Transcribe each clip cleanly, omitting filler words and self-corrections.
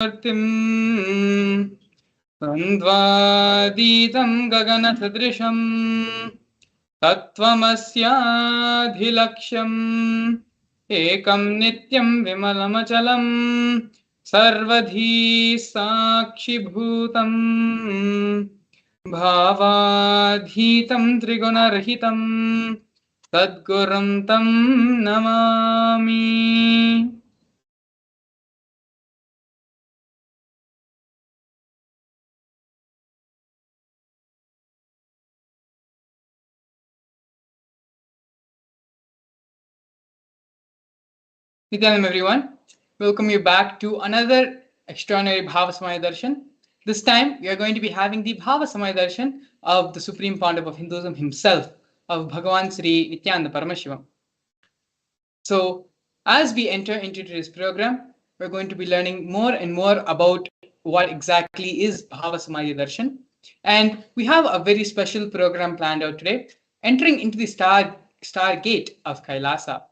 Murthy Sandvaditam Gaganasadrisham Tattvamasyadhilaksham Ekam Nityam Vimalamachalam Sarvadhi Sakshi Bhutam Bhavadhitam Trigunarahitam Sadgurum Tam Namami. Nithyananda everyone, welcome you back to another extraordinary Bhava Samadhi Darshan. This time we are going to be having the Bhava Samadhi Darshan of the Supreme Pontiff of Hinduism himself, of Bhagavan Sri Nithyananda Paramashivam. So as we enter into today's program, we're going to be learning more and more about what exactly is Bhava Samadhi Darshan. And we have a very special program planned out today, entering into the star gate of Kailasa.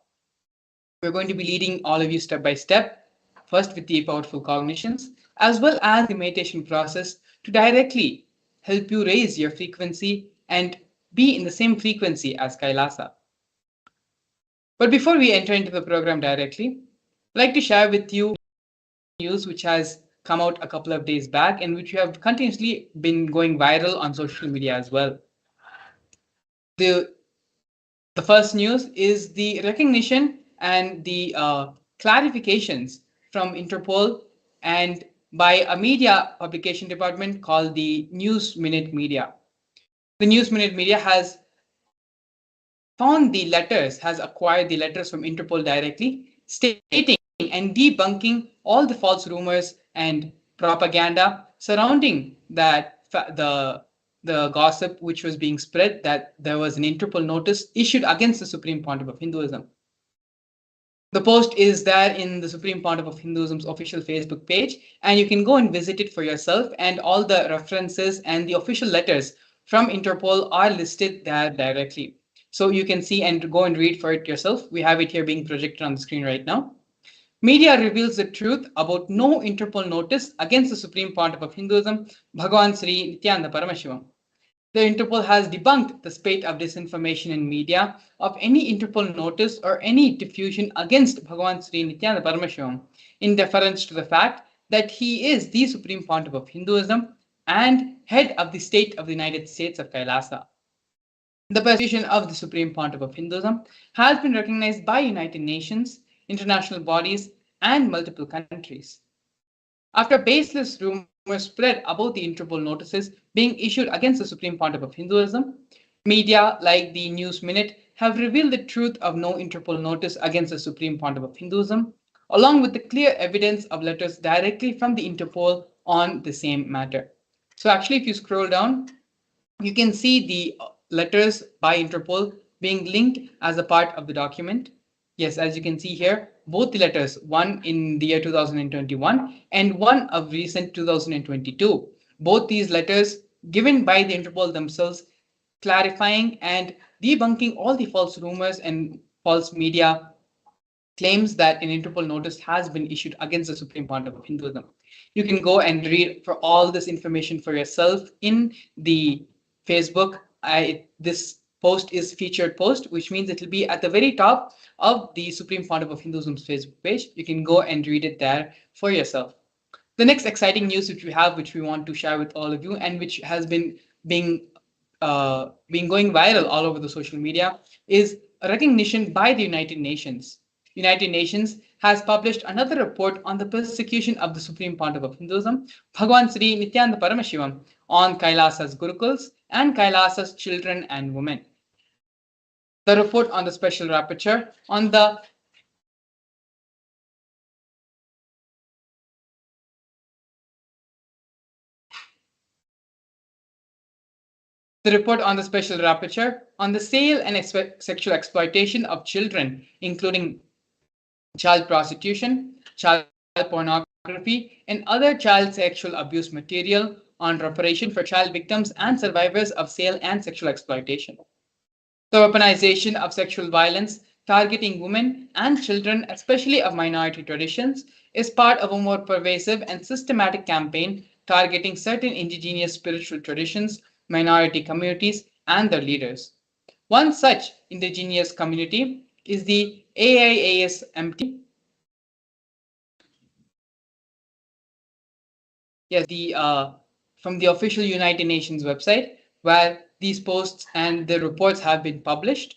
We're going to be leading all of you step by step, first with the powerful cognitions, as well as the meditation process to directly help you raise your frequency and be in the same frequency as Kailasa. But before we enter into the program directly, I'd like to share with you news which has come out a couple of days back and which have continuously been going viral on social media as well. The first news is the recognition and the clarifications from Interpol and by a media publication department called the News Minute Media. The News Minute Media has acquired the letters from Interpol directly, stating and debunking all the false rumors and propaganda surrounding that the gossip which was being spread that there was an Interpol notice issued against the Supreme Pontiff of Hinduism. The post is there in the Supreme Pontiff of Hinduism's official Facebook page, and you can go and visit it for yourself, and all the references and the official letters from Interpol are listed there directly. So you can see and go and read for it yourself. We have it here being projected on the screen right now. Media reveals the truth about no Interpol notice against the Supreme Pontiff of Hinduism, Bhagavan Sri Nithyananda Paramashivam. The Interpol has debunked the spate of disinformation in media of any Interpol notice or any diffusion against Bhagavan Sri Nithyananda Paramashivam in deference to the fact that he is the Supreme Pontiff of Hinduism and head of the state of the United States of Kailasa. The position of the Supreme Pontiff of Hinduism has been recognized by United Nations, international bodies, and multiple countries. After baseless rumors spread about the Interpol notices being issued against the Supreme Pontiff of Hinduism, media like the News Minute have revealed the truth of no Interpol notice against the Supreme Pontiff of Hinduism, along with the clear evidence of letters directly from the Interpol on the same matter. So actually, if you scroll down, you can see the letters by Interpol being linked as a part of the document. Yes, as you can see here, both the letters, one in the year 2021 and one of recent 2022. Both these letters given by the Interpol themselves, clarifying and debunking all the false rumors and false media claims that an Interpol notice has been issued against the Supreme Pontiff of Hinduism. You can go and read for all this information for yourself in the Facebook. This post is featured post, which means it will be at the very top of the Supreme Pontiff of Hinduism's Facebook page. You can go and read it there for yourself. The next exciting news which we have, which we want to share with all of you, and which has been going viral all over the social media, is a recognition by the United Nations. United Nations has published another report on the persecution of the Supreme Pontiff of Hinduism, Bhagavan Sri Nithyananda Paramashivam, on Kailasa's Gurukuls and Kailasa's children and women. The report on the special rapporteur on the report on the special rapporteur on the sale and sexual exploitation of children, including child prostitution, child pornography, and other child sexual abuse material on reparation for child victims and survivors of sale and sexual exploitation. The weaponization of sexual violence targeting women and children, especially of minority traditions, is part of a more pervasive and systematic campaign targeting certain indigenous spiritual traditions, minority communities, and their leaders. One such indigenous community is the AIASMT. Yes, the from the official United Nations website, where these posts and the reports have been published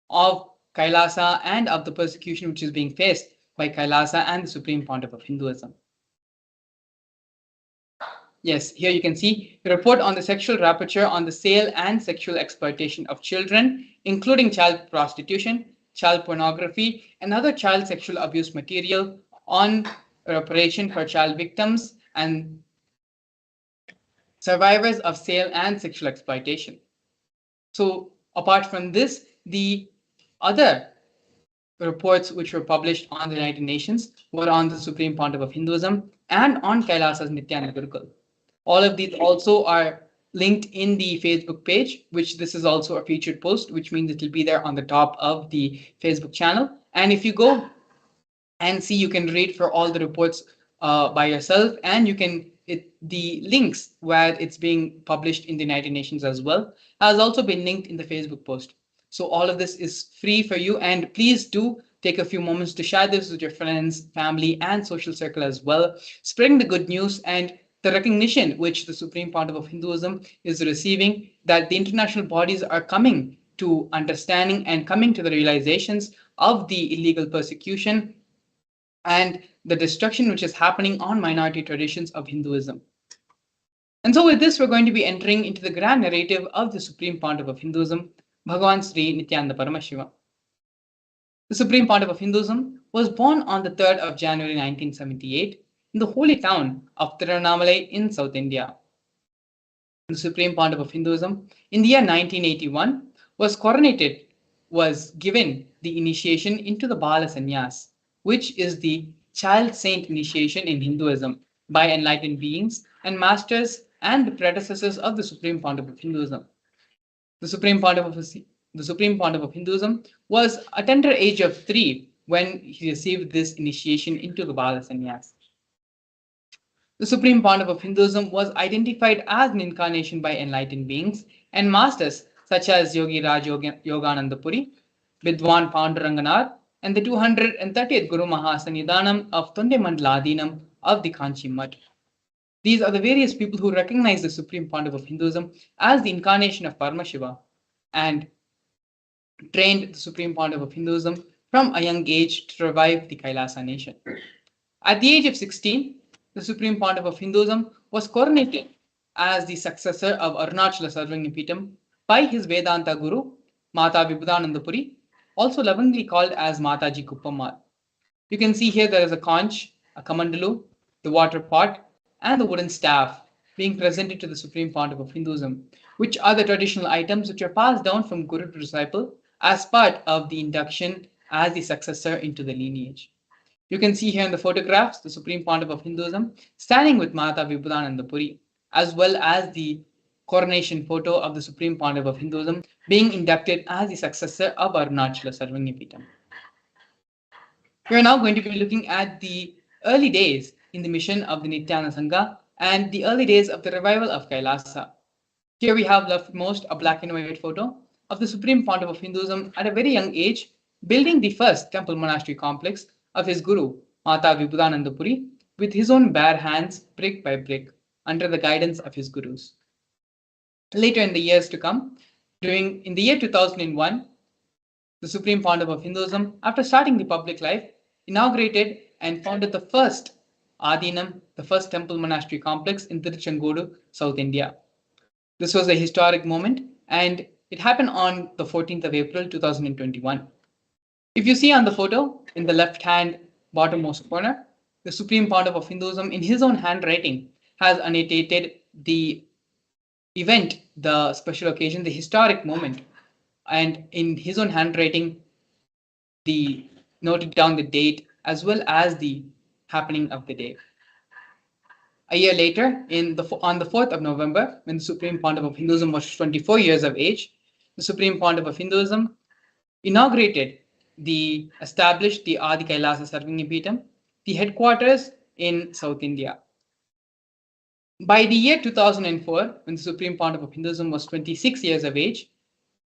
of Kailasa and of the persecution which is being faced by Kailasa and the Supreme Pontiff of Hinduism. Yes, here you can see the report on the sexual rapture on the sale and sexual exploitation of children, including child prostitution, child pornography, and other child sexual abuse material on reparation for child victims and survivors of sale and sexual exploitation. So, apart from this, the other reports which were published on the United Nations were on the Supreme Pontiff of Hinduism and on Kailasa's Nithyananda Gurukul. All of these also are linked in the Facebook page, which this is also a featured post, which means it will be there on the top of the Facebook channel. And if you go and see, you can read for all the reports by yourself, and you can the links where it's being published in the United Nations as well has also been linked in the Facebook post. So all of this is free for you, and please do take a few moments to share this with your friends, family, and social circle as well, spreading the good news and the recognition which the Supreme Pontiff of Hinduism is receiving, that the international bodies are coming to understanding and coming to the realizations of the illegal persecution and the destruction which is happening on minority traditions of Hinduism. And so with this, we're going to be entering into the grand narrative of the Supreme Pontiff of Hinduism, Bhagavan Sri Nithyananda Paramashivam. The Supreme Pontiff of Hinduism was born on the 3rd of January 1978 in the holy town of Tiruvannamalai in South India. The Supreme Pontiff of Hinduism in the year 1981 was given the initiation into the Bala Sannyas, which is the child saint initiation in Hinduism by enlightened beings and masters and the predecessors of the Supreme Pontiff of Hinduism. The Supreme Pontiff of Hinduism was a tender age of 3 when he received this initiation into the Bala Sannyas. The Supreme Pontiff of Hinduism was identified as an incarnation by enlightened beings and masters such as Yogi Raj Yogananda Puri, Vidwan Panduranganar, and the 230th Guru Mahasannidhanam of Tonde Mandaladinam of the Kanchi Mutt. These are the various people who recognize the Supreme Pontiff of Hinduism as the incarnation of Paramashiva and trained the Supreme Pontiff of Hinduism from a young age to revive the Kailasa nation. At the age of 16, the Supreme Pontiff of Hinduism was coronated as the successor of Arunachala Sarvanyapitam by his Vedanta guru, Mata Vibhudananda Puri, also lovingly called as Mataji Kuppammal. You can see here there is a conch, a kamandalu, the water pot, and the wooden staff being presented to the Supreme Pontiff of Hinduism, which are the traditional items which are passed down from guru to disciple as part of the induction as the successor into the lineage. You can see here in the photographs the Supreme Pontiff of Hinduism standing with Mata Vibhudananda Puri, as well as the coronation photo of the Supreme Pontiff of Hinduism being inducted as the successor of Arunachala Sarvanyapitam. We are now going to be looking at the early days in the mission of the Nityananda Sangha and the early days of the revival of Kailasa. Here we have leftmost a black and white photo of the Supreme Pontiff of Hinduism at a very young age, building the first temple monastery complex of his guru, Mata Vibhudananda Puri, with his own bare hands, brick by brick, under the guidance of his gurus. Later in the years to come, in the year 2001, the Supreme Pontiff of Hinduism, after starting the public life, inaugurated and founded the first Adinam, the first temple monastery complex in Tiruchengodu, South India. This was a historic moment, and it happened on the 14th of April 2021. If you see on the photo, in the left-hand bottommost corner, the Supreme Pontiff of Hinduism, in his own handwriting, has annotated the event, the special occasion, the historic moment, and in his own handwriting, noted down the date as well as the happening of the day. A year later, on the 4th of November, when the Supreme Pontiff of Hinduism was 24 years of age, the Supreme Pontiff of Hinduism inaugurated established the Adi Kailasa Sarvingya Peetham, the headquarters in South India. By the year 2004, when the Supreme Pontiff of Hinduism was 26 years of age,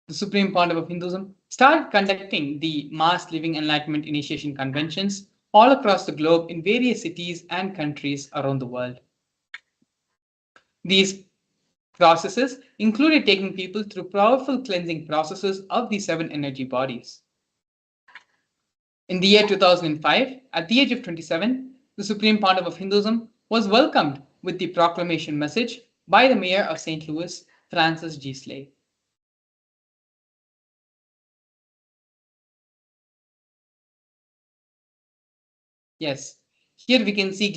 the Supreme Pontiff of Hinduism started conducting the mass living enlightenment initiation conventions all across the globe in various cities and countries around the world. These processes included taking people through powerful cleansing processes of the 7 energy bodies. In the year 2005, at the age of 27, the Supreme Pontiff of Hinduism was welcomed with the proclamation message by the Mayor of St. Louis, Francis G. Slay. Yes, here we can see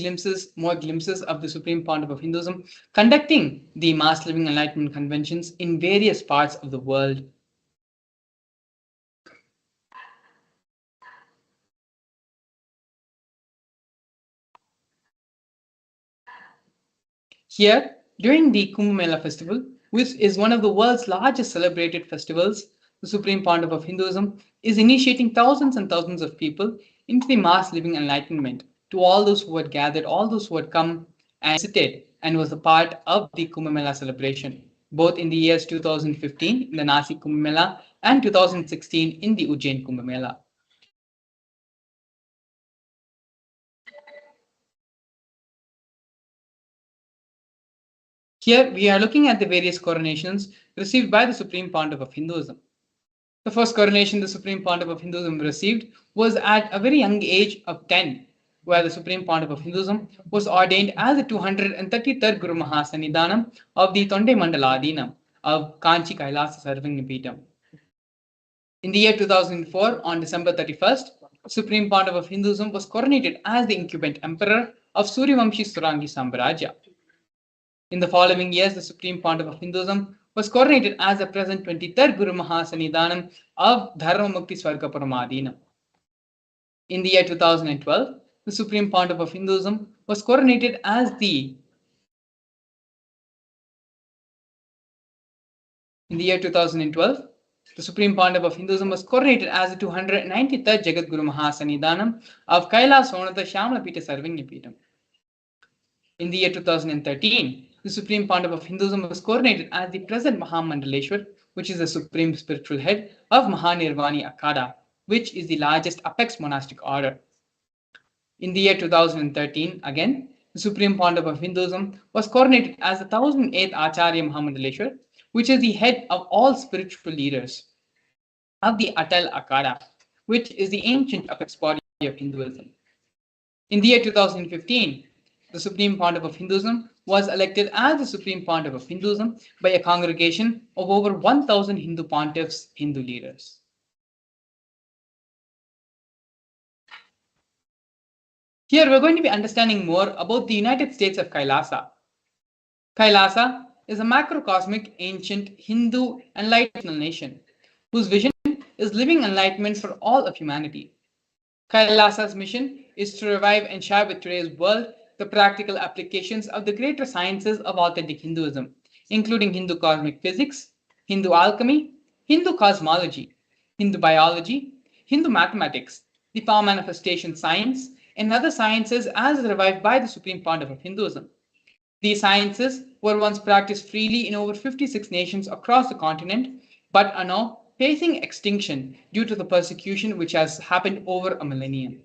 more glimpses of the Supreme Pontiff of Hinduism conducting the mass living enlightenment conventions in various parts of the world. Here, during the Kumbh Mela festival, which is one of the world's largest celebrated festivals, the Supreme Pontiff of Hinduism is initiating thousands and thousands of people into the mass living enlightenment. To all those who had gathered, all those who had come and visited and was a part of the Kumbh Mela celebration, both in the years 2015 in the Nashik Kumbh Mela and 2016 in the Ujjain Kumbh Mela. Here we are looking at the various coronations received by the Supreme Pontiff of Hinduism. The first coronation the Supreme Pontiff of Hinduism received was at a very young age of 10, where the Supreme Pontiff of Hinduism was ordained as the 233rd Guru Mahasannidhanam of the Tonde Mandaladinam of Kanchi Kailasa Sarvingya Peetham. In the year 2004, on December 31st, Supreme Pontiff of Hinduism was coronated as the incumbent emperor of Suryavamshi Surangi Samrajya. In the following years, the Supreme Pontiff of Hinduism was coronated as the present 23rd Guru Mahasannidhanam of Dharma Mukti Swarga Paramadinam. In the year 2012, the Supreme Pontiff of Hinduism was coronated as the Supreme Pontiff of Hinduism was coronated as the 293rd Jagat Guru Mahasannidhanam of Kailas Sonatha Shamala Peetha Sarvingya Peetham. In the year 2013, the Supreme Pontiff of Hinduism was coronated as the present Mahamandaleshwar, which is the supreme spiritual head of Mahanirvani Akada, which is the largest apex monastic order. In the year 2013, again, the Supreme Pontiff of Hinduism was coronated as the 1008th Acharya Mahamandaleshwar, which is the head of all spiritual leaders of the Atal Akada, which is the ancient apex body of Hinduism. In the year 2015, the Supreme Pontiff of Hinduism was elected as the Supreme Pontiff of Hinduism by a congregation of over 1,000 Hindu pontiffs, Hindu leaders. Here we're going to be understanding more about the United States of Kailasa. Kailasa is a macrocosmic ancient Hindu enlightenment nation whose vision is living enlightenment for all of humanity. Kailasa's mission is to revive and share with today's world the practical applications of the greater sciences of authentic Hinduism, including Hindu cosmic physics, Hindu alchemy, Hindu cosmology, Hindu biology, Hindu mathematics, the power manifestation science, and other sciences as revived by the Supreme Pontiff of Hinduism. These sciences were once practiced freely in over 56 nations across the continent, but are now facing extinction due to the persecution which has happened over a millennium.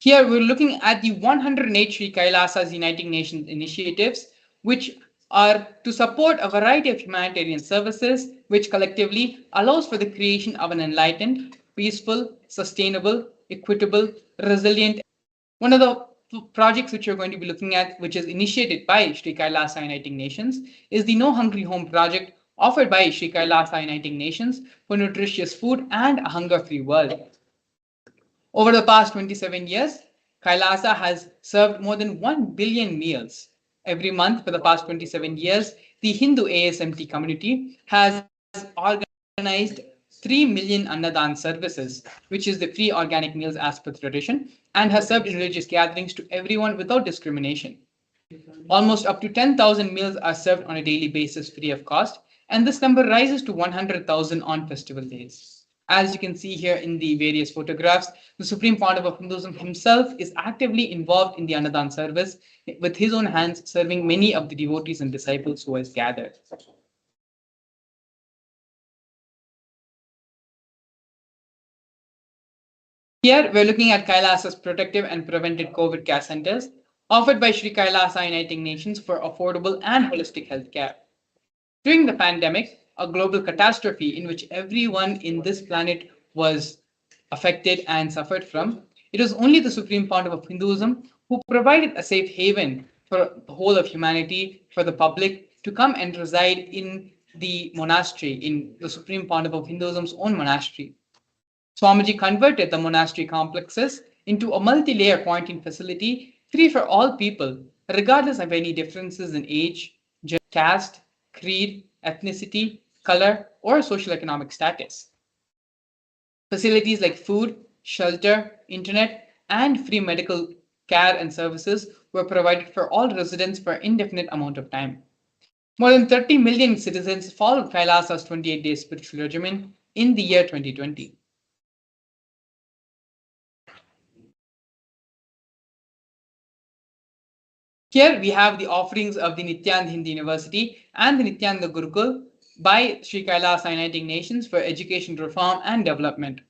Here we're looking at the 108 Sri Kailasas Uniting Nations initiatives, which are to support a variety of humanitarian services, which collectively allows for the creation of an enlightened, peaceful, sustainable, equitable, resilient. One of the projects which you're going to be looking at, which is initiated by Sri Kailasa Uniting Nations, is the No Hungry Home project offered by Sri Kailasa Uniting Nations for nutritious food and a hunger-free world. Over the past 27 years, Kailasa has served more than 1 billion meals. Every month for the past 27 years, the Hindu ASMT community has organized 3 million Annadan services, which is the free organic meals as per tradition, and has served in religious gatherings to everyone without discrimination. Almost up to 10,000 meals are served on a daily basis free of cost, and this number rises to 100,000 on festival days. As you can see here in the various photographs, the Supreme Pontiff of Hinduism himself is actively involved in the Annadan service, with his own hands serving many of the devotees and disciples who has gathered. Here, we're looking at Kailasa's protective and preventive COVID care centers offered by Sri Kailasa Uniting Nations for affordable and holistic health care. During the pandemic, a global catastrophe in which everyone in this planet was affected and suffered from, it was only the Supreme Pontiff of Hinduism who provided a safe haven for the whole of humanity, for the public to come and reside in the monastery, in the Supreme Pontiff of Hinduism's own monastery. Swamiji converted the monastery complexes into a multi-layer quarantine facility free for all people, regardless of any differences in age, caste, creed, ethnicity, color, or socioeconomic status. Facilities like food, shelter, internet, and free medical care and services were provided for all residents for an indefinite amount of time. More than 30 million citizens followed Kailasa's 28-day spiritual regimen in the year 2020. Here we have the offerings of the Nithyananda Hindu University and the Nithyananda Gurukul by Sri Kailasa Uniting Nations for education reform and development.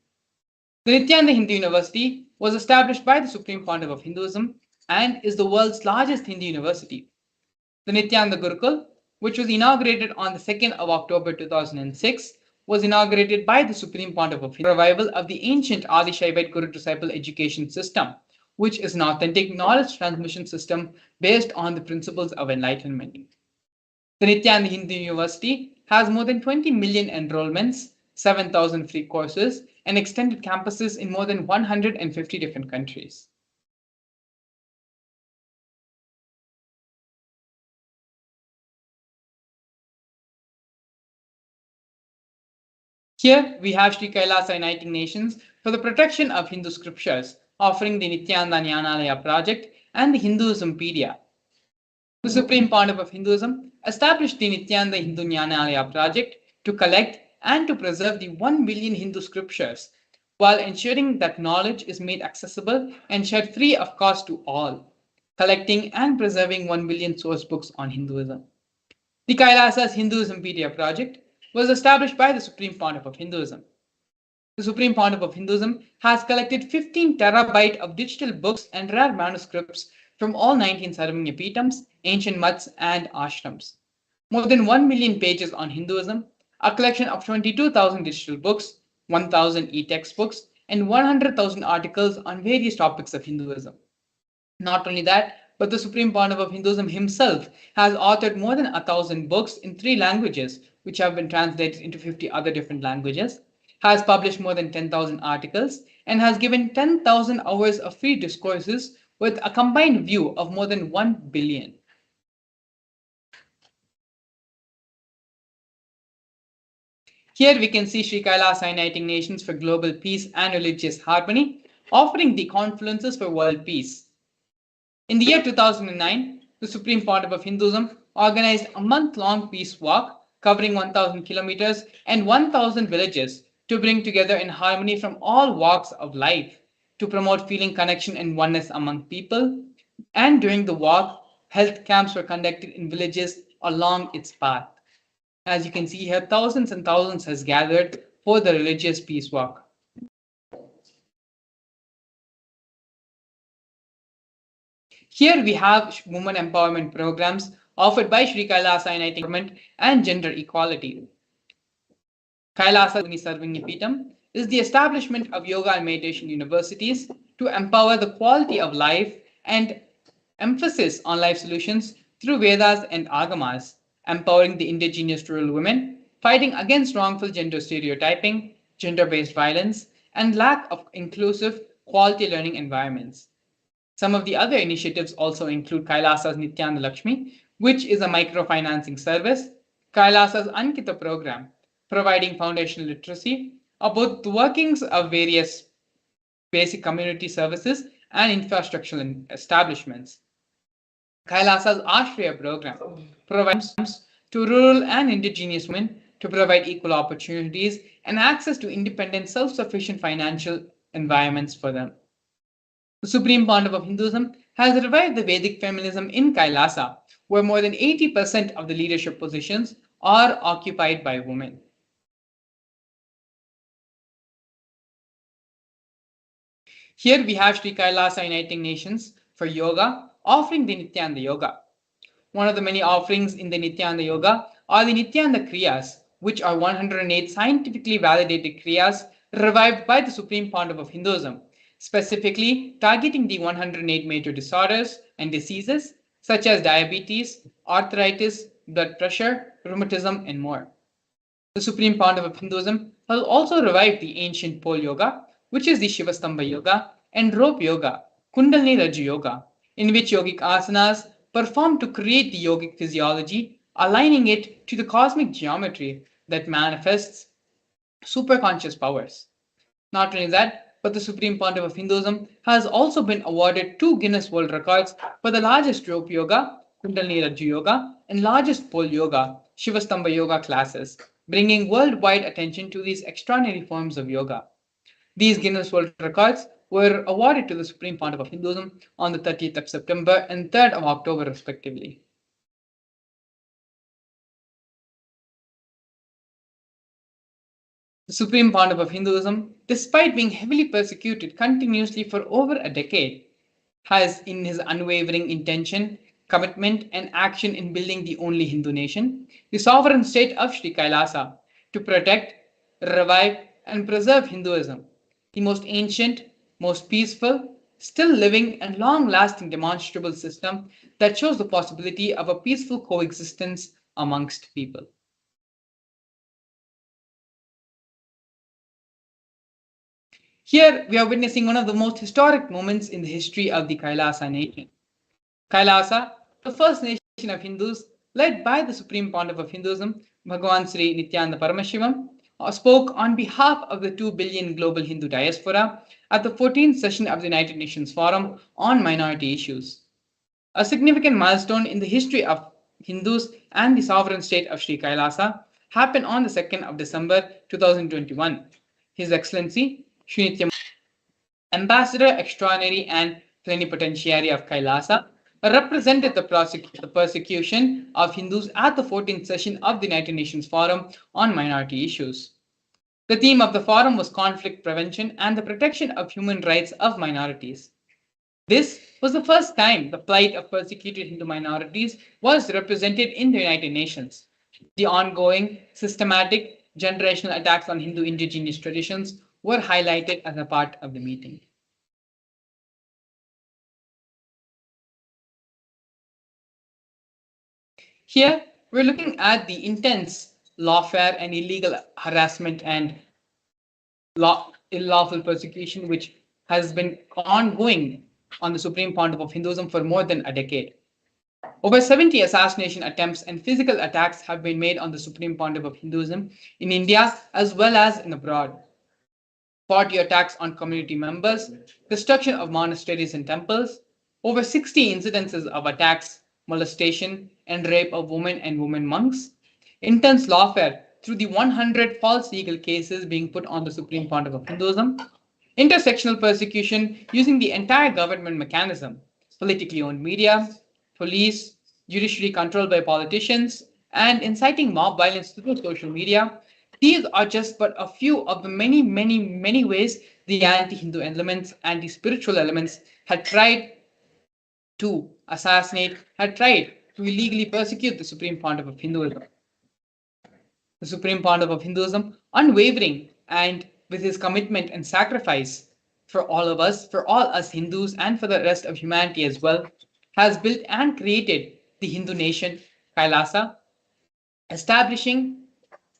The Nithyananda Hindu University was established by the Supreme Pontiff of Hinduism and is the world's largest Hindu university. The Nithyananda Gurukul, which was inaugurated on the 2nd of October 2006, was inaugurated by the Supreme Pontiff of Hinduism, revival of the ancient Adi Shaivite Guru-disciple education system, which is an authentic knowledge transmission system based on the principles of enlightenment. The Nithyananda Hindu University has more than 20 million enrollments, 7,000 free courses, and extended campuses in more than 150 different countries. Here we have Sri Kailasa Uniting Nations for the protection of Hindu scriptures, offering the Nithyananda Jnanalaya project and the Hinduismpedia. The Supreme Pontiff of Hinduism established the Nithyananda Hindu Jnanalaya project to collect and to preserve the 1 million Hindu scriptures, while ensuring that knowledge is made accessible and shared free of cost to all, collecting and preserving 1 million source books on Hinduism. The Kailasa's Hinduismpedia project was established by the Supreme Pontiff of Hinduism. The Supreme Pontiff of Hinduism has collected 15 terabyte of digital books and rare manuscripts from all 19 Sarvanya Peetams, ancient mutts, and ashrams. More than 1 million pages on Hinduism, a collection of 22,000 digital books, 1,000 e-textbooks, and 100,000 articles on various topics of Hinduism. Not only that, but the Supreme Pontiff of Hinduism himself has authored more than 1,000 books in 3 languages, which have been translated into 50 other different languages, has published more than 10,000 articles, and has given 10,000 hours of free discourses with a combined view of more than 1 billion. Here we can see Sri Kailasa Uniting Nations for Global Peace and Religious Harmony, offering the confluences for world peace. In the year 2009, the Supreme Pontiff of Hinduism organized a month-long peace walk covering 1,000 kilometers and 1,000 villages to bring together in harmony from all walks of life, to promote feeling connection and oneness among people. And during the walk, health camps were conducted in villages along its path. As you can see here, thousands and thousands has gathered for the religious peace walk. Here we have women empowerment programs offered by Sri Kailasa Uniting Government and Gender Equality. Kailasa Sarvanya Peetam is the establishment of yoga and meditation universities to empower the quality of life and emphasis on life solutions through Vedas and Agamas, empowering the indigenous rural women, fighting against wrongful gender stereotyping, gender-based violence, and lack of inclusive, quality learning environments. Some of the other initiatives also include Kailasa's Nityananda Lakshmi, which is a microfinancing service, Kailasa's Ankita program, providing foundational literacy about the workings of various basic community services and infrastructural establishments. Kailasa's Ashriya program provides to rural and indigenous women to provide equal opportunities and access to independent, self-sufficient financial environments for them. The Supreme Pontiff of Hinduism has revived the Vedic feminism in Kailasa, where more than 80% of the leadership positions are occupied by women. Here we have Sri Kailasa Uniting Nations for Yoga offering the Nithyananda Yoga. One of the many offerings in the Nithyananda Yoga are the Nithyananda Kriyas, which are 108 scientifically validated Kriyas revived by the Supreme Pontiff of Hinduism, specifically targeting the 108 major disorders and diseases such as diabetes, arthritis, blood pressure, rheumatism, and more. The Supreme Pontiff of Hinduism has also revived the ancient pole yoga, which is the Shivastambha yoga, and rope yoga, Kundalini Raju yoga, in which yogic asanas performed to create the yogic physiology, aligning it to the cosmic geometry that manifests superconscious powers. Not only that, but the Supreme Pontiff of Hinduism has also been awarded 2 Guinness World Records for the largest rope yoga, Kundalini Raju yoga, and largest pole yoga, Shivastambha yoga classes, bringing worldwide attention to these extraordinary forms of yoga. These Guinness World Records were awarded to the Supreme Pontiff of Hinduism on the 30th of September and 3rd of October, respectively. The Supreme Pontiff of Hinduism, despite being heavily persecuted continuously for over a decade, has in his unwavering intention, commitment, and action in building the only Hindu nation, the sovereign state of Sri Kailasa, to protect, revive, and preserve Hinduism, the most ancient, most peaceful, still living, and long lasting demonstrable system that shows the possibility of a peaceful coexistence amongst people. Here we are witnessing one of the most historic moments in the history of the Kailasa nation. Kailasa, the first nation of Hindus led by the Supreme Pontiff of Hinduism, Bhagavan Sri Nithyananda Paramashivam, spoke on behalf of the 2 billion global Hindu diaspora at the 14th session of the United Nations Forum on Minority Issues. A significant milestone in the history of Hindus and the sovereign state of Sri Kailasa happened on the 2nd of December 2021. His Excellency, Sri Nithyananda, Ambassador Extraordinary and Plenipotentiary of Kailasa, represented the persecution of Hindus at the 14th session of the United Nations Forum on Minority Issues. The theme of the forum was conflict prevention and the protection of human rights of minorities. This was the first time the plight of persecuted Hindu minorities was represented in the United Nations. The ongoing, systematic, generational attacks on Hindu indigenous traditions were highlighted as a part of the meeting. Here, we're looking at the intense lawfare and illegal harassment and unlawful persecution which has been ongoing on the Supreme Pontiff of Hinduism for more than a decade. Over 70 assassination attempts and physical attacks have been made on the Supreme Pontiff of Hinduism in India as well as in abroad. 40 attacks on community members, destruction of monasteries and temples, over 60 incidences of attacks, molestation, and rape of women and women monks, intense lawfare through the 100 false legal cases being put on the Supreme Pontiff of Hinduism, intersectional persecution using the entire government mechanism, politically owned media, police, judiciary controlled by politicians, and inciting mob violence through social media. These are just but a few of the many, many, many ways the anti-Hindu elements, anti-spiritual elements had tried to assassinate, had tried to illegally persecute the Supreme Pontiff of Hinduism. The Supreme Pontiff of Hinduism, unwavering and with his commitment and sacrifice for all of us, for all us Hindus, and for the rest of humanity as well, has built and created the Hindu nation, Kailasa, establishing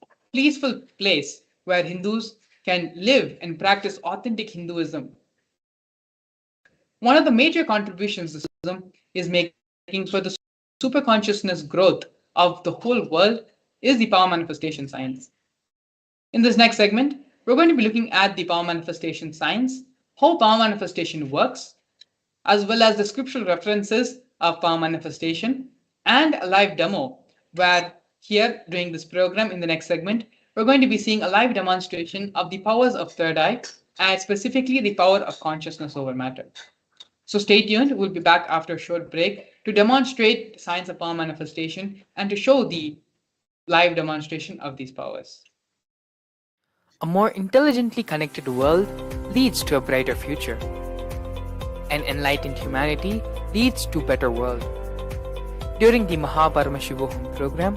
a peaceful place where Hindus can live and practice authentic Hinduism. One of the major contributions this Hinduism is making for the superconsciousness growth of the whole world is the power manifestation science. In this next segment, we're going to be looking at the power manifestation science, how power manifestation works, as well as the scriptural references of power manifestation, and a live demo where Here, during this program, in the next segment, we're going to be seeing a live demonstration of the powers of third eye, and specifically the power of consciousness over matter. So stay tuned. We'll be back after a short break to demonstrate the science of power manifestation and to show the live demonstration of these powers. A more intelligently connected world leads to a brighter future. An enlightened humanity leads to a better world. During the Paramashivam program,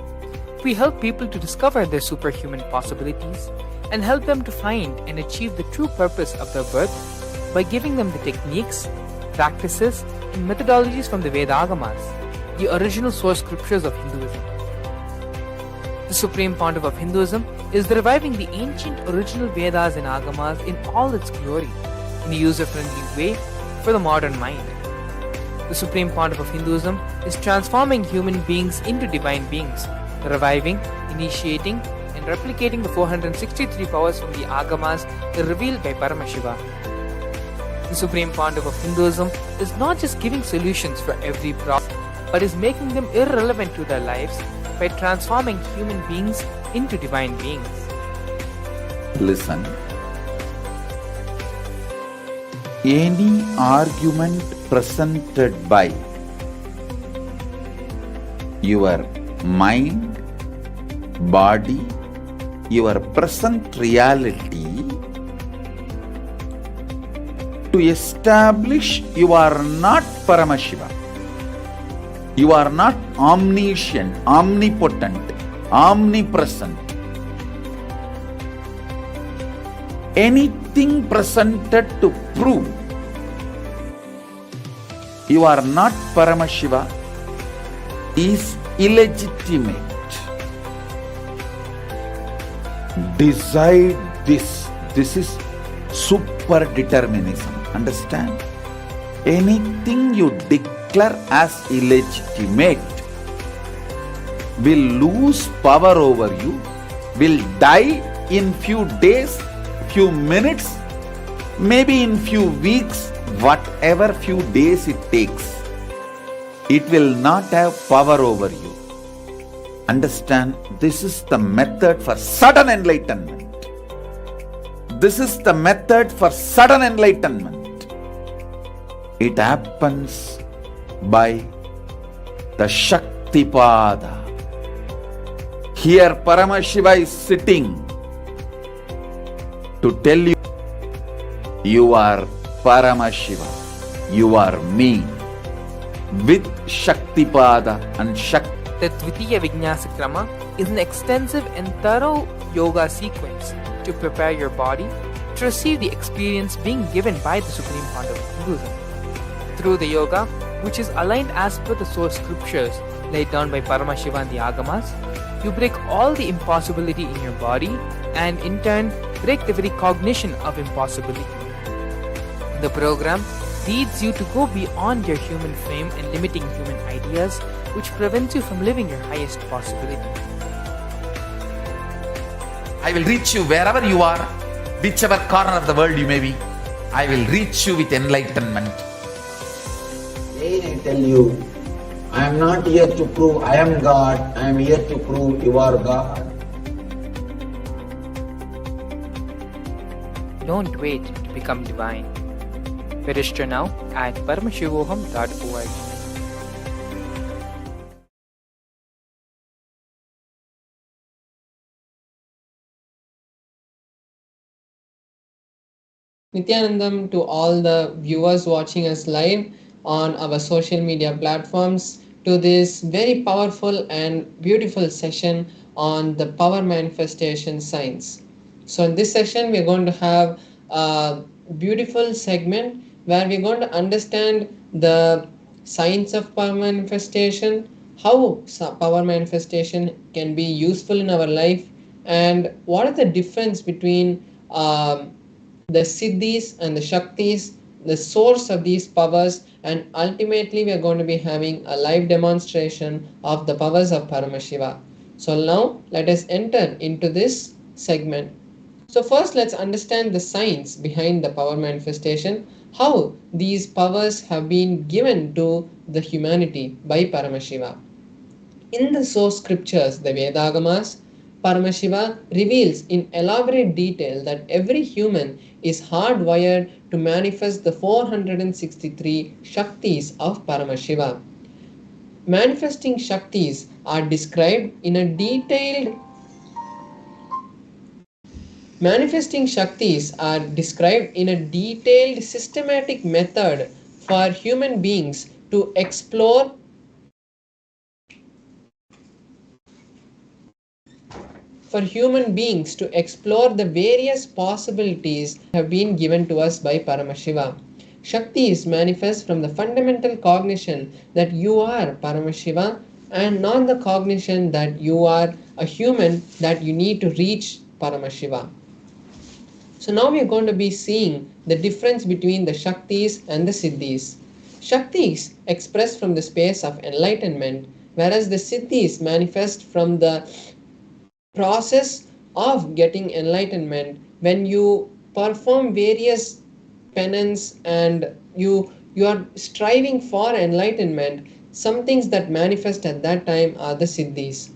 we help people to discover their superhuman possibilities and help them to find and achieve the true purpose of their birth by giving them the techniques, practices, and methodologies from the Vedagamas, the original source scriptures of Hinduism. The Supreme Pontiff of Hinduism is reviving the ancient original Vedas and Agamas in all its glory, in a user-friendly way for the modern mind. The Supreme Pontiff of Hinduism is transforming human beings into divine beings, reviving, initiating, and replicating the 463 powers from the Agamas revealed by Paramashiva. The Supreme Pontiff of Hinduism is not just giving solutions for every problem, but is making them irrelevant to their lives by transforming human beings into divine beings. Listen. Any argument presented by your mind, body, your present reality to establish you are not Paramashiva. You are not omniscient, omnipotent, omnipresent. Anything presented to prove you are not Paramashiva is illegitimate. Decide this. This is super determinism. Understand? Anything you declare as illegitimate will lose power over you, will die in few days, few minutes, maybe in few weeks, whatever few days it takes. It will not have power over you. Understand, this is the method for sudden enlightenment. This is the method for sudden enlightenment. It happens by the Shaktipada. Here Paramashiva is sitting to tell you, you are Paramashiva, you are me. With Shaktipada and Shakti. The Dvitiya Vijnasa Krama is an extensive and thorough yoga sequence to prepare your body to receive the experience being given by the Supreme Pontiff of Hinduism. Through the yoga, which is aligned as per the source scriptures laid down by Paramashiva and the Agamas, you break all the impossibility in your body and in turn break the very cognition of impossibility. The program leads you to go beyond your human frame and limiting human ideas, which prevents you from living your highest possibility. I will reach you wherever you are, whichever corner of the world you may be. I will reach you with enlightenment. Again I tell you, I am not here to prove I am God, I am here to prove you are God. Don't wait to become divine. Register now at paramashivoham.org. Nithyanandam to all the viewers watching us live on our social media platforms to this very powerful and beautiful session on the power manifestation science. So in this session we are going to have a beautiful segment where we're going to understand the science of power manifestation, how power manifestation can be useful in our life, and what is the difference between the siddhis and the shaktis, the source of these powers, and ultimately we are going to be having a live demonstration of the powers of Paramashiva. So now let us enter into this segment. So first let's understand the science behind the power manifestation, how these powers have been given to the humanity by Paramashiva. In the source scriptures, the Vedagamas, Paramashiva reveals in elaborate detail that every human is hardwired to manifest the 463 Shaktis of Paramashiva. Manifesting Shaktis are described in a detailed Manifesting Shaktis are described in a detailed systematic method for human beings to explore the various possibilities have been given to us by Paramashiva. Shaktis manifest from the fundamental cognition that you are Paramashiva and not the cognition that you are a human that you need to reach Paramashiva. So now we are going to be seeing the difference between the Shaktis and the Siddhis. Shaktis express from the space of enlightenment, whereas the Siddhis manifest from the process of getting enlightenment when you perform various penance and you are striving for enlightenment. Some things that manifest at that time are the Siddhis,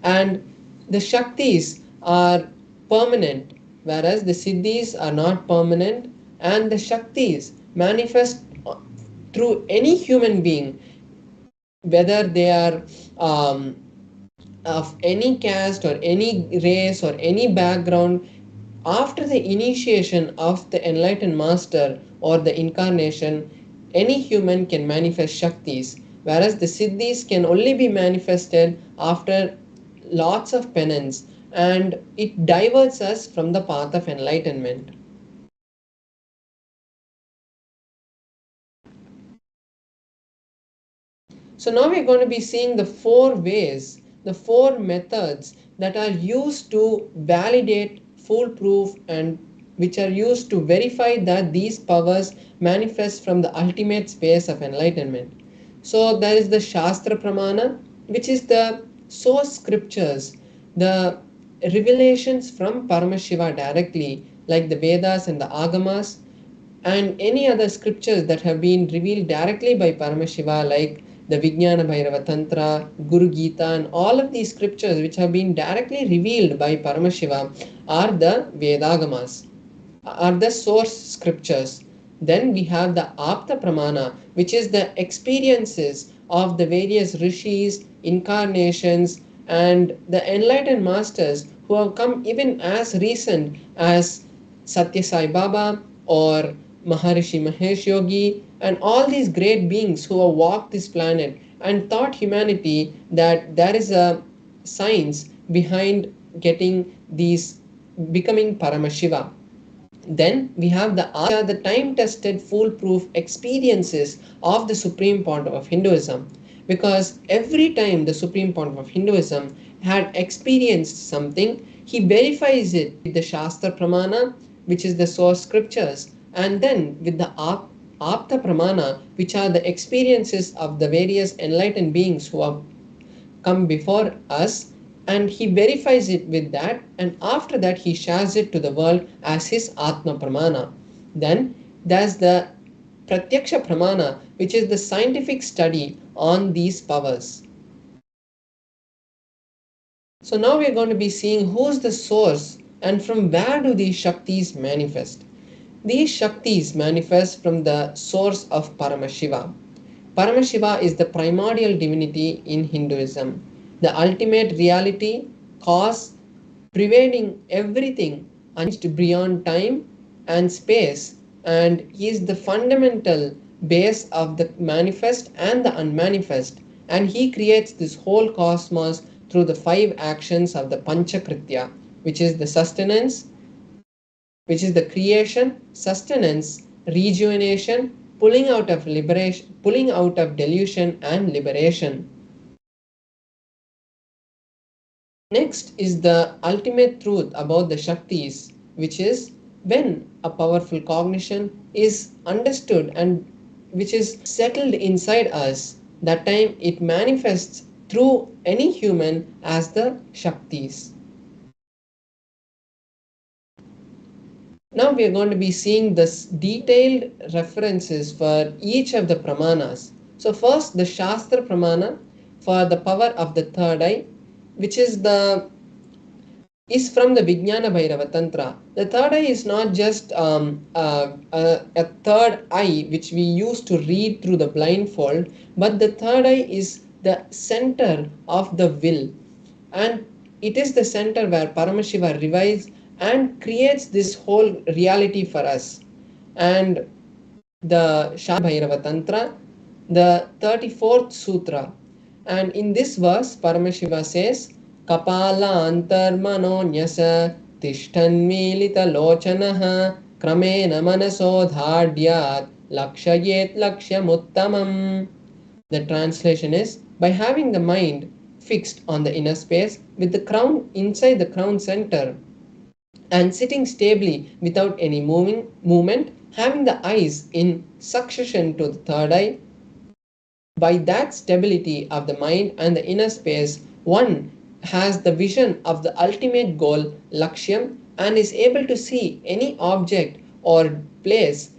and the Shaktis are permanent, whereas the Siddhis are not permanent, and the Shaktis manifest through any human being, whether they are of any caste or any race or any background. After the initiation of the enlightened master or the incarnation, any human can manifest Shaktis, whereas the Siddhis can only be manifested after lots of penance, and it diverts us from the path of enlightenment. So now we're going to be seeing the 4 ways, the 4 methods that are used to validate, foolproof, and which are used to verify that these powers manifest from the ultimate space of enlightenment. So there is the Shastra Pramana, which is the source scriptures, the revelations from Paramashiva directly, like the Vedas and the Agamas, and any other scriptures that have been revealed directly by Paramashiva, like the Vijnana Bhairava Tantra, Guru Gita, and all of these scriptures which have been directly revealed by Paramashiva are the Vedagamas, are the source scriptures. Then we have the Apta Pramana, which is the experiences of the various rishis, incarnations, and the enlightened masters who have come even as recent as Satya Sai Baba or Maharishi Mahesh Yogi, and all these great beings who have walked this planet and taught humanity that there is a science behind getting these, becoming Paramashiva. Then we have the time-tested, foolproof experiences of the Supreme Pontiff of Hinduism, because every time the Supreme Pontiff of Hinduism had experienced something, he verifies it with the Shastra Pramana, which is the source scriptures, and then with the Apta Pramana, which are the experiences of the various enlightened beings who have come before us, and he verifies it with that, and after that he shares it to the world as his Atma Pramana. Then there's the Pratyaksha Pramana, which is the scientific study on these powers. So now we are going to be seeing who's the source and from where do these Shaktis manifest. These Shaktis manifest from the source of Paramashiva. Paramashiva is the primordial divinity in Hinduism, the ultimate reality, cause, pervading everything, unchanged beyond time and space, and he is the fundamental base of the manifest and the unmanifest, and he creates this whole cosmos through the 5 actions of the Panchakritya, which is the sustenance, which is the creation, sustenance, rejuvenation, pulling out of delusion and liberation. Next is the ultimate truth about the Shaktis, which is when a powerful cognition is understood and which is settled inside us, that time it manifests through any human as the Shaktis. Now we are going to be seeing this detailed references for each of the Pramanas. So first the Shastra Pramana, for the power of the third eye, which is from the Vijnana Bhairava Tantra. The third eye is not just a third eye which we use to read through the blindfold, but the third eye is the center of the will, and it is the center where Paramashiva revives and creates this whole reality for us. And the Bhairava Tantra, the 34th Sutra. And in this verse, Paramashiva says, Kapala antarmano nyasa tishtanmilita lochanaha kramena manaso dhadyat lakshayet lakshyamuttamam. The translation is, by having the mind fixed on the inner space with the crown inside the crown center and sitting stably without any movement, having the eyes in succession to the third eye, by that stability of the mind and the inner space, one has the vision of the ultimate goal, Lakshyam, and is able to see any object or place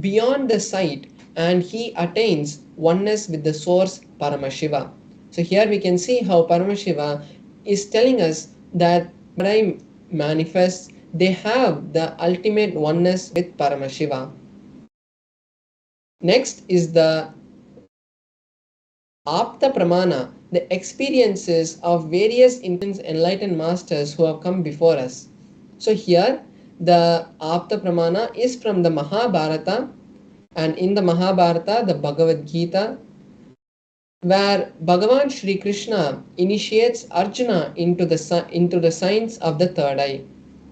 beyond the sight, and he attains oneness with the source, Paramashiva. So here we can see how Paramashiva is telling us that when I manifests, they have the ultimate oneness with Paramashiva. Next is the Apta Pramana, the experiences of various enlightened masters who have come before us. So here the Apta Pramana is from the Mahabharata, and in the Mahabharata, the Bhagavad Gita, where Bhagavan Shri Krishna initiates Arjuna into the science of the third eye.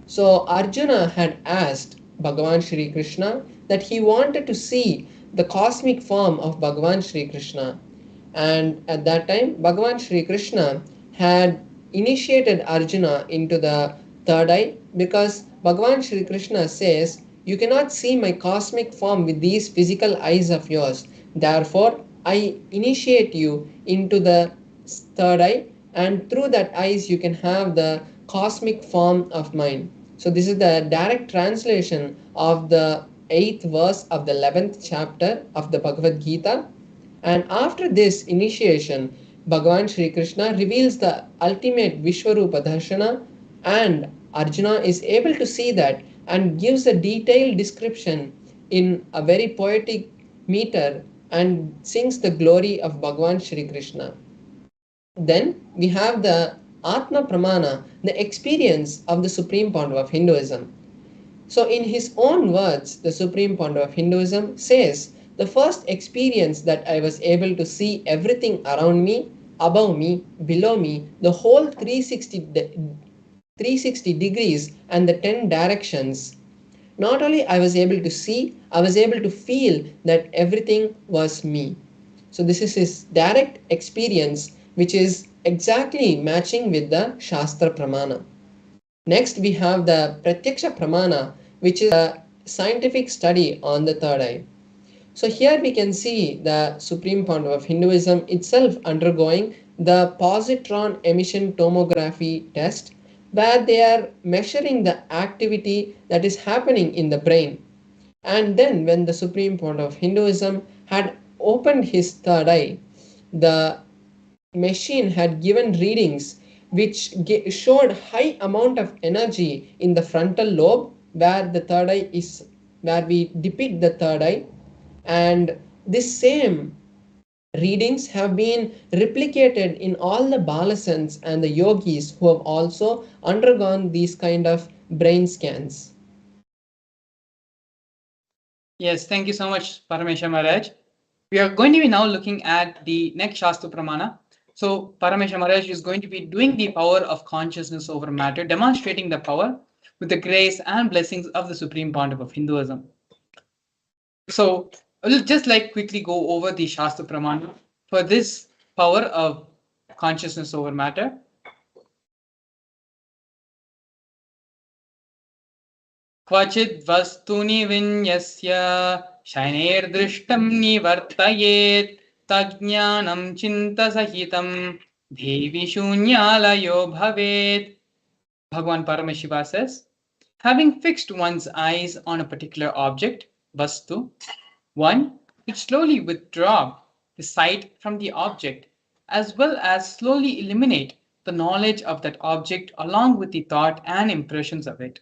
So Arjuna had asked Bhagavan Shri Krishna that he wanted to see the cosmic form of Bhagavan Shri Krishna. And at that time, Bhagavan Shri Krishna had initiated Arjuna into the third eye, because Bhagavan Shri Krishna says, you cannot see my cosmic form with these physical eyes of yours. Therefore, I initiate you into the third eye, and through that eyes you can have the cosmic form of mine. So this is the direct translation of the 8th verse of the 11th chapter of the Bhagavad Gita. And after this initiation, Bhagavan Shri Krishna reveals the ultimate Vishwarupa Darshana, and Arjuna is able to see that and gives a detailed description in a very poetic meter and sings the glory of Bhagavan Shri Krishna. Then we have the Atma Pramana, the experience of the Supreme Founder of Hinduism. So in his own words, the Supreme Founder of Hinduism says, the first experience that I was able to see everything around me, above me, below me, the whole 360 degrees and the 10 directions. Not only I was able to see, I was able to feel that everything was me. So this is his direct experience, which is exactly matching with the Shastra Pramana. Next we have the Pratyaksha Pramana, which is a scientific study on the third eye. So here we can see the Supreme Founder of Hinduism itself undergoing the positron emission tomography test, where they are measuring the activity that is happening in the brain. And then when the Supreme Founder of Hinduism had opened his third eye, the machine had given readings which showed high amount of energy in the frontal lobe, where the third eye is, where we depict the third eye. And this same readings have been replicated in all the balasans and the yogis who have also undergone these kind of brain scans. Yes, thank you so much, Paramesha Maharaj. We are going to be now looking at the next Shastra Pramana. So Paramesha Maharaj is going to be doing the power of consciousness over matter, demonstrating the power with the grace and blessings of the Supreme Pontiff of Hinduism. So I will just quickly go over the Shastra Pramana for this power of consciousness over matter. Kvachid vastuni vinyasya shaineerdrishtam nivartayet tajnanam chinta sahitam devi shunyalayo bhavet. Bhagavan Paramashiva says, having fixed one's eyes on a particular object, vastu, one would slowly withdraw the sight from the object as well as slowly eliminate the knowledge of that object along with the thought and impressions of it.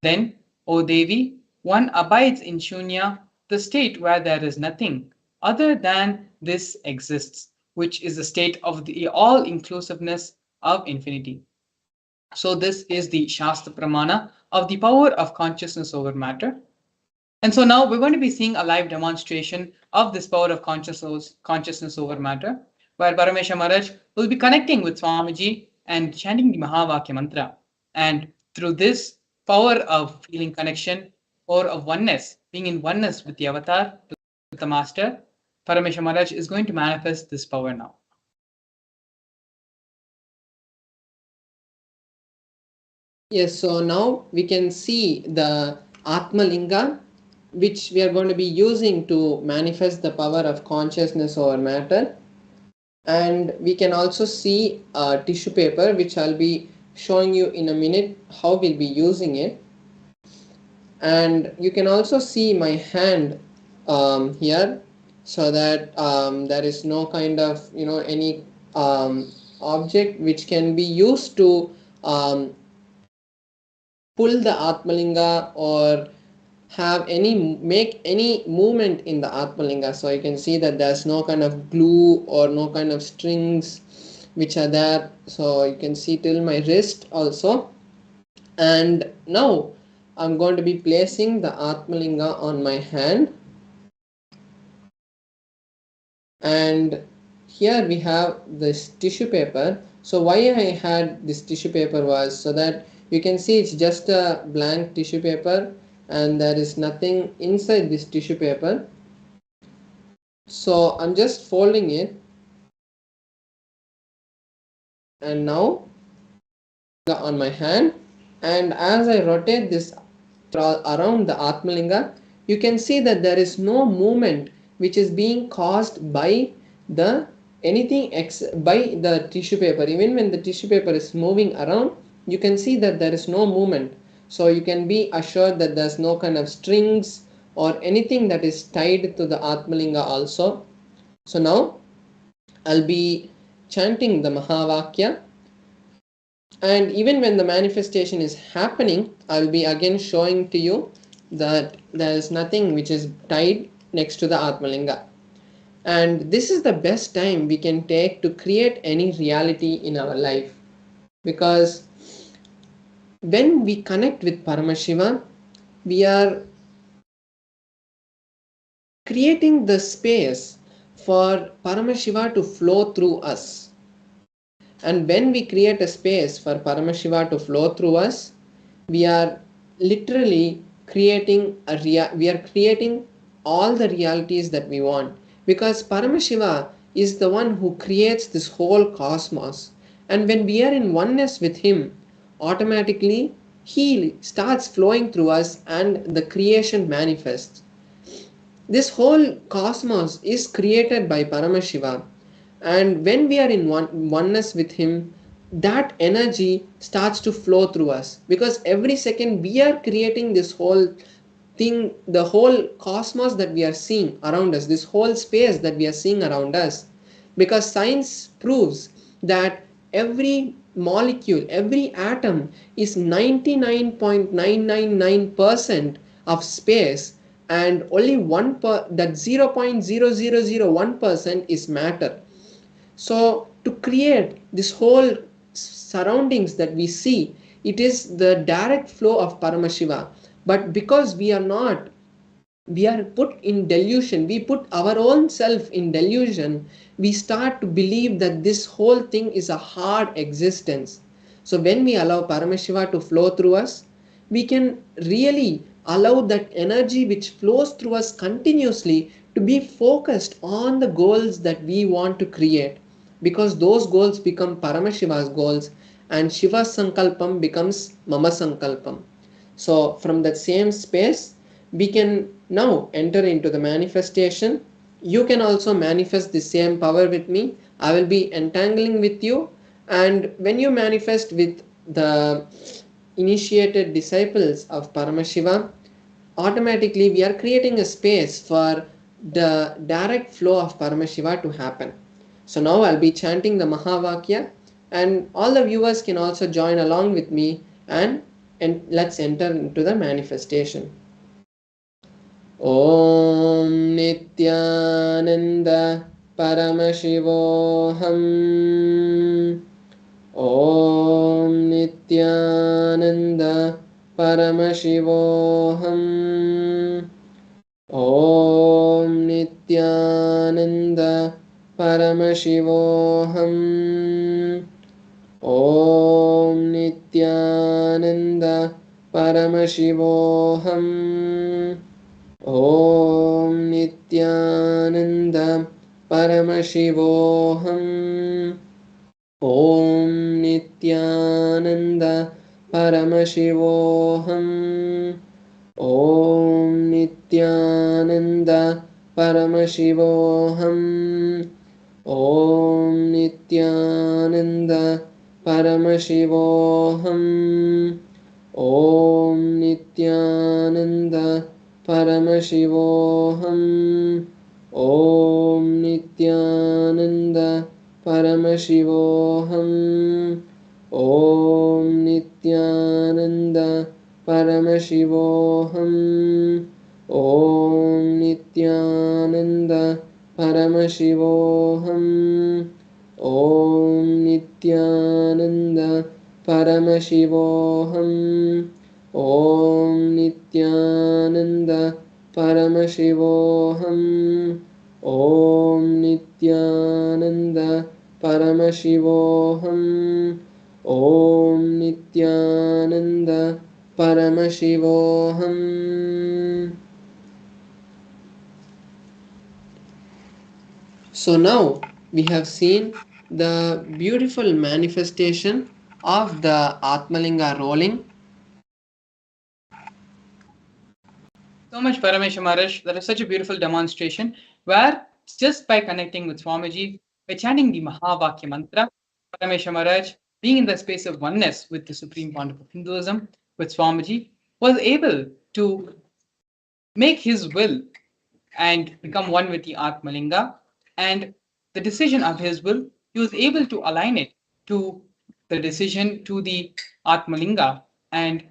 Then, O Devi, one abides in Shunya, the state where there is nothing other than this exists, which is the state of the all inclusiveness of infinity. So, this is the Shastra Pramana of the power of consciousness over matter. And so now we're going to be seeing a live demonstration of this power of consciousness over matter, where Paramesha Maharaj will be connecting with Swamiji and chanting the Mahavakya mantra. And through this power of feeling connection or of oneness, being in oneness with the avatar, with the master, Paramesha Maharaj is going to manifest this power now. Yes, so now we can see the Atma Linga, which we are going to be using to manifest the power of consciousness over matter. And we can also see a tissue paper, which I'll be showing you in a minute how we'll be using it. And you can also see my hand here, so that there is no kind of any object which can be used to pull the Atmalinga or make any movement in the Atmalinga. So you can see that there's no kind of glue or no kind of strings which are there. So you can see till my wrist also. And now I'm going to be placing the Atmalinga on my hand. And here we have this tissue paper. So why I had this tissue paper was so that you can see it's just a blank tissue paper and there is nothing inside this tissue paper. So I'm just folding it, and now on my hand, and as I rotate this around the Atmalinga, you can see that there is no movement which is being caused by the by the tissue paper. Even when the tissue paper is moving around, you can see that there is no movement. So you can be assured that there's no kind of strings or anything that is tied to the Atmalinga also. So now I'll be chanting the Mahavakya, and even when the manifestation is happening, I'll be again showing to you that there is nothing which is tied next to the Atmalinga. And this is the best time we can take to create any reality in our life, because when we connect with Paramashiva, we are creating the space for Paramashiva to flow through us. And when we create a space for Paramashiva to flow through us, we are literally creating all the realities that we want, because Paramashiva is the one who creates this whole cosmos. And when we are in oneness with him, automatically he starts flowing through us and the creation manifests. This whole cosmos is created by Paramashiva, and when we are in oneness with him, that energy starts to flow through us, because every second we are creating this whole thing, the whole cosmos that we are seeing around us, this whole space that we are seeing around us. Because science proves that every molecule, every atom is 99.999% of space, and only that 0.0001% is matter. So to create this whole surroundings that we see, it is the direct flow of Paramashiva. But because we are put in delusion, we put our own self in delusion, we start to believe that this whole thing is a hard existence. So when we allow Paramashiva to flow through us, we can really allow that energy which flows through us continuously to be focused on the goals that we want to create, because those goals become Paramashiva's goals and Shiva's Sankalpam becomes Mama Sankalpam. So from that same space, we can now enter into the manifestation. You can also manifest the same power with me. I will be entangling with you, and when you manifest with the initiated disciples of Paramashiva, automatically we are creating a space for the direct flow of Paramashiva to happen. So now I'll be chanting the Mahavakya, and all the viewers can also join along with me, and let's enter into the manifestation. Om Nithyananda Paramashivoham. Om Nithyananda Paramashivoham. Om Nithyananda Paramashivoham. Om Nithyananda Paramashivoham. Om Nithyananda Paramashivoham. Om Nithyananda Paramashivoham. Om Nithyananda Paramashivoham. Om Nithyananda Paramashivoham. Om Nithyananda Paramashivoham. Om Nithyananda Paramashivoham. Om Nithyananda Paramashivoham. Om Nithyananda Paramashivoham. Om Nithyananda Paramashivoham. Om Nithyananda Paramashivoham. Om Nithyananda Paramashivoham. Om Nithyananda Paramashivoham. So now we have seen the beautiful manifestation of the Atmalinga rolling. So much, Paramesha Maharaj. That is such a beautiful demonstration where just by connecting with Swamiji, by chanting the Mahavakya mantra, Paramesha Maharaj, being in the space of oneness with the Supreme Pontiff of Hinduism, with Swamiji, was able to make his will and become one with the Atmalinga. And the decision of his will, he was able to align it to the decision to the Atmalinga and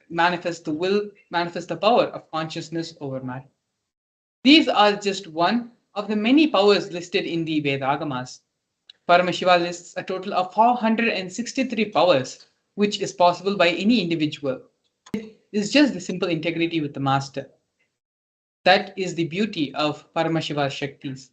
manifest the will, manifest the power of consciousness over matter. These are just one of the many powers listed in the Vedagamas. Paramashiva lists a total of 463 powers, which is possible by any individual. It is just the simple integrity with the master. That is the beauty of Paramashiva's Shaktis.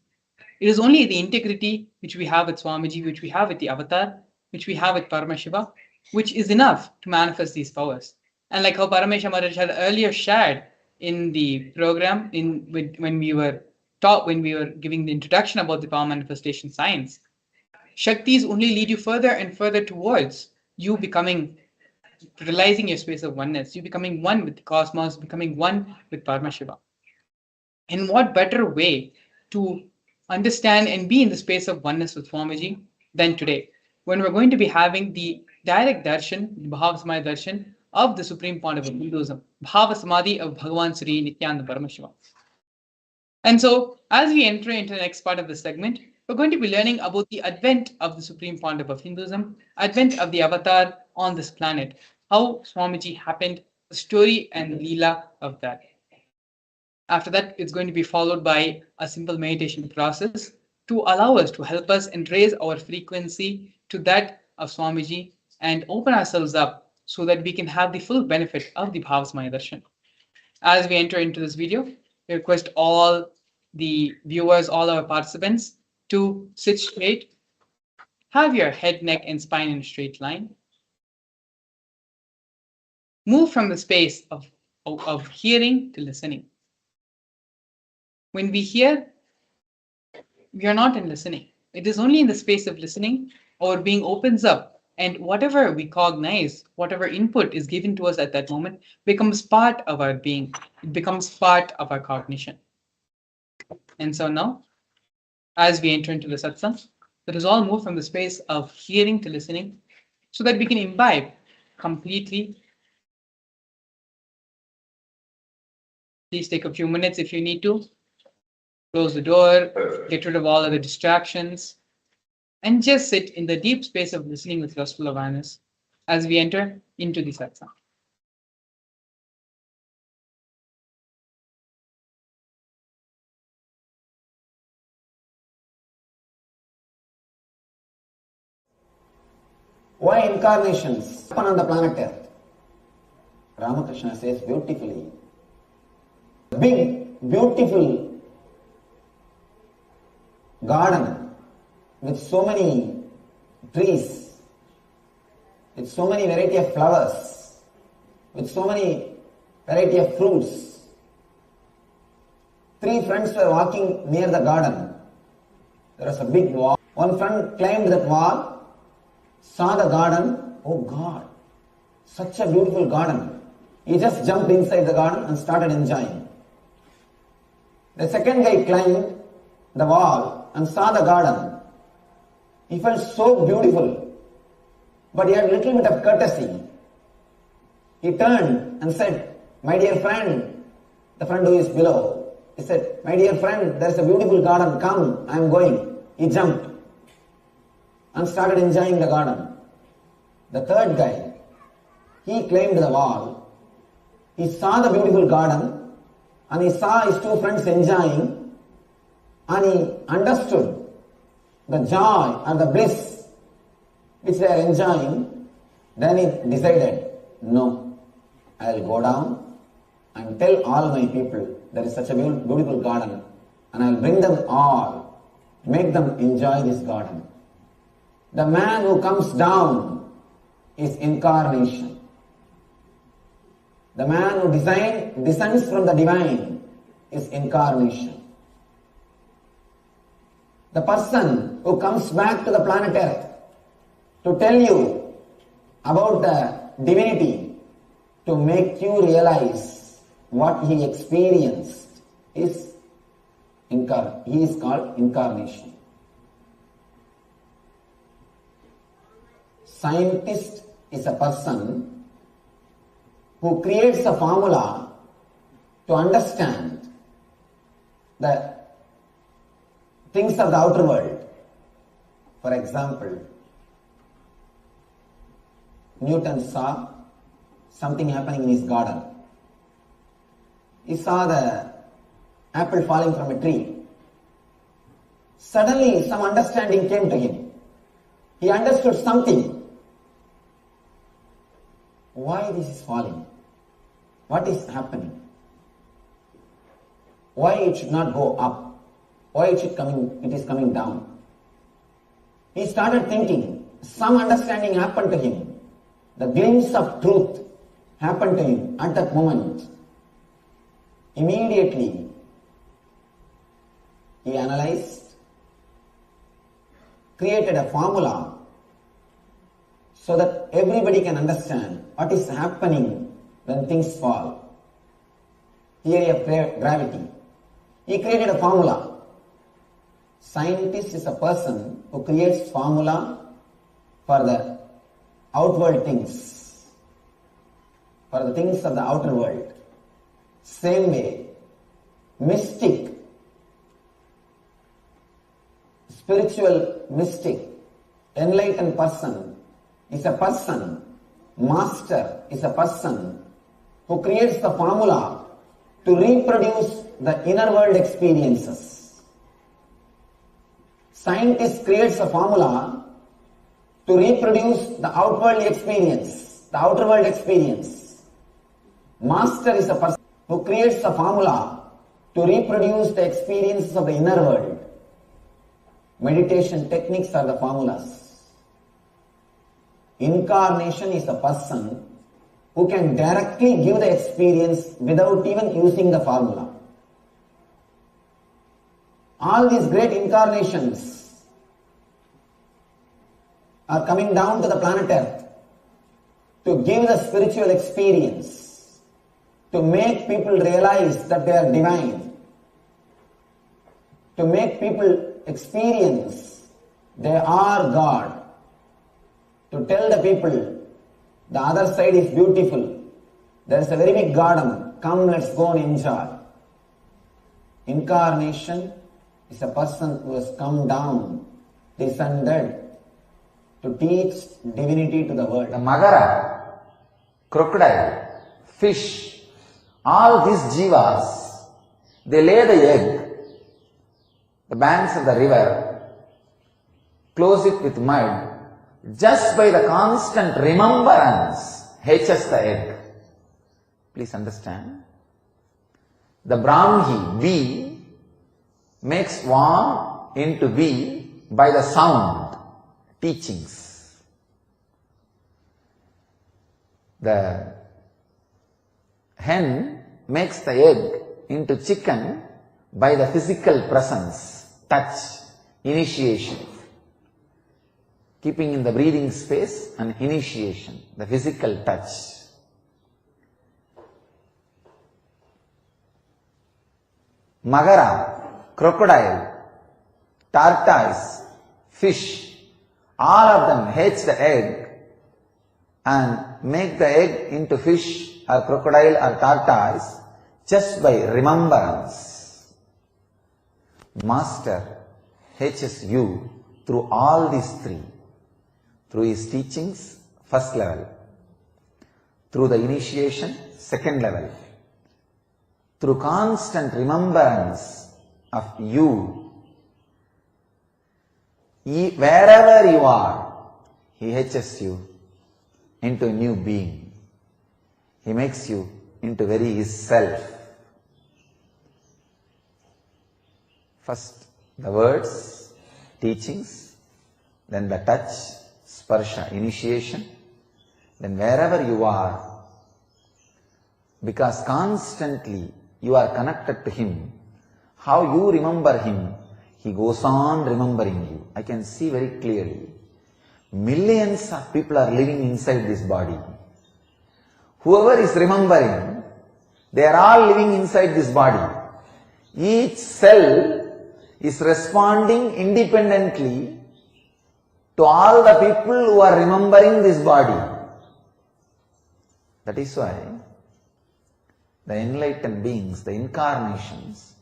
It is only the integrity which we have with Swamiji, which we have with the Avatar, which we have with Paramashiva, which is enough to manifest these powers. And like how Paramesha Maharaj had earlier shared in the program, when we were giving the introduction about the power manifestation science, Shaktis only lead you further and further towards you realizing your space of oneness, you becoming one with the cosmos, becoming one with Paramashiva. And what better way to understand and be in the space of oneness with Swamiji than today, when we're going to be having the direct darshan, the Bhava Samadhi darshan of the Supreme Pontiff of Hinduism, Bhava Samadhi of Bhagavan Sri Nithyananda Paramashivam. And so, as we enter into the next part of the segment, we're going to be learning about the advent of the Supreme Pontiff of Hinduism, advent of the Avatar on this planet, how Swamiji happened, the story and Leela of that. After that, it's going to be followed by a simple meditation process to allow us, to help us and raise our frequency to that of Swamiji and open ourselves up so that we can have the full benefit of the Bhava Samadhi Darshan. As we enter into this video, we request all the viewers, all our participants to sit straight, have your head, neck, and spine in a straight line. Move from the space of hearing to listening. When we hear, we are not in listening. It is only in the space of listening our being opens up, and whatever we cognize, whatever input is given to us at that moment becomes part of our being. It becomes part of our cognition. And so now, as we enter into the satsang, let us all move from the space of hearing to listening so that we can imbibe completely. Please take a few minutes if you need to close the door, get rid of all other distractions, and just sit in the deep space of listening with restful awareness as we enter into the satsang. Why incarnations happen on the planet Earth? Ramakrishna says beautifully. Big, beautiful garden with so many trees, with so many variety of flowers, with so many variety of fruits. Three friends were walking near the garden. There was a big wall. One friend climbed that wall, saw the garden. Oh God, such a beautiful garden. He just jumped inside the garden and started enjoying. The second guy climbed the wall and saw the garden. He felt so beautiful, but he had a little bit of courtesy. He turned and said, "My dear friend," the friend who is below, he said, "My dear friend, there is a beautiful garden, come, I am going." He jumped and started enjoying the garden. The third guy, he climbed the wall. He saw the beautiful garden and he saw his two friends enjoying, and he understood the joy and the bliss which they are enjoying. Then he decided, no, I will go down and tell all my people there is such a beautiful garden, and I will bring them all, make them enjoy this garden. The man who comes down is incarnation. The man who descends from the divine is incarnation. The person who comes back to the planet Earth to tell you about the divinity, to make you realize what he experienced, he is called incarnation. Scientist is a person who creates a formula to understand the things of the outer world. For example, Newton saw something happening in his garden. He saw the apple falling from a tree. Suddenly some understanding came to him. He understood something. Why this is falling? What is happening? Why it should not go up? Why it is coming down? He started thinking. Some understanding happened to him. The glimpse of truth happened to him at that moment. Immediately, he analyzed, created a formula so that everybody can understand what is happening when things fall. Theory of gravity. He created a formula. Scientist is a person who creates formula for the outward things, for the things of the outer world. Same way, mystic, spiritual mystic, enlightened person is a person, master is a person who creates the formula to reproduce the inner world experiences. Scientist creates a formula to reproduce the outward experience, the outer world experience. Master is a person who creates a formula to reproduce the experiences of the inner world. Meditation techniques are the formulas. Incarnation is a person who can directly give the experience without even using the formula. All these great incarnations are coming down to the planet Earth to give the spiritual experience, to make people realize that they are divine, to make people experience they are God, to tell the people the other side is beautiful, there is a very big garden, come let's go and enjoy. Incarnation is a person who has come down, descended to teach divinity to the world. The Magara, crocodile, fish, all these jivas, they lay the egg, the banks of the river, close it with mud, just by the constant remembrance hatches the egg. Please understand. The Brahmi, bee, makes swarm into bee by the sound, teachings. The hen makes the egg into chicken by the physical presence, touch, initiation. Keeping in the breathing space and initiation, the physical touch. Magara, crocodile, tortoise, fish, all of them hatch the egg and make the egg into fish or crocodile or tortoise just by remembrance. Master hatches you through all these three. Through his teachings, first level. Through the initiation, second level. Through constant remembrance of you, wherever you are, he hatches you into a new being. He makes you into very his self. First, the words, teachings, then the touch, sparsha, initiation, then wherever you are, because constantly you are connected to him, how you remember him, he goes on remembering you. I can see very clearly. Millions of people are living inside this body. Whoever is remembering, they are all living inside this body. Each cell is responding independently to all the people who are remembering this body. That is why the enlightened beings, the incarnations,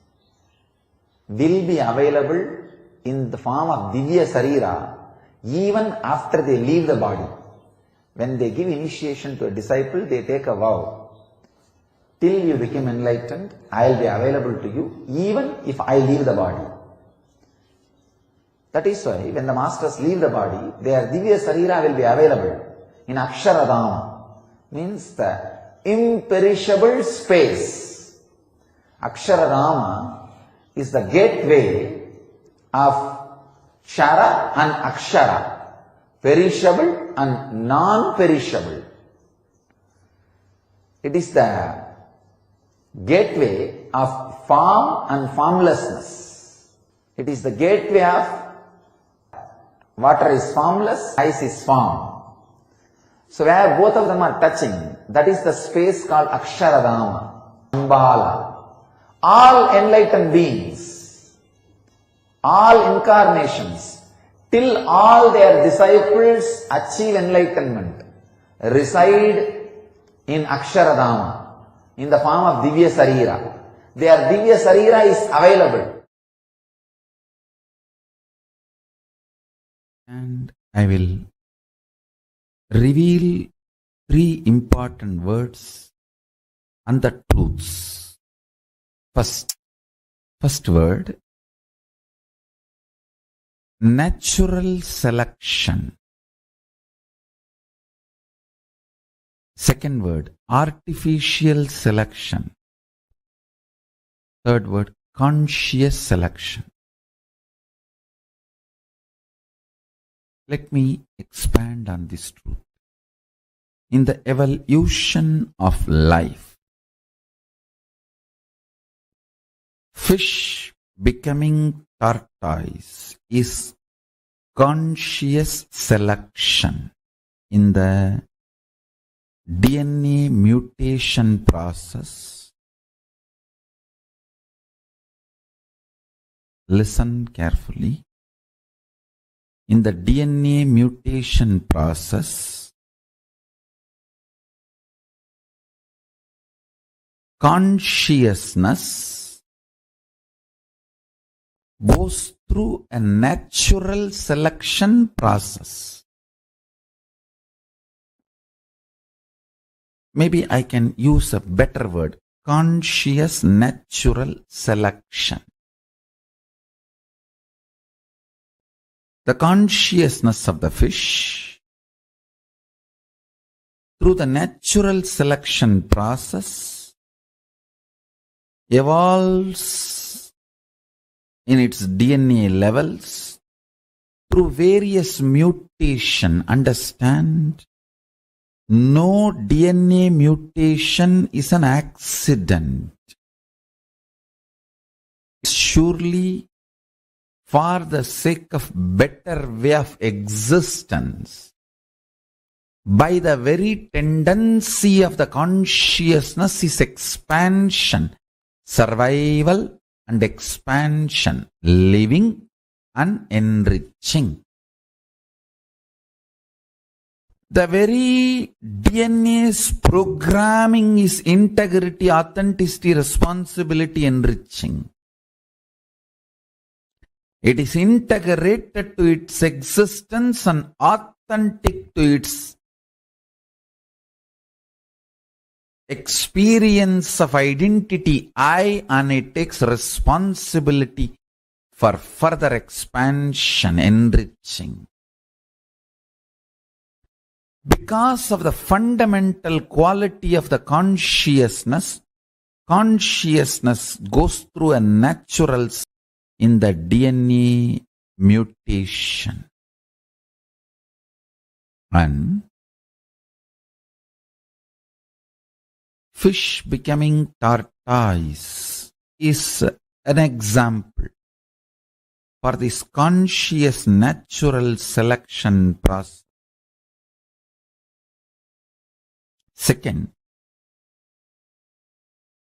will be available in the form of Divya Sarira even after they leave the body. When they give initiation to a disciple, they take a vow. Till you become enlightened, I will be available to you even if I leave the body. That is why when the masters leave the body, their Divya Sarira will be available in Aksharadama, means the imperishable space. Aksharadama is the gateway of Kshara and Akshara, perishable and non-perishable. It is the gateway of form and formlessness. It is the gateway of water is formless, ice is form. So where both of them are touching, that is the space called Aksharadama, Ambala. All enlightened beings, all incarnations, till all their disciples achieve enlightenment, reside in Aksharadama, in the form of Divya Sarira. Their Divya Sarira is available. And I will reveal 3 important words and the truths. First word, natural selection. Second word, artificial selection. Third word, conscious selection. Let me expand on this truth. In the evolution of life, fish becoming tortoise is conscious selection in the DNA mutation process. Listen carefully. In the DNA mutation process, consciousness goes through a natural selection process. Maybe I can use a better word, conscious natural selection. The consciousness of the fish, through the natural selection process, evolves in its DNA levels through various mutation. Understand, no DNA mutation is an accident. Surely for the sake of better way of existence, by the very tendency of the consciousness is expansion, survival and expansion, living and enriching. The very DNA's programming is integrity, authenticity, responsibility, enriching. It is integrated to its existence and authentic to its experience of identity, I, and it takes responsibility for further expansion, enriching. Because of the fundamental quality of the consciousness, consciousness goes through a natural in the DNA mutation. And fish becoming tortoise is an example for this conscious natural selection process. Second,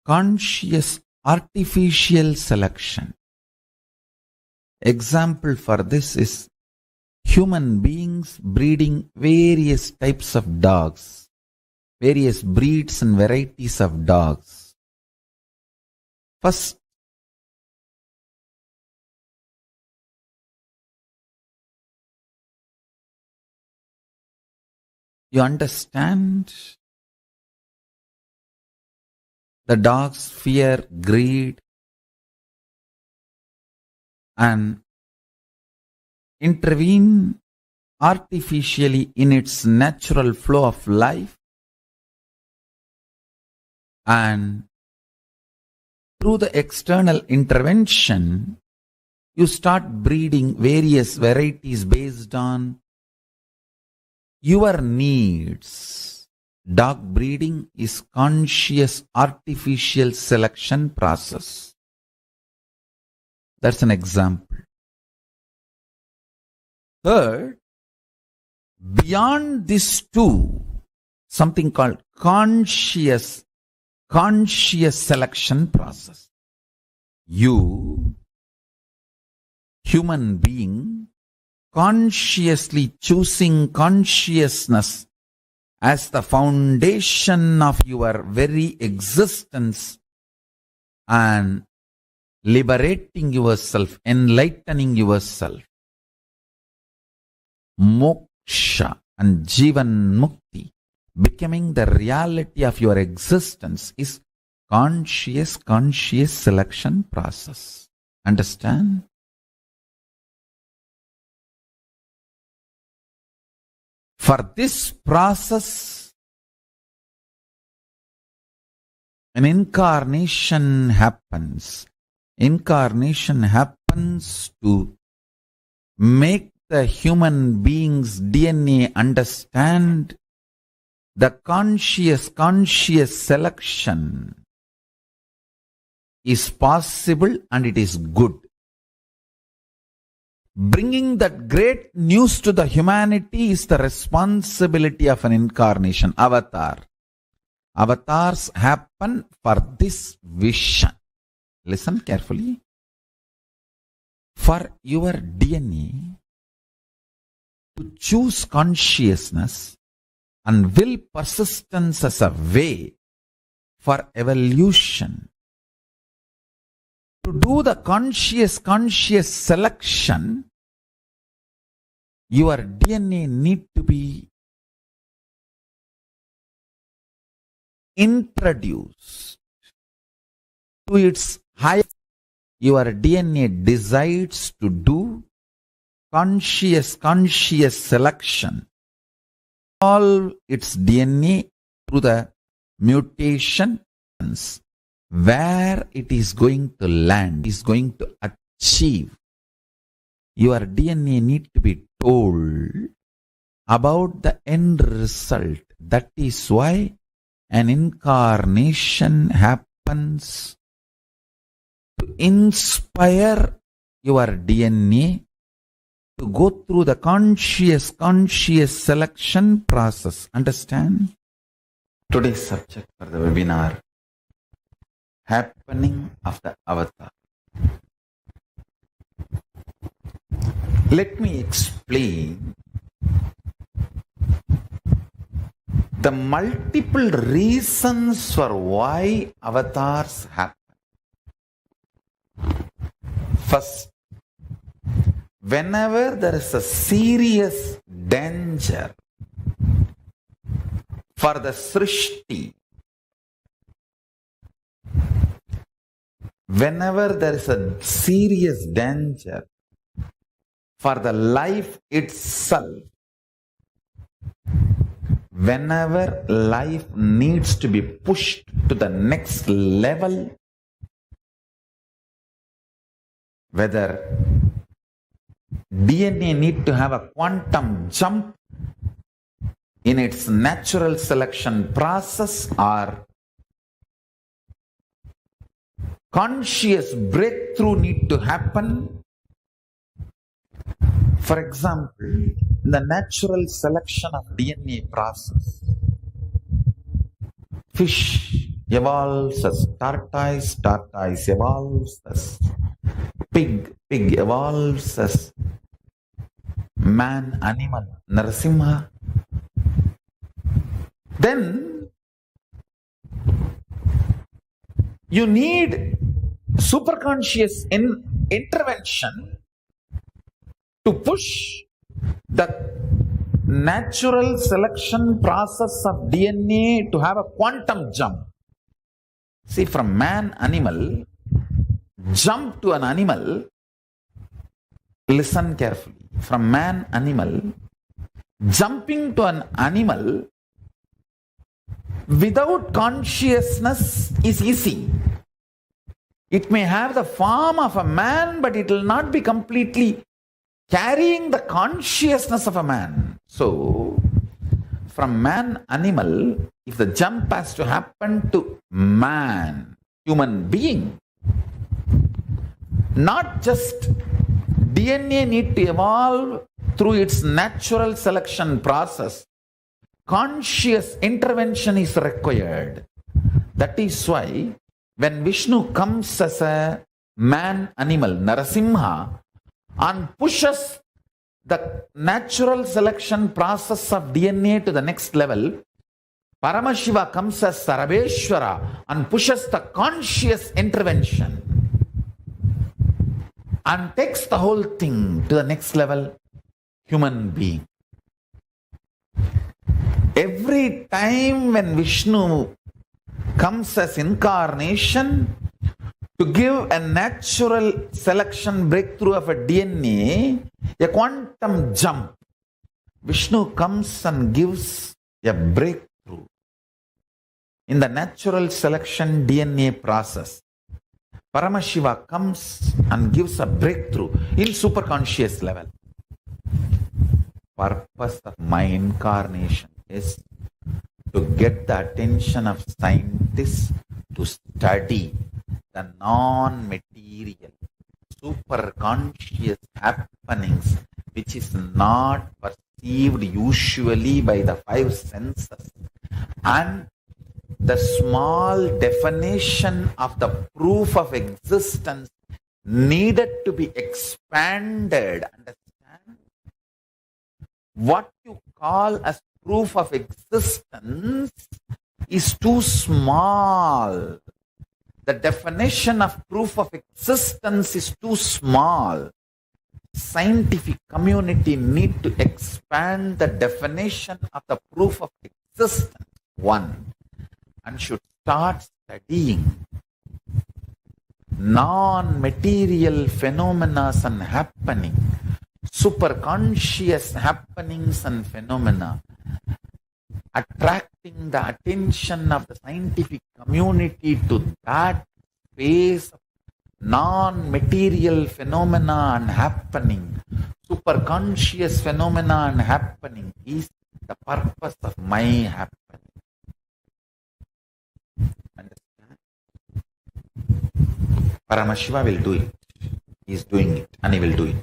conscious artificial selection. Example for this is human beings breeding various types of dogs, various breeds and varieties of dogs. First, you understand the dogs fear greed and intervene artificially in its natural flow of life, and through the external intervention you start breeding various varieties based on your needs. Dog breeding is conscious artificial selection process. That's an example. Third, beyond these two, something called conscious selection process. You, human being, consciously choosing consciousness as the foundation of your very existence and liberating yourself, enlightening yourself. Moksha and Jivan Mukti, becoming the reality of your existence, is conscious selection process. Understand? For this process, an incarnation happens. Incarnation happens to make the human being's DNA understand the conscious selection is possible and it is good. Bringing that great news to the humanity is the responsibility of an incarnation, avatar. Avatars happen for this vision. Listen carefully. For your DNA to choose consciousness and will persistence as a way for evolution, to do the conscious selection, your DNA need to be introduced to its higher. Your DNA decides to do conscious selection. All its DNA through the mutations where it is going to land, is going to achieve. Your DNA need to be told about the end result. That is why an incarnation happens to inspire your DNA to go through the conscious selection process. Understand? Today's subject for the webinar, happening of the avatar. Let me explain the multiple reasons for why avatars happen. First, whenever there is a serious danger for the Srishti, whenever there is a serious danger for the life itself, whenever life needs to be pushed to the next level, whether DNA need to have a quantum jump in its natural selection process or conscious breakthrough need to happen. For example, in the natural selection of DNA process, fish evolves as tortoise, tortoise evolves as pig, pig evolves as man, animal, Narasimha. Then you need superconscious intervention to push the natural selection process of DNA to have a quantum jump. See, from man, animal, jump to an animal, listen carefully. From man, animal, jumping to an animal without consciousness is easy. It may have the form of a man, but it will not be completely carrying the consciousness of a man. So, from man, animal, if the jump has to happen to man, human being, not just DNA need to evolve through its natural selection process, conscious intervention is required. That is why when Vishnu comes as a man animal, Narasimha, and pushes the natural selection process of DNA to the next level, Paramashiva comes as Sarabeshwara and pushes the conscious intervention and takes the whole thing to the next level, human being. Every time when Vishnu comes as incarnation to give a natural selection breakthrough of a DNA, a quantum jump, Vishnu comes and gives a breakthrough in the natural selection DNA process. Paramashiva comes and gives a breakthrough in superconscious level. Purpose of my incarnation is to get the attention of scientists to study the non-material, superconscious happenings which is not perceived usually by the five senses, and the small definition of the proof of existence needed to be expanded. Understand? What you call as proof of existence is too small. The definition of proof of existence is too small. Scientific community need to expand the definition of the proof of existence, one, and should start studying non-material phenomena and happening, superconscious happenings and phenomena, attracting the attention of the scientific community to that phase of non-material phenomena and happening, superconscious phenomena and happening is the purpose of my happening. Understand? Paramashiva will do it. He is doing it and he will do it.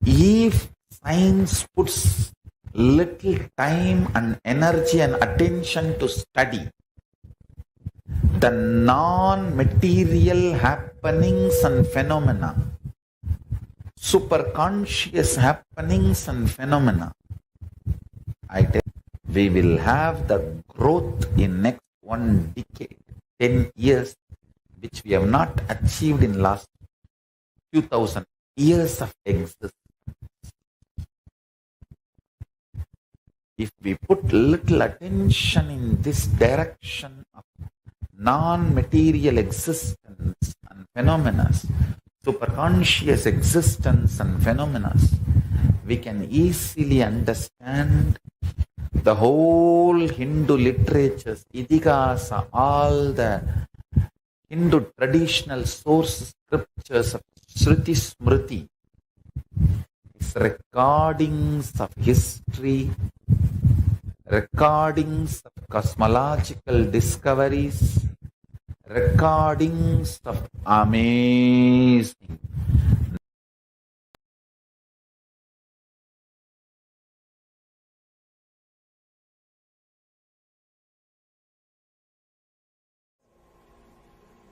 If science puts little time and energy and attention to study the non-material happenings and phenomena, superconscious happenings and phenomena, I tell you, we will have the growth in next 1 decade, 10 years, which we have not achieved in last 2000 years of existence. If we put little attention in this direction of non-material existence and phenomena, superconscious existence and phenomena, we can easily understand the whole Hindu literatures, Itikasa, all the Hindu traditional source scriptures of Shruti Smriti, its recordings of history, recordings of cosmological discoveries, recordings of amazing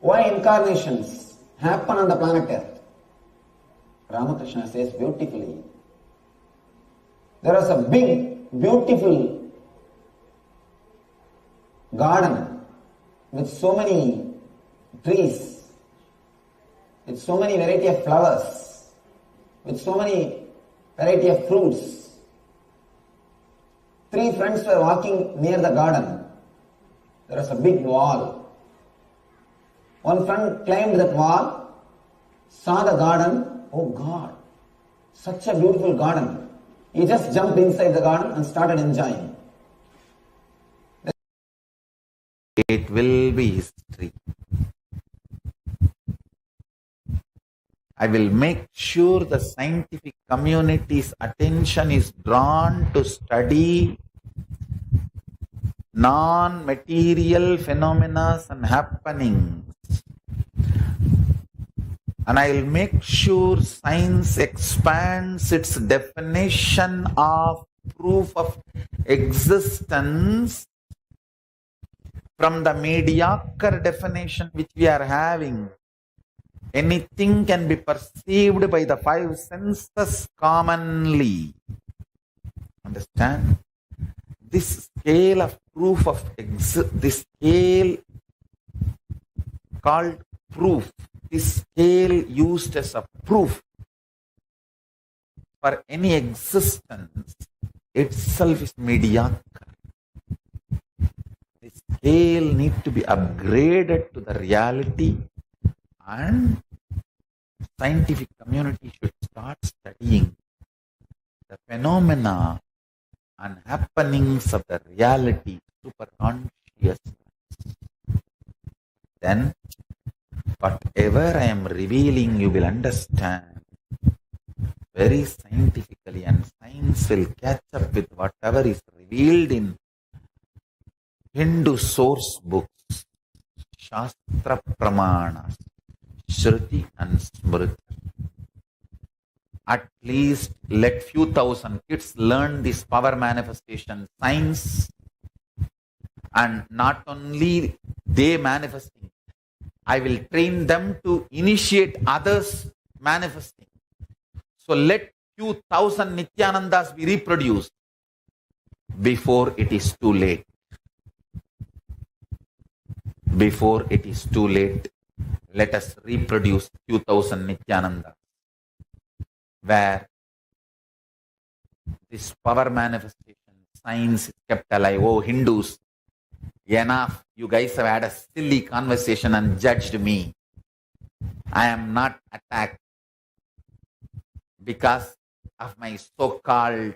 why incarnations happen on the planet Earth. Ramakrishna says beautifully, there is a big, beautiful garden with so many trees, with so many variety of flowers, with so many variety of fruits. 3 friends were walking near the garden. There was a big wall. One friend climbed that wall, saw the garden. Oh God, such a beautiful garden. He just jumped inside the garden and started enjoying. it will be history. I will make sure the scientific community's attention is drawn to study non-material phenomena and happenings. And I will make sure science expands its definition of proof of existence from the mediocre definition which we are having. Anything can be perceived by the 5 senses commonly. Understand? This scale of proof of this scale called proof, this scale used as a proof for any existence itself is mediocre. This scale needs to be upgraded to the reality, and scientific community should start studying the phenomena and happenings of the reality, superconsciousness. Then, whatever I am revealing, you will understand very scientifically, and science will catch up with whatever is revealed in Hindu source books, Shastra Pramanas, Shruti and Smriti. At least let few thousand kids learn this power manifestation science, and not only they manifesting, I will train them to initiate others manifesting. So let few thousand Nithyanandas be reproduced before it is too late. before it is too late. Let us reproduce few thousand Nithyananda, where this power manifestation, science is kept alive. Oh, Hindus, enough. You guys have had a silly conversation and judged me. I am not attacked because of my so-called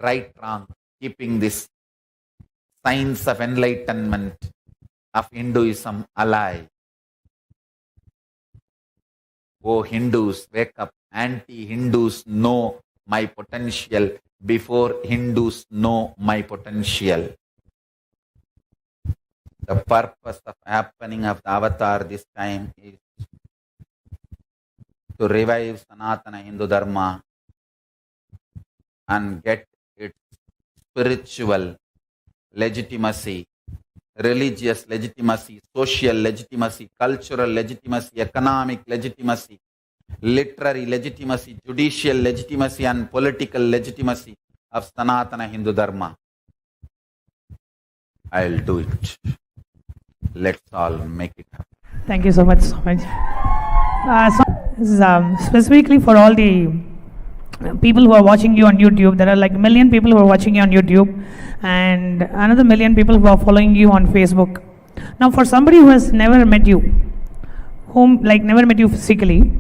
right wrong, keeping this science of enlightenment of Hinduism alive. Oh, Hindus, wake up. Anti-Hindus know my potential before Hindus know my potential. The purpose of happening of the avatar this time is to revive Sanatana Hindu Dharma and get its spiritual legitimacy, religious legitimacy, social legitimacy, cultural legitimacy, economic legitimacy, literary legitimacy, judicial legitimacy, and political legitimacy of Sanatana Hindu Dharma. I'll do it. Let's all make it happen. Thank you so much, Swamiji. So this is specifically for all the people who are watching you on YouTube. There are like 1 million people who are watching you on YouTube and another 1 million people who are following you on Facebook. Now for somebody who has never met you, never met you physically,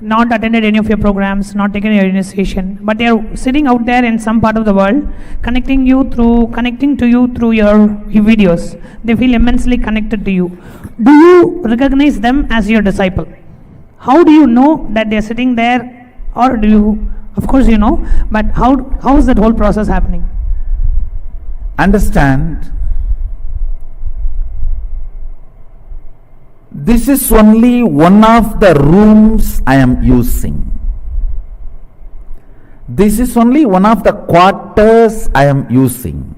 not attended any of your programs, not taken your initiation, but they are sitting out there in some part of the world, connecting to you through your videos. They feel immensely connected to you. Do you recognize them as your disciple? How do you know that they are sitting there, or do you? Of course you know, but how is that whole process happening? Understand, this is only one of the rooms I am using. This is only one of the quarters I am using.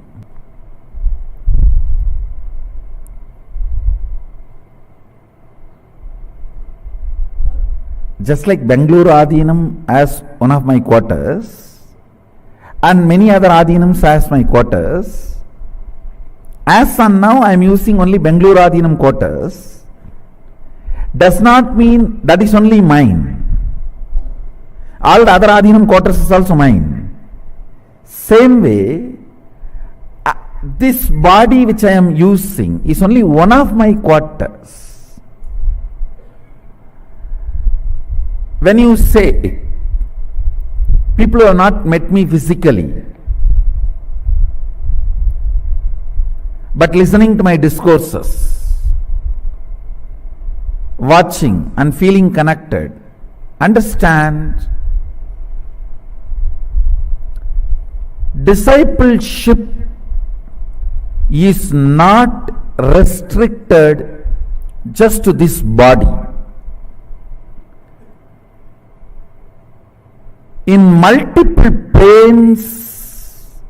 Just like Bangalore Adhinam as one of my quarters and many other Adhinams as my quarters, as on now I am using only Bangalore Adhinam quarters, does not mean that is only mine. All the other Adhinam quarters is also mine. Same way, this body which I am using is only one of my quarters. When you say, people who have not met me physically, but listening to my discourses, watching and feeling connected, understand, discipleship is not restricted just to this body. In multiple planes,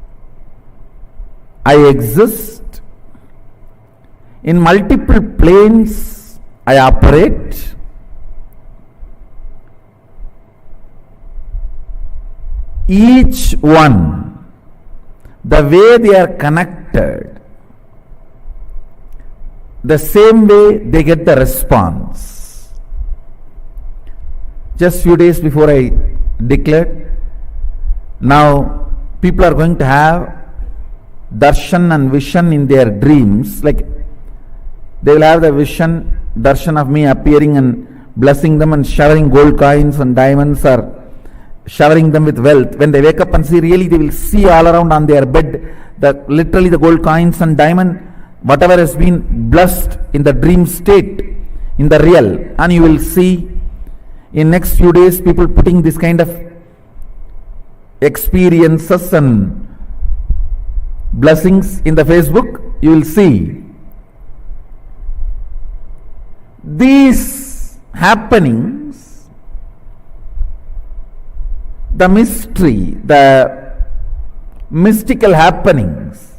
I exist. In multiple planes, I operate. Each one, the way they are connected, the same way they get the response. Just few days before I declared, now people are going to have darshan and vision in their dreams. Like they will have the vision, darshan of me appearing and blessing them and showering gold coins and diamonds, or showering them with wealth. When they wake up and see, really they will see all around on their bed literally the gold coins and diamond, whatever has been blessed in the dream state in the real. And you will see in next few days people putting this kind of experiences and blessings in the Facebook. You will see these happenings, the mystery, the mystical happenings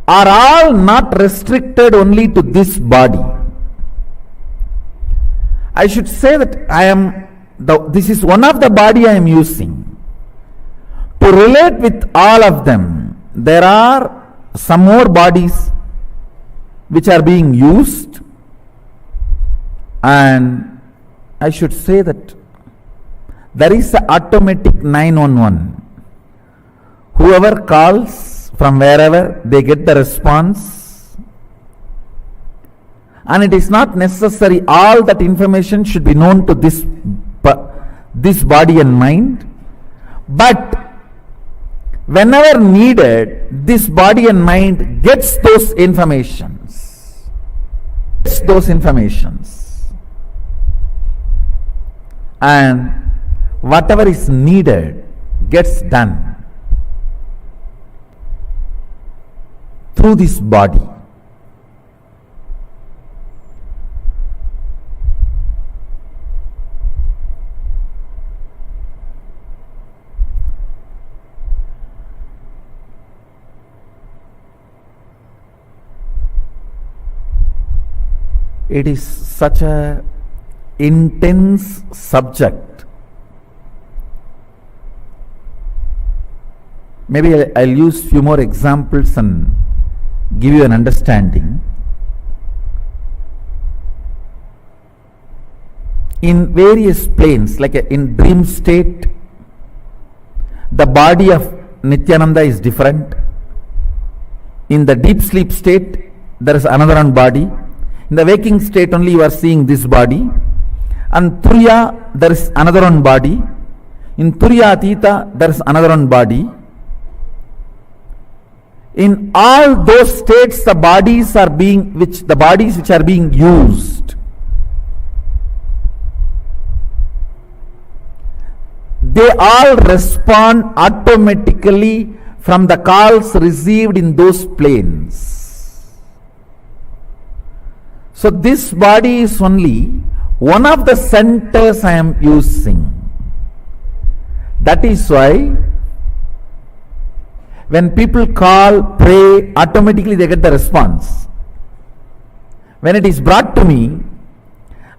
are all not restricted only to this body. I should say that this is one of the body I am using. To relate with all of them, there are some more bodies which are being used, and I should say that there is an automatic 911. Whoever calls from wherever, they get the response, and it is not necessary all that information should be known to this body and mind, but whenever needed, this body and mind gets those informations. And whatever is needed gets done through this body. It is such a intense subject. Maybe I'll use few more examples and give you an understanding. In various planes, like in dream state, the body of Nithyananda is different. In the deep sleep state, there is another one body. In the waking state only you are seeing this body. And Turiya, there is another one body. In Turiya Atita, there is another one body. In all those states, the bodies which are being used, they all respond automatically from the calls received in those planes. So this body is only one of the centers I am using. That is why when people call, pray, automatically they get the response. When it is brought to me,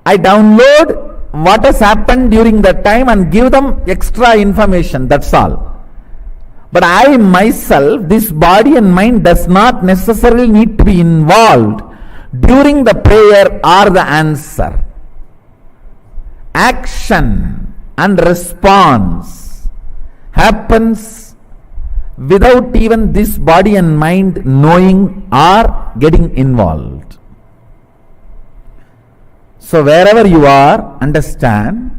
I download what has happened during that time and give them extra information, that's all. But I myself, this body and mind does not necessarily need to be involved during the prayer or the answer. Action and response happens without even this body and mind knowing or getting involved. So wherever you are, understand,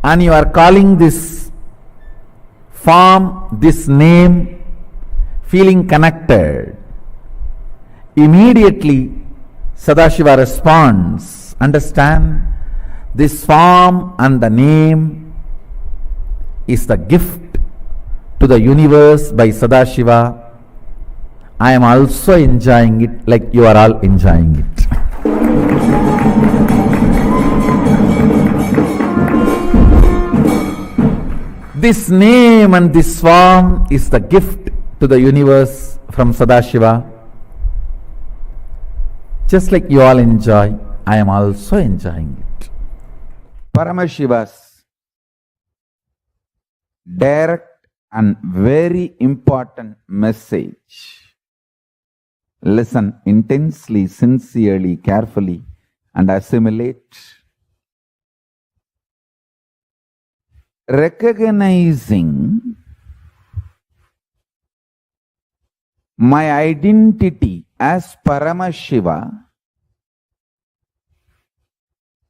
and you are calling this form, this name, feeling connected, immediately Sadashiva responds. Understand, this form and the name is the gift to the universe by Sadashiva. I am also enjoying it like you are all enjoying it. This name and this form is the gift to the universe from Sadashiva. Just like you all enjoy, I am also enjoying it. Paramashiva's direct and very important message. Listen intensely, sincerely, carefully, and assimilate. Recognizing my identity as Paramashiva,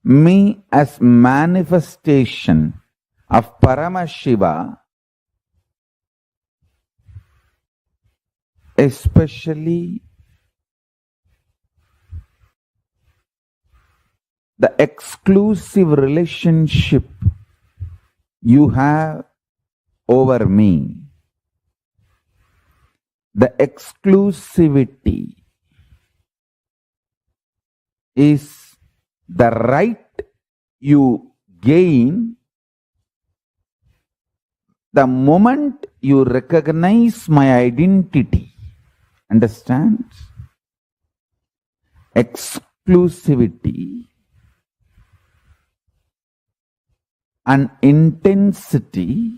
me as manifestation of Paramashiva, especially the exclusive relationship you have over me, the exclusivity is the right you gain the moment you recognize my identity. Understand? Exclusivity and intensity,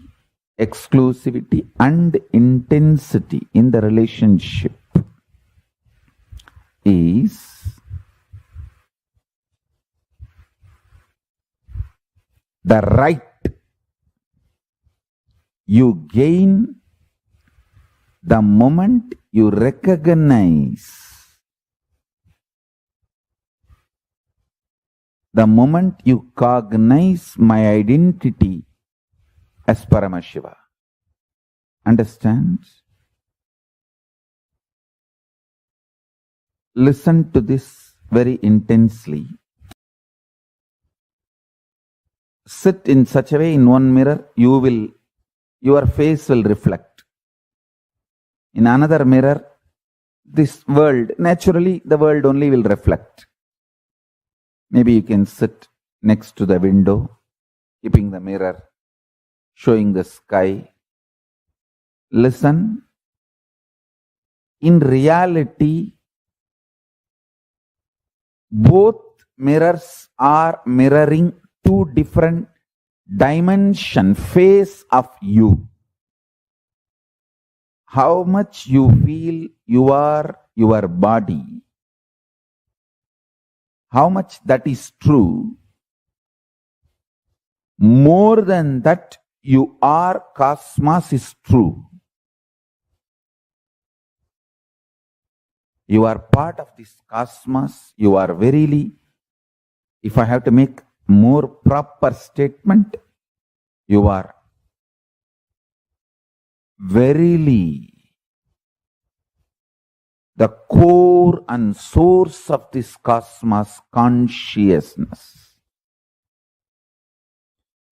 exclusivity and intensity in the relationship is the right you gain the moment you recognize, the moment you cognize my identity as Paramashiva. Understand? Listen to this very intensely. Sit in such a way in one mirror, your face will reflect. In another mirror, this world, naturally the world only will reflect. Maybe you can sit next to the window, keeping the mirror, showing the sky. Listen. In reality, both mirrors are mirroring two different dimension, face of you. How much you feel you are your body, how much that is true, more than that you are cosmos is true. You are part of this cosmos. You are verily, if I have to make more proper statement, you are verily the core and source of this cosmos consciousness.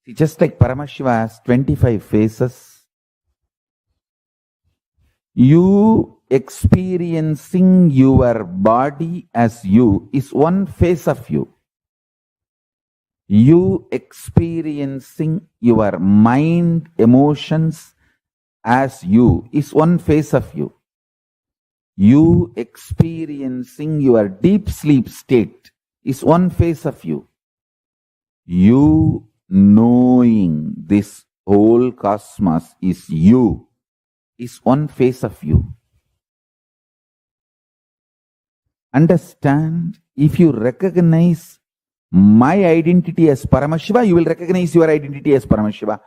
See, just like Paramashiva has 25 faces, you experiencing your body as you is one face of you. You experiencing your mind, emotions as you is one face of you. You experiencing your deep sleep state is one face of you. You knowing this whole cosmos is you is one face of you. Understand, if you recognize my identity as Paramashiva, you will recognize your identity as Paramashiva.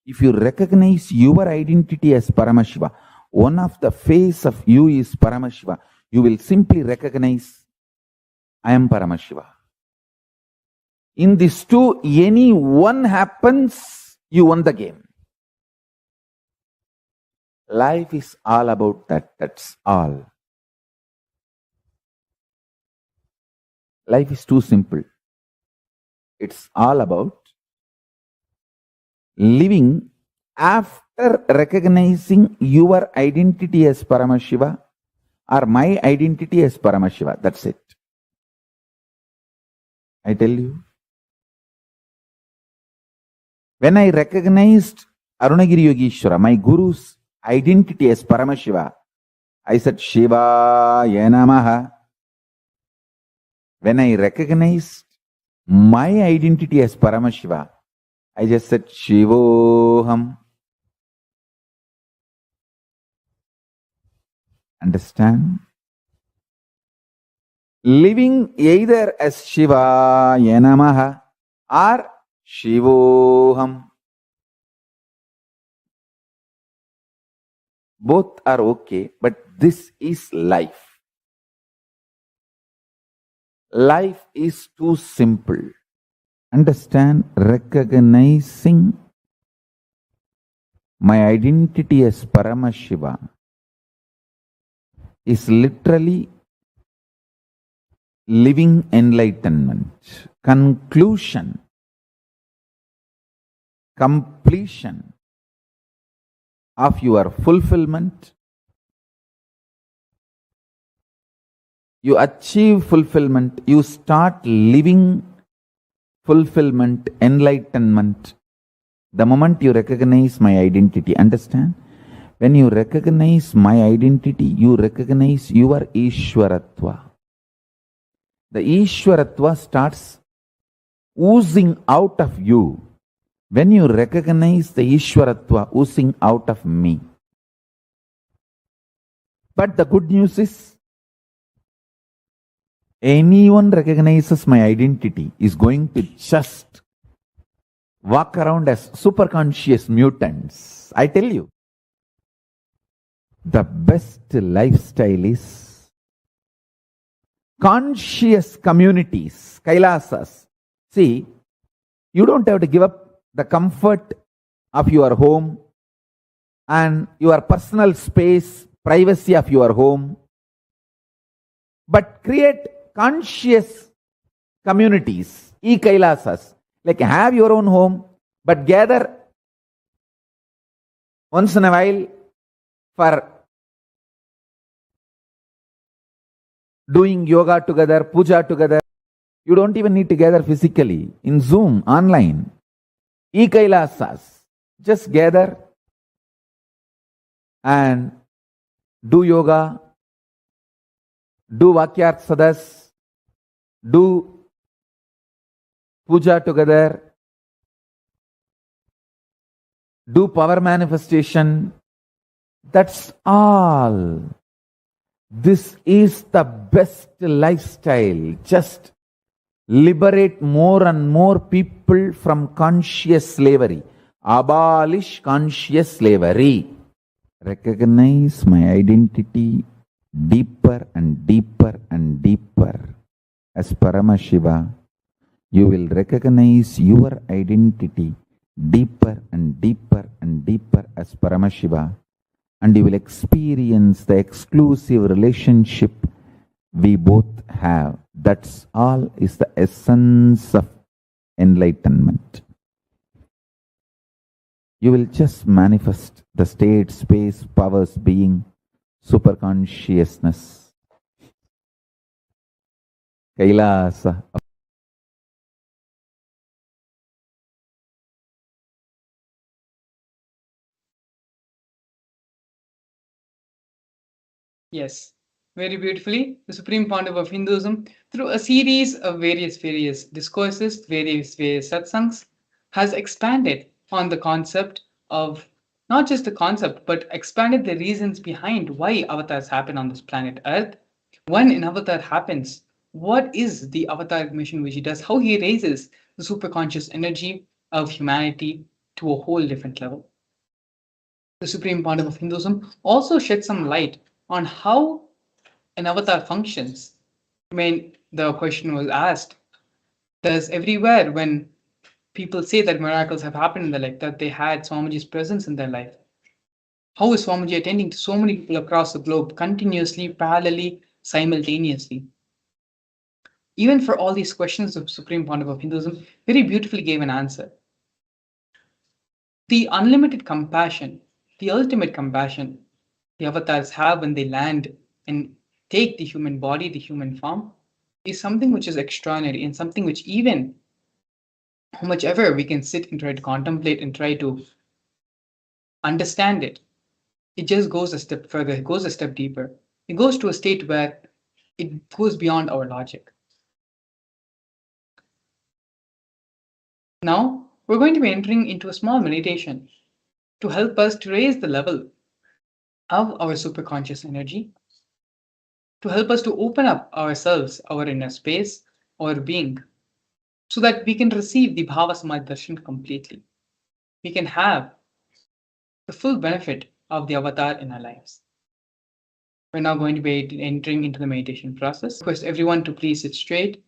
If you recognize your identity as Paramashiva, one of the face of you is Paramashiva, you will simply recognize, I am Paramashiva. In these two, any one happens, you won the game. Life is all about that. That's all. Life is too simple. It's all about living after recognizing your identity as Paramashiva or my identity as Paramashiva. That's it. I tell you. When I recognized Arunagiri Yogeshwara, my guru's identity as Paramashiva, I said, Shivaya Namaha. When I recognized my identity as Paramashiva, I just said, Shivoham. Understand? Living either as Shivaya Namaha or Shivoham. Both are okay, but this is life. Life is too simple. Understand, recognizing my identity as Paramashiva is literally living enlightenment, conclusion, completion of your fulfillment. You achieve fulfillment, you start living fulfillment, enlightenment, the moment you recognize my identity. Understand? When you recognize my identity, you recognize your Ishwaratva. The Ishwaratva starts oozing out of you. when you recognize the Ishwaratva oozing out of me. But the good news is, anyone recognizes my identity is going to just walk around as superconscious mutants. I tell you, the best lifestyle is conscious communities, Kailasas. See, you don't have to give up the comfort of your home and your personal space, privacy of your home, but create conscious communities, e-Kailasas. Like have your own home, but gather once in a while for doing yoga together, puja together. You don't even need to gather physically. In Zoom, online, e-Kailasas. Just gather and do yoga, do Vakyart Sadas, do puja together, do power manifestation. That's all. This is the best lifestyle. Just liberate more and more people from conscious slavery. Abolish conscious slavery. Recognize my identity deeper and deeper and deeper. As Paramashiva, you will recognize your identity deeper and deeper and deeper as Paramashiva, and you will experience the exclusive relationship we both have. That's all is the essence of enlightenment. You will just manifest the state, space, powers, being, superconsciousness. Kailasa. Yes, very beautifully, the Supreme Pontiff of Hinduism, through a series of various discourses, various satsangs, has expanded on the concept of, not just the concept, but expanded the reasons behind why avatars happen on this planet Earth. When an avatar happens, what is the avatar mission which he does, how he raises the superconscious energy of humanity to a whole different level. The Supreme Pontiff of Hinduism also shed some light on how an avatar functions. I mean, the question was asked, does everywhere when people say that miracles have happened in their life, that they had Swamiji's presence in their life, how is Swamiji attending to so many people across the globe continuously, parallelly, simultaneously? Even for all these questions, the Supreme Pontiff of Hinduism very beautifully gave an answer. The unlimited compassion, the ultimate compassion the avatars have when they land and take the human body, the human form, is something which is extraordinary and something which, even how much ever we can sit and try to contemplate and try to understand it, it just goes a step further, it goes a step deeper. It goes to a state where it goes beyond our logic. Now, we're going to be entering into a small meditation to help us to raise the level of our superconscious energy, to help us to open up ourselves, our inner space, our being, so that we can receive the Bhava Samadhi Darshan completely. We can have the full benefit of the avatar in our lives. We're now going to be entering into the meditation process. I request everyone to please sit straight.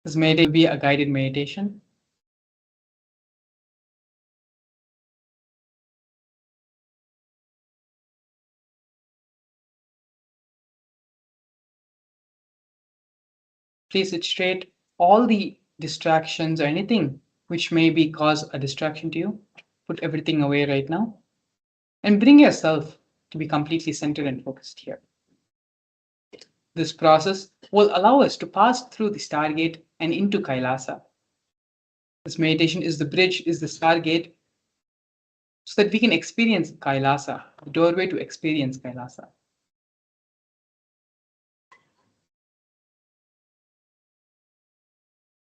This meditation will be a guided meditation. Please sit straight. All the distractions or anything which may be cause a distraction to you, put everything away right now and bring yourself to be completely centered and focused here. This process will allow us to pass through the Stargate and into Kailasa. This meditation is the bridge, is the stargate, so that we can experience Kailasa, the doorway to experience Kailasa.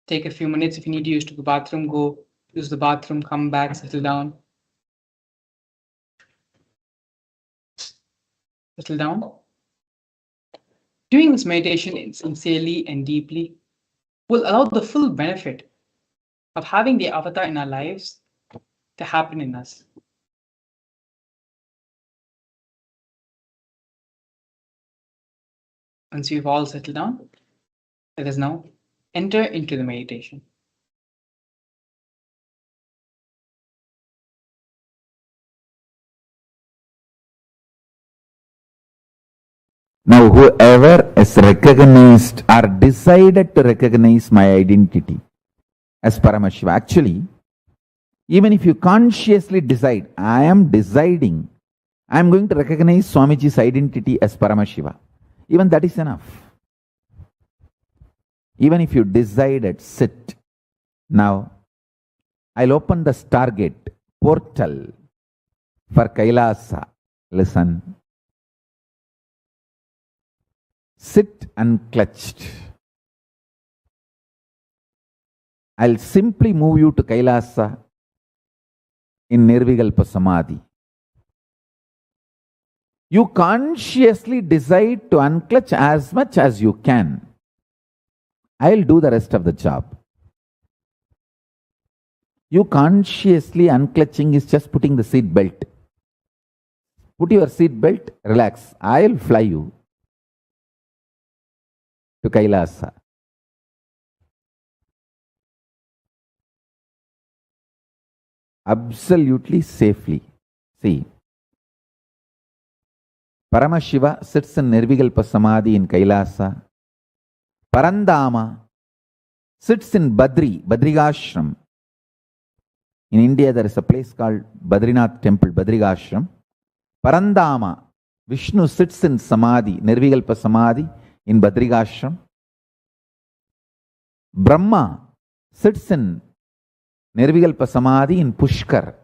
Take a few minutes. If you need to use the bathroom, go use the bathroom, come back, settle down. Settle down. Doing this meditation sincerely and deeply will allow the full benefit of having the avatar in our lives to happen in us. Once we've all settled down, let us now enter into the meditation. Now, whoever has recognized or decided to recognize my identity as Paramashiva, actually, even if you consciously decide, I am deciding, I am going to recognize Swamiji's identity as Paramashiva, even that is enough. Even if you decided, sit. Now, I'll open the stargate, portal for Kailasa. Listen. Sit unclutched. I'll simply move you to Kailasa in Nirvikalpa Samadhi. You consciously decide to unclutch as much as you can. I'll do the rest of the job. You consciously unclutching is just putting the seat belt. Put your seat belt, relax. I'll fly you to Kailasa. Absolutely safely. See, Paramashiva sits in Nirvikalpa Samadhi in Kailasa. Parandama sits in Badrigashram. In India, there is a place called Badrinath Temple, Badrigashram. Parandama, Vishnu sits in Samadhi, Nirvikalpa Samadhi in Badrigashram. Brahma sits in Nirvikalpa Samadhi in Pushkar.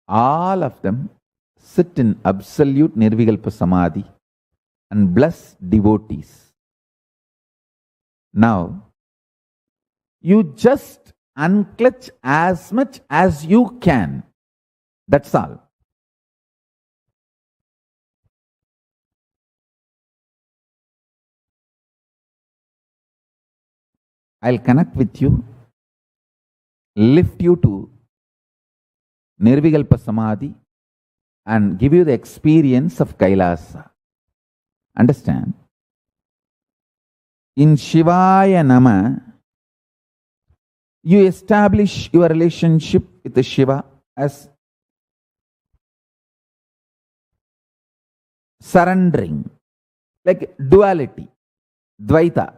All of them sit in absolute Nirvikalpa Samadhi and bless devotees. Now, you just unclutch as much as you can. That's all. I'll connect with you, lift you to Nirvikalpa Samadhi and give you the experience of Kailasa. Understand? In Shivaya Nama, you establish your relationship with the Shiva as surrendering, like duality, Dvaita.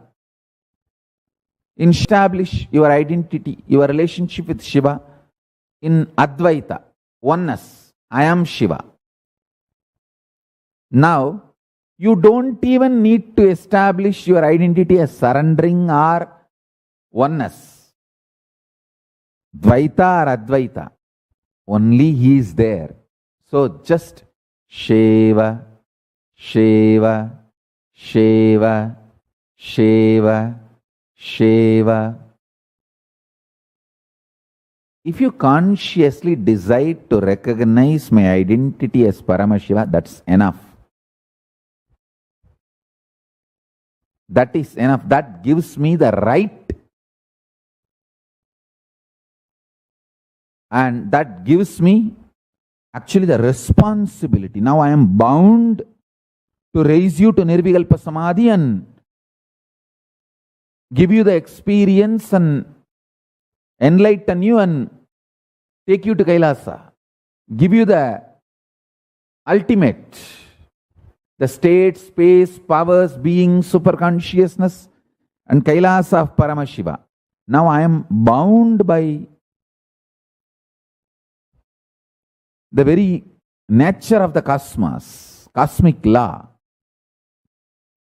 Establish your identity, your relationship with Shiva in Advaita, oneness. I am Shiva. Now, you don't even need to establish your identity as surrendering or oneness. Dvaita or Advaita. Only He is there. So just Shiva, Shiva, Shiva, Shiva, Shiva. If you consciously decide to recognize my identity as Paramashiva, that's enough. That is enough. That gives me the right. And that gives me actually the responsibility. Now I am bound to raise you to Nirvikalpa Samadhi and give you the experience and enlighten you and take you to Kailasa. Give you the ultimate, the state, space, powers, being, superconsciousness and Kailasa of Paramashiva. Now I am bound by the very nature of the cosmos, cosmic law.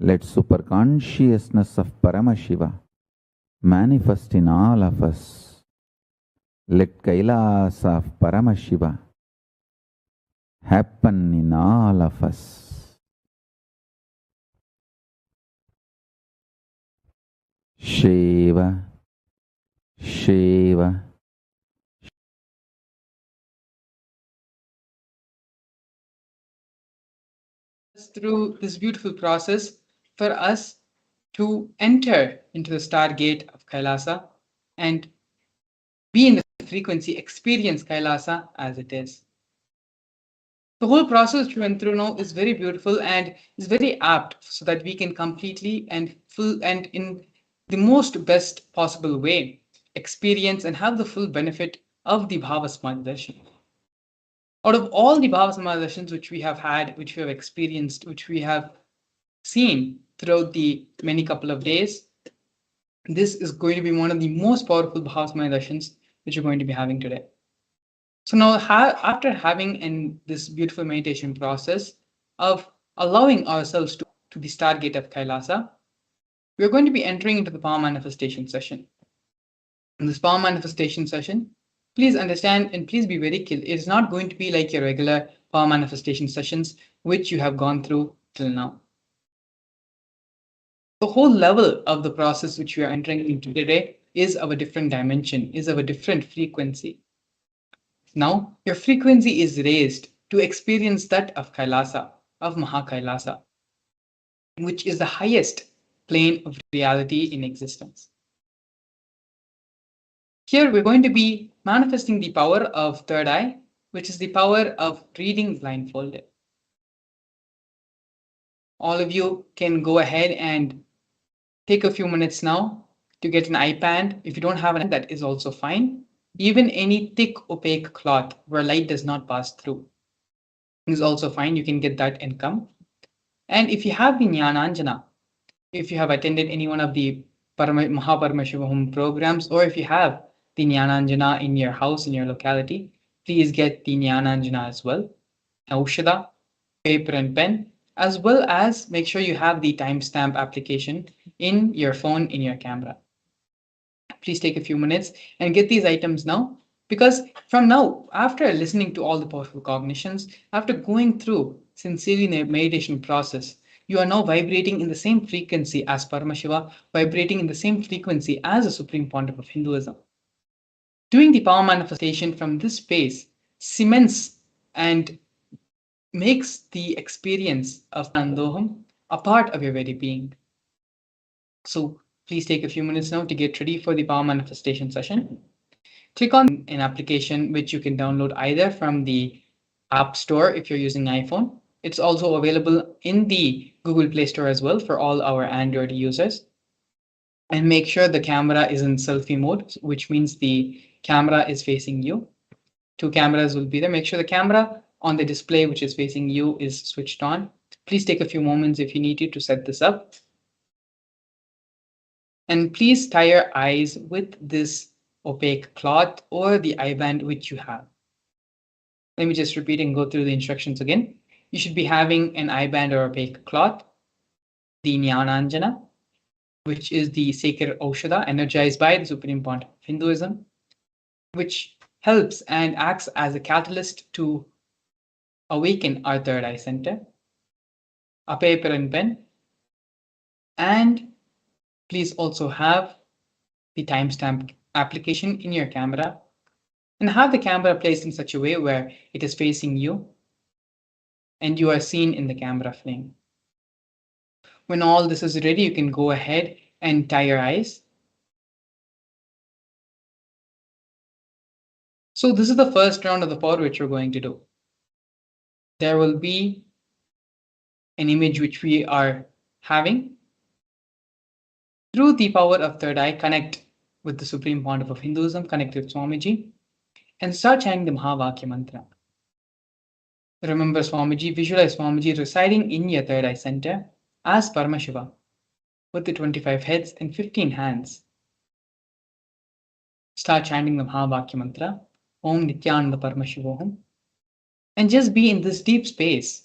Let superconsciousness of Paramashiva manifest in all of us. Let Kailasa of Paramashiva happen in all of us. Shiva, Shiva. Through this beautiful process for us to enter into the stargate of Kailasa and be in the frequency, experience Kailasa as it is. The whole process we went through now is very beautiful and is very apt so that we can completely and full and in the most best possible way experience and have the full benefit of the Bhava Samadhi Darshan. Out of all the Bhava Samadhi Darshans which we have had, which we have experienced, which we have seen throughout the many couple of days, this is going to be one of the most powerful Bhava Samadhi Darshans which we're going to be having today. So now, after having this beautiful meditation process of allowing ourselves to the stargate of Kailasa, we are going to be entering into the power manifestation session. In this power manifestation session, please understand and please be very clear. It's not going to be like your regular power manifestation sessions which you have gone through till now. The whole level of the process which we are entering into today is of a different dimension, is of a different frequency. Now, your frequency is raised to experience that of Kailasa, of Mahakailasa, which is the highest plane of reality in existence. Here, we're going to be manifesting the power of third eye, which is the power of reading blindfolded. All of you can go ahead and take a few minutes now to get an iPad. If you don't have an, that is also fine. Even any thick opaque cloth where light does not pass through is also fine. You can get that and come. And if you have the Jnananjana, if you have attended any one of the Mahaparamashivaham programs, or if you have the Jnananjana in your house, in your locality, please get the Jnananjana as well. Aushada, paper and pen, as well as make sure you have the timestamp application in your phone, in your camera. Please take a few minutes and get these items now, because from now, after listening to all the powerful cognitions, after going through sincerely the meditation process, you are now vibrating in the same frequency as Paramashiva, vibrating in the same frequency as the Supreme Pontiff of Hinduism. Doing the power manifestation from this space cements and makes the experience of Andoham a part of your very being. So please take a few minutes now to get ready for the power manifestation session. Click on an application which you can download either from the App Store if you're using iPhone. It's also available in the Google Play Store as well for all our Android users. And make sure the camera is in selfie mode, which means the camera is facing you. 2 cameras will be there. Make sure the camera on the display which is facing you is switched on. Please take a few moments if you need to set this up. And please tie your eyes with this opaque cloth or the eye band which you have. Let me just repeat and go through the instructions again. You should be having an eye band or opaque cloth, the Jnananjana, which is the sacred Aushada energized by the Supreme Pontiff of Hinduism, which helps and acts as a catalyst to awaken our third eye center, a paper and pen, and please also have the timestamp application in your camera, and have the camera placed in such a way where it is facing you and you are seen in the camera frame. When all this is ready, you can go ahead and tie your eyes. So this is the first round of the power which we're going to do. There will be an image which we are having. Through the power of third eye, connect with the Supreme Pontiff of Hinduism, connect with Swamiji, and start chanting the Mahavakya mantra. Remember Swamiji, visualize Swamiji residing in your third eye center as Paramashiva with the 25 heads and 15 hands. Start chanting the Mahavakya mantra, Om Nithyananda Paramashivam, and just be in this deep space,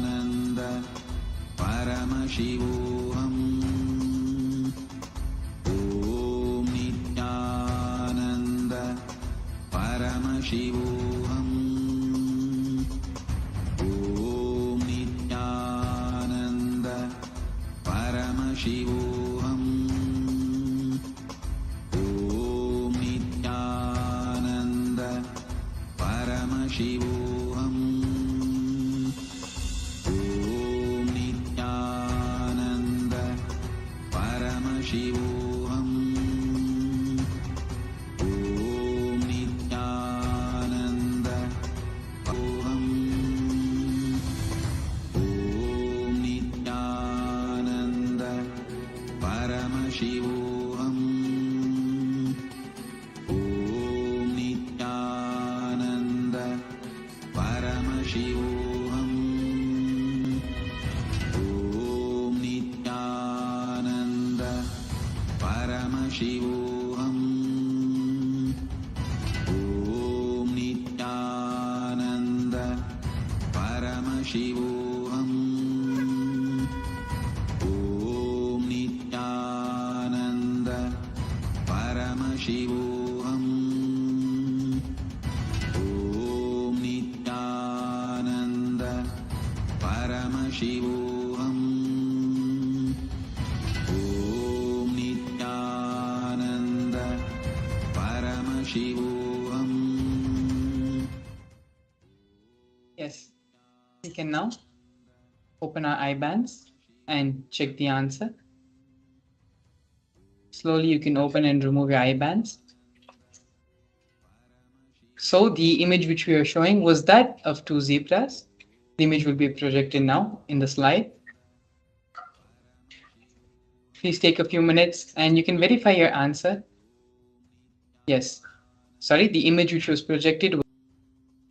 Paramashivam. Om Nithyananda Paramashivam. Om Nithyananda Paramashivam. Om Nithyananda Paramashivam. Om Nithyananda Paramashivam. Om Nithyananda Paramashivam. Om Nithyananda Paramashivam. Om Nithyananda Paramashivam. Om Nithyananda Paramashivam. Om Nithyananda Paramashivam. Om Nithyananda Paramashivam. Om Nithyananda Paramashivam. Yes, we can now open our eye bands and check the answer. Slowly you can open and remove your eye bands. So the image which we are showing was that of two zebras. The image will be projected now in the slide. Please take a few minutes and you can verify your answer. Yes, sorry, the image which was projected.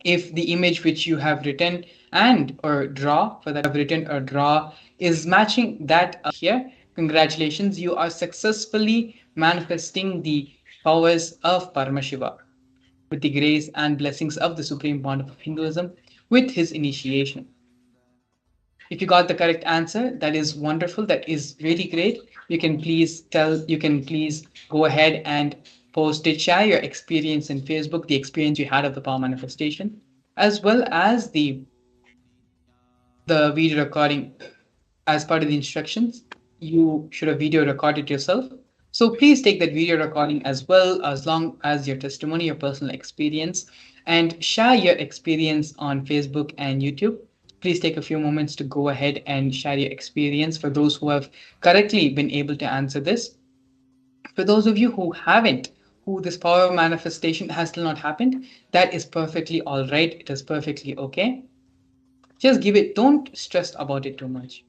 If the image which you have written and or draw for that have written or draw is matching that up here, congratulations, you are successfully manifesting the powers of Paramashiva with the grace and blessings of the Supreme Pontiff of Hinduism with his initiation. If you got the correct answer, that is wonderful. That is really great. You can please go ahead and post it, share your experience in Facebook, the experience you had of the power manifestation, as well as the video recording. As part of the instructions, you should have video recorded yourself. So please take that video recording as well, as long as your testimony, your personal experience, and share your experience on Facebook and YouTube. Please take a few moments to go ahead and share your experience for those who have correctly been able to answer this. For those of you who haven't, who this power manifestation has still not happened, that is perfectly all right. It is perfectly okay. Just give it, don't stress about it too much.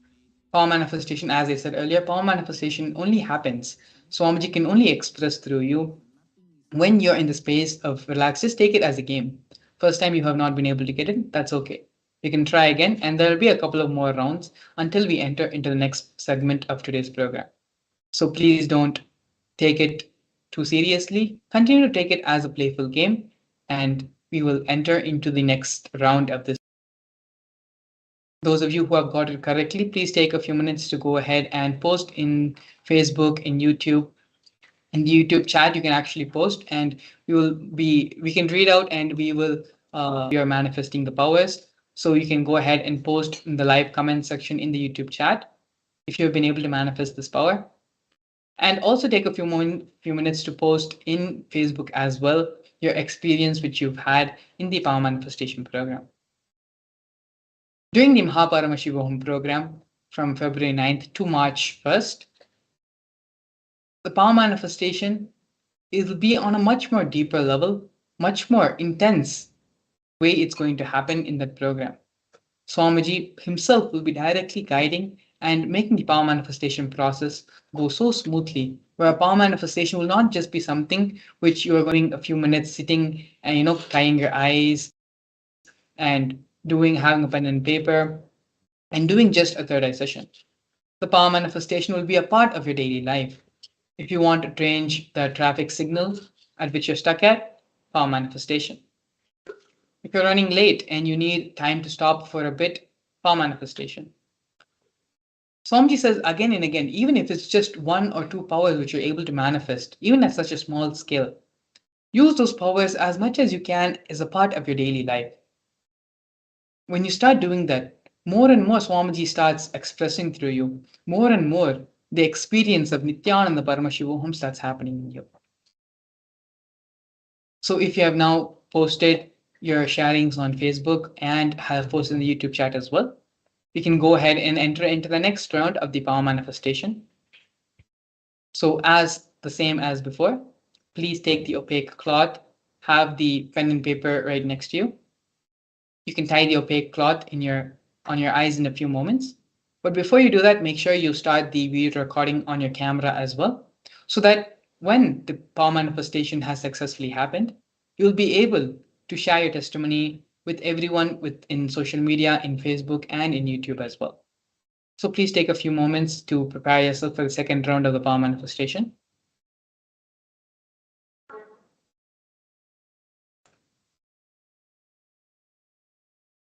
Power manifestation, as I said earlier, power manifestation only happens. Swamiji can only express through you when you're in the space of relax. Just take it as a game. First time you have not been able to get it, that's okay. You can try again, and there will be a couple of more rounds until we enter into the next segment of today's program. So please don't take it too seriously. Continue to take it as a playful game, and we will enter into the next round of this. Those of you who have got it correctly, please take a few minutes to go ahead and post in Facebook, in YouTube. In the YouTube chat, you can actually post, and we can read out, and we will you are manifesting the powers. So you can go ahead and post in the live comment section in the YouTube chat if you have been able to manifest this power. And also take a few minutes to post in Facebook as well your experience which you've had in the power manifestation program. During the Paramashivam program from February 9th to March 1st, the power manifestation will be on a much more deeper level, much more intense way it's going to happen in that program. Swamiji himself will be directly guiding and making the power manifestation process go so smoothly, where a power manifestation will not just be something which you are going a few minutes sitting and tying your eyes and having a pen and paper and doing just a third eye session. The power manifestation will be a part of your daily life. If you want to change the traffic signal at which you're stuck at, power manifestation. If you're running late and you need time to stop for a bit, power manifestation. Swamiji says again and again, even if it's just one or two powers which you're able to manifest, even at such a small scale, Use those powers as much as you can as a part of your daily life. When you start doing that, more and more Swamiji starts expressing through you. More and more, the experience of Nithyananda Paramashivam starts happening in you. So if you have now posted your sharings on Facebook and have posted in the YouTube chat as well, we can go ahead and enter into the next round of the power manifestation. So as the same as before, please take the opaque cloth, have the pen and paper right next to you. You can tie the opaque cloth on your eyes in a few moments. But before you do that, make sure you start the video recording on your camera as well, so that when the power manifestation has successfully happened, you'll be able to share your testimony with everyone in social media, in Facebook, and in YouTube as well. So please take a few moments to prepare yourself for the second round of the power manifestation.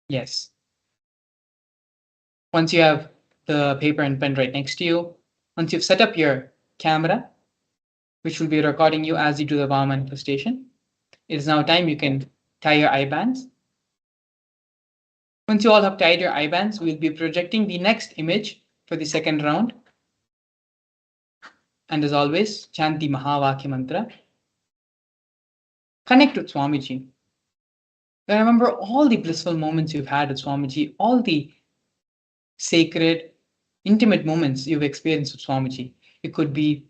Yes. Once you have the paper and pen right next to you, once you've set up your camera, which will be recording you as you do the power manifestation, it is now time you can tie your eye bands. Once you all have tied your eye bands, we'll be projecting the next image for the second round. And as always, chant the Mahavakya mantra. Connect with Swamiji. And remember all the blissful moments you've had with Swamiji, all the sacred, intimate moments you've experienced with Swamiji. It could be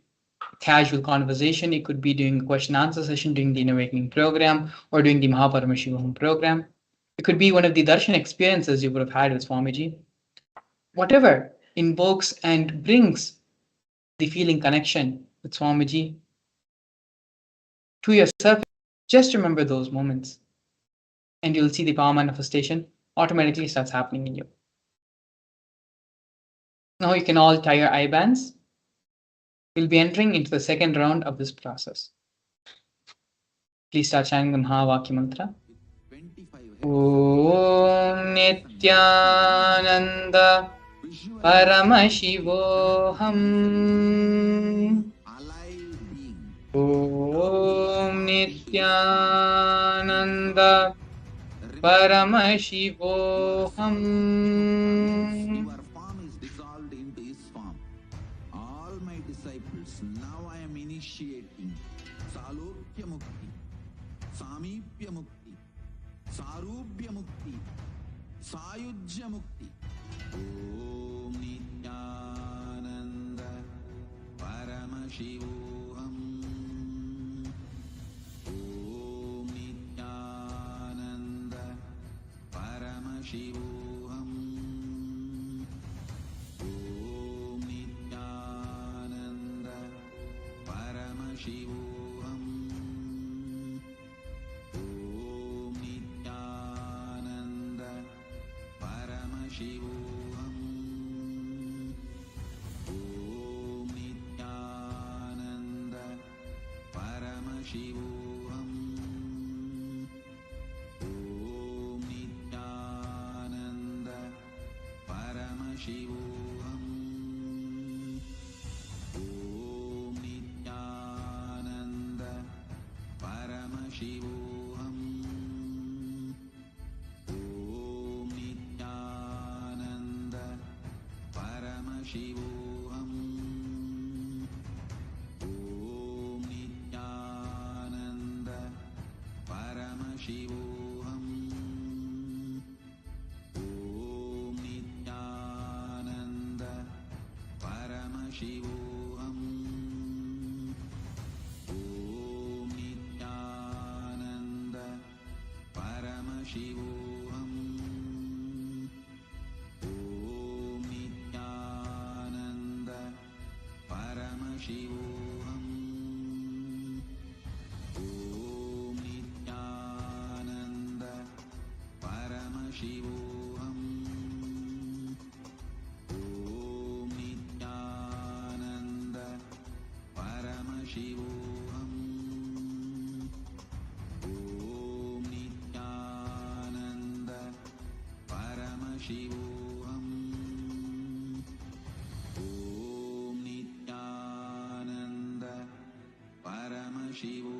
casual conversation, it could be doing a question answer session during the Inner Awakening program or doing the Paramashivam program. It could be one of the Darshan experiences you would have had with Swamiji. Whatever invokes and brings the feeling connection with Swamiji to yourself, just remember those moments and you'll see the power manifestation automatically starts happening in you. Now you can all tie your eye bands. We'll be entering into the second round of this process. Please start chanting the Mahavakya mantra. Om Nithyananda Paramashivam. Om Nithyananda Paramashivam. Your form is dissolved into his form. All my disciples, now I am initiating Salokya Mukti, Samipya Mukti, Sarubhya Mukti, Sayujya Mukti. Om Nithyananda Paramashivam. Om Nithyananda Paramashivam. Om Nithyananda Paramashivam. Om Nithyananda Paramashivam. Om Nithyananda Paramashivam. Om Nithyananda Paramashivam. Om Nithyananda Paramashivam. Om Nithyananda Paramashivam. Om Nithyananda Paramashivam. Om Nithyananda Paramashivam. Om Nithyananda Paramashivam. Om Nithyananda Paramashivam. Om Nithyananda Paramashivam. Om Nithyananda Paramashivam. Om Nithyananda Paramashivam. Om Nithyananda Paramashivam.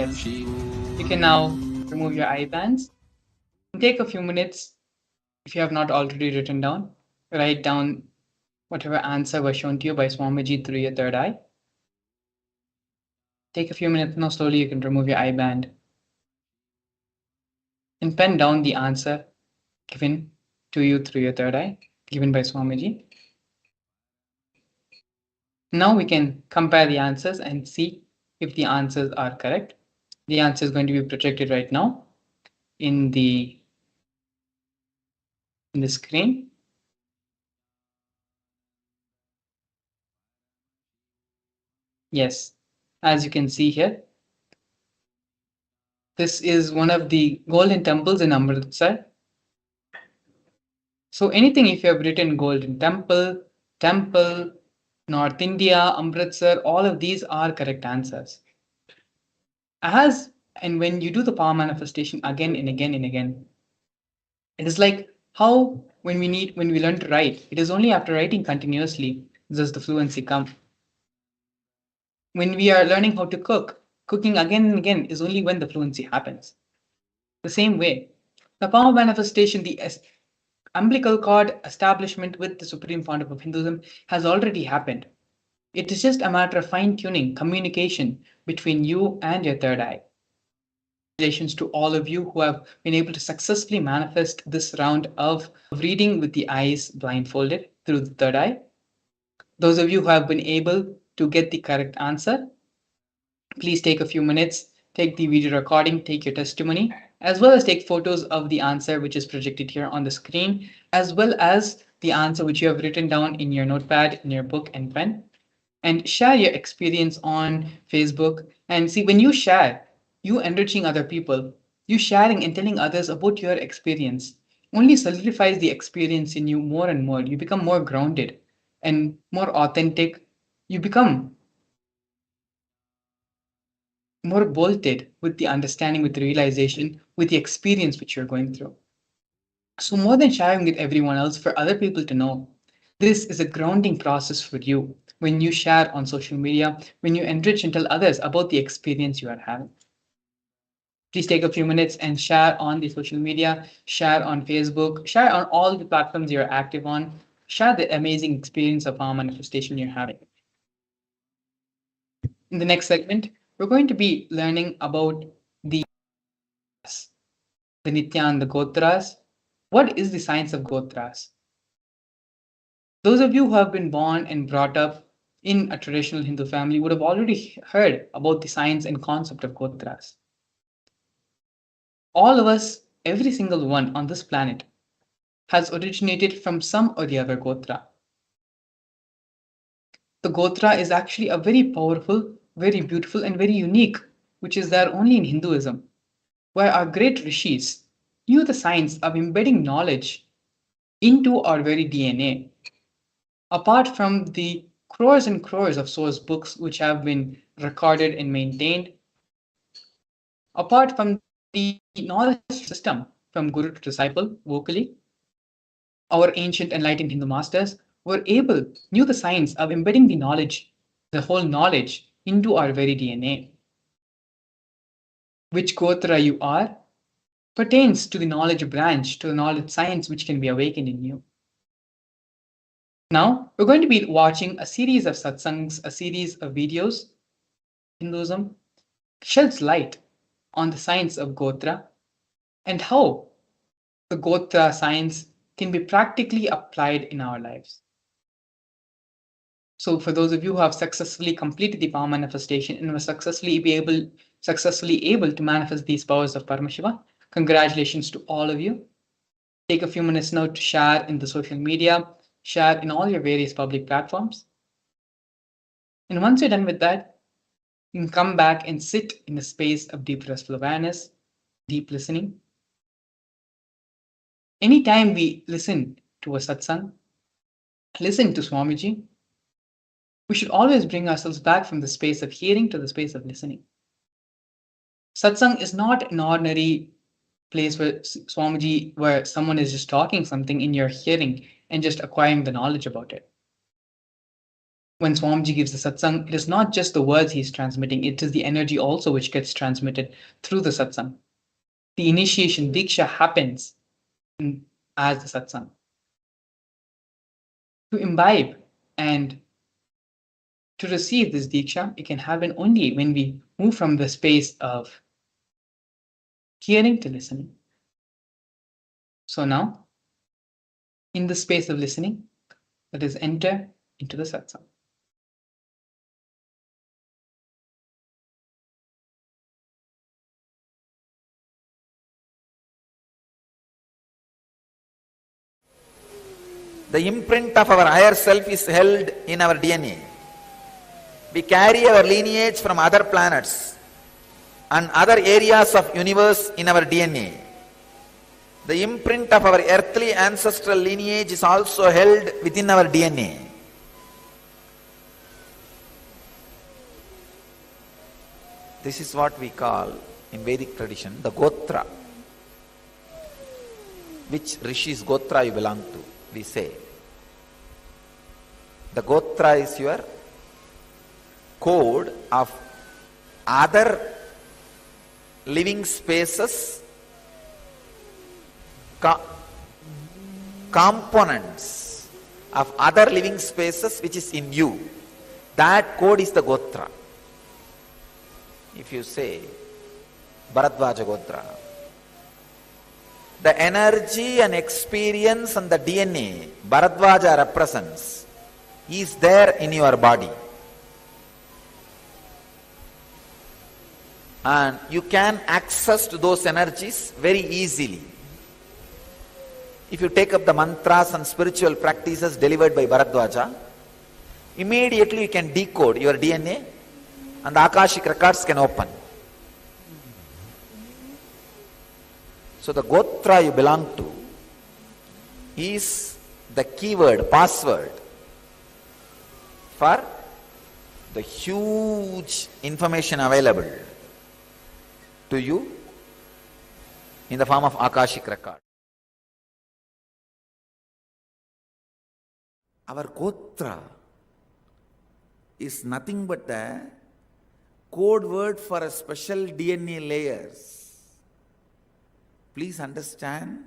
Yes. You can now remove your eye bands and take a few minutes, if you have not already written down, write down whatever answer was shown to you by Swamiji through your third eye. Take a few minutes now, slowly you can remove your eye band and pen down the answer given to you through your third eye, given by Swamiji. Now we can compare the answers and see if the answers are correct. The answer is going to be projected right now in the screen. Yes, as you can see here, this is one of the golden temples in Amritsar. So anything if you have written golden temple, North India, Amritsar, all of these are correct answers. And when you do the power manifestation again and again and again, it is like how when we learn to write, it is only after writing continuously does the fluency come. When we are learning how to cook, cooking again and again is only when the fluency happens. The same way, the power manifestation, the umbilical cord establishment with the Supreme Founder of Hinduism has already happened. It is just a matter of fine-tuning communication between you and your third eye. Congratulations to all of you who have been able to successfully manifest this round of reading with the eyes blindfolded through the third eye. Those of you who have been able to get the correct answer, please take a few minutes, take the video recording, take your testimony, as well as take photos of the answer which is projected here on the screen, as well as the answer which you have written down in your notepad, in your book and pen, and share your experience on Facebook. And see, when you share, you enriching other people, you sharing and telling others about your experience only solidifies the experience in you more and more. You become more grounded and more authentic. You become more bolted with the understanding, with the realization, with the experience which you're going through. So more than sharing with everyone else, for other people to know, this is a grounding process for you when you share on social media, when you enrich and tell others about the experience you are having. Please take a few minutes and share on the social media, share on Facebook, share on all the platforms you're active on, share the amazing experience of our manifestation you're having. In the next segment, we're going to be learning about the Nithyananda Gotras. What is the science of Gotras? Those of you who have been born and brought up in a traditional Hindu family would have already heard about the science and concept of Gotras. All of us, every single one on this planet, has originated from some or the other Gotra. The Gotra is actually a very powerful, very beautiful, and very unique, which is there only in Hinduism, where our great rishis knew the science of embedding knowledge into our very DNA. Apart from the crores and crores of source books which have been recorded and maintained, apart from the knowledge system from guru to disciple vocally, our ancient enlightened Hindu masters knew the science of embedding the knowledge, the whole knowledge, into our very DNA. Which Gotra you are pertains to the knowledge branch, to the knowledge science which can be awakened in you. Now, we're going to be watching a series of satsangs, a series of videos. Hinduism sheds light on the science of Gotra and how the Gotra science can be practically applied in our lives. So for those of you who have successfully completed the power manifestation and were successfully able to manifest these powers of Paramashiva, congratulations to all of you. Take a few minutes now to share in the social media, share in all your various public platforms. And once you're done with that, you can come back and sit in a space of deep restful awareness, deep listening. Anytime we listen to a satsang, listen to Swamiji, we should always bring ourselves back from the space of hearing to the space of listening. Satsang is not an ordinary place where someone is just talking something in your hearing and just acquiring the knowledge about it. when Swamiji gives the satsang, it is not just the words he's transmitting, it is the energy also which gets transmitted through the satsang. The initiation, diksha, happens as the satsang. To imbibe and to receive this diksha, it can happen only when we move from the space of hearing to listening. So now, in the space of listening, let us enter into the satsang. The imprint of our higher self is held in our DNA. We carry our lineage from other planets and other areas of universe in our DNA. The imprint of our earthly ancestral lineage is also held within our DNA. This is what we call in Vedic tradition the Gotra. Which Rishi's Gotra you belong to, we say. The Gotra is your code of other living spaces, components of other living spaces which is in you. That code is the Gotra. If you say Bharadvaja Gotra, the energy and experience and the DNA Bharadvaja represents is there in your body. And you can access to those energies very easily. If you take up the mantras and spiritual practices delivered by Bharadvaja, immediately you can decode your DNA and the Akashic records can open. So the Gotra you belong to is the keyword, password for the huge information available to you in the form of Akashic record. Our Gotra is nothing but a code word for a special DNA layers. Please understand,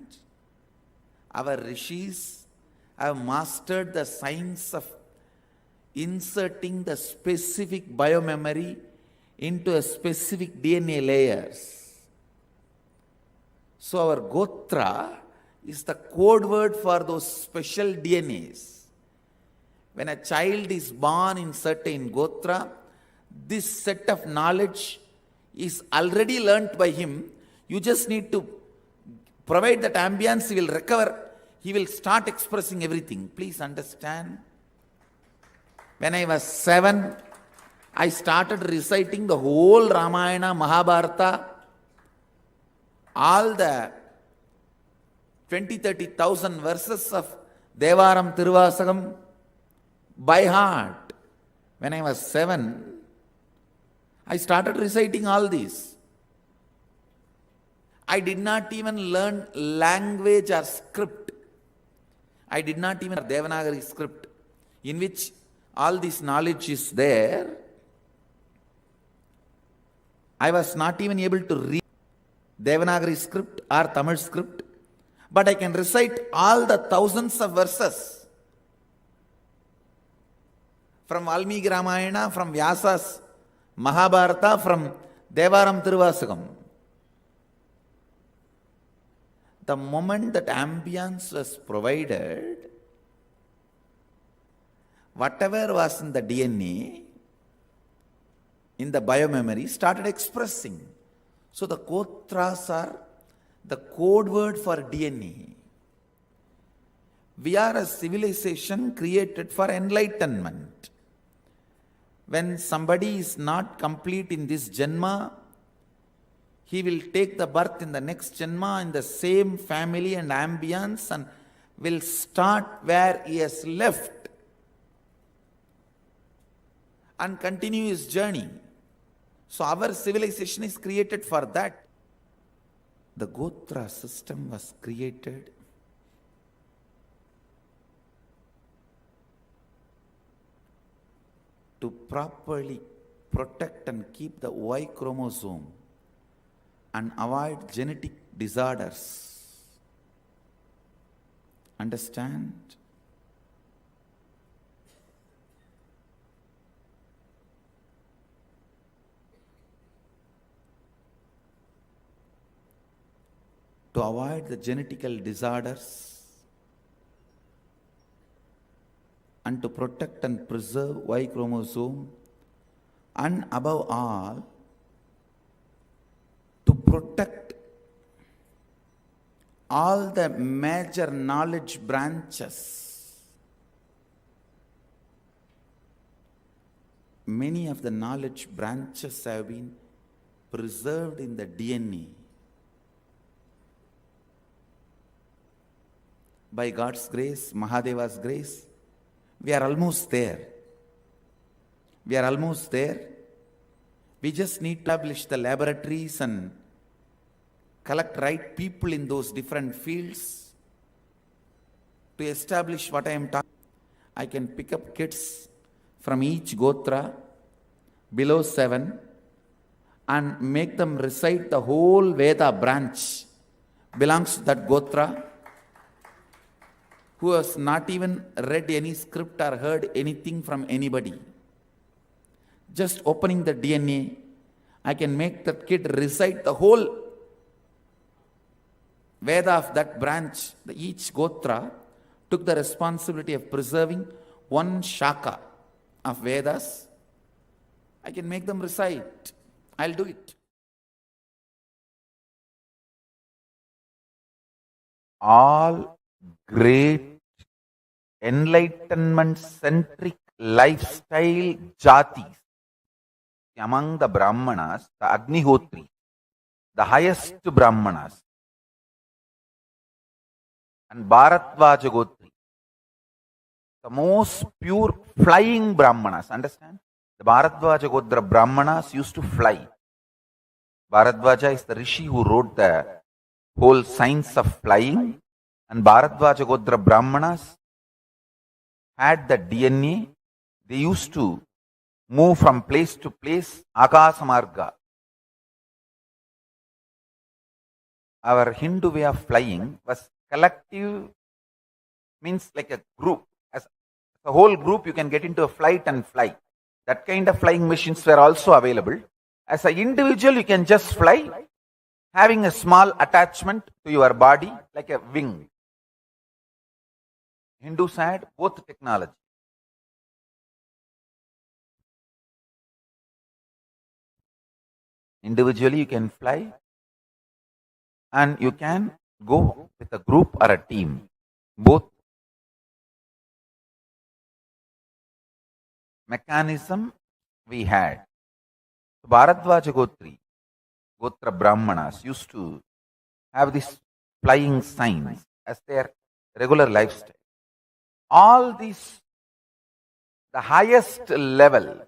our rishis have mastered the science of inserting the specific biomemory into a specific DNA layers. So our Gotra is the code word for those special DNAs. When a child is born in certain Gotra, this set of knowledge is already learnt by him. You just need to provide that ambience, he will recover, he will start expressing everything. Please understand. When I was 7, I started reciting the whole Ramayana, Mahabharata, all the 20,000-30,000 verses of Devaram Tiruvasagam by heart. When I was 7, I started reciting all these. I did not even learn language or script. I did not even learn Devanagari script in which all this knowledge is there. I was not even able to read Devanagari script or Tamil script, but I can recite all the thousands of verses from Valmiki Ramayana, from Vyasa's Mahabharata, from Devaram Tiruvasagam. The moment that ambience was provided, whatever was in the DNA, in the biomemory, started expressing. So the Gotras are the code word for DNA. We are a civilization created for enlightenment. When somebody is not complete in this Janma, he will take the birth in the next Janma in the same family and ambience and will start where he has left and continue his journey. So our civilization is created for that. The Gotra system was created to properly protect and keep the Y chromosome and avoid genetic disorders. Understand? To avoid the genetical disorders and to protect and preserve Y chromosome, and above all, to protect all the major knowledge branches. Many of the knowledge branches have been preserved in the DNA. By God's grace, Mahadeva's grace, we are almost there. We are almost there. We just need to establish the laboratories and collect right people in those different fields to establish what I am talking. I can pick up kids from each Gotra below 7 and make them recite the whole Veda branch belongs to that Gotra, who has not even read any script or heard anything from anybody. Just opening the DNA, I can make that kid recite the whole Veda of that branch. Each Gotra took the responsibility of preserving one Shaka of Vedas. I can make them recite. I'll do it. All great enlightenment-centric lifestyle jatis among the Brahmanas, the Agnihotri, the highest Brahmanas, and Bharadvaja Gotri, the most pure flying Brahmanas. Understand? The Bharadvaja Gotra Brahmanas used to fly. Bharadvaja is the rishi who wrote the whole science of flying, and Bharadvaja Gotra Brahmanas had the DNA. They used to move from place to place, Akasamarga. Our Hindu way of flying was collective, means like a group. As a whole group, you can get into a flight and fly. That kind of flying machines were also available. As an individual, you can just fly, having a small attachment to your body, like a wing. Hindus had both technology. Individually, you can fly, and you can go with a group or a team. Both mechanism we had. Bharadvaja Gotra Brahmanas used to have this flying signs as their regular lifestyle. All these, the highest level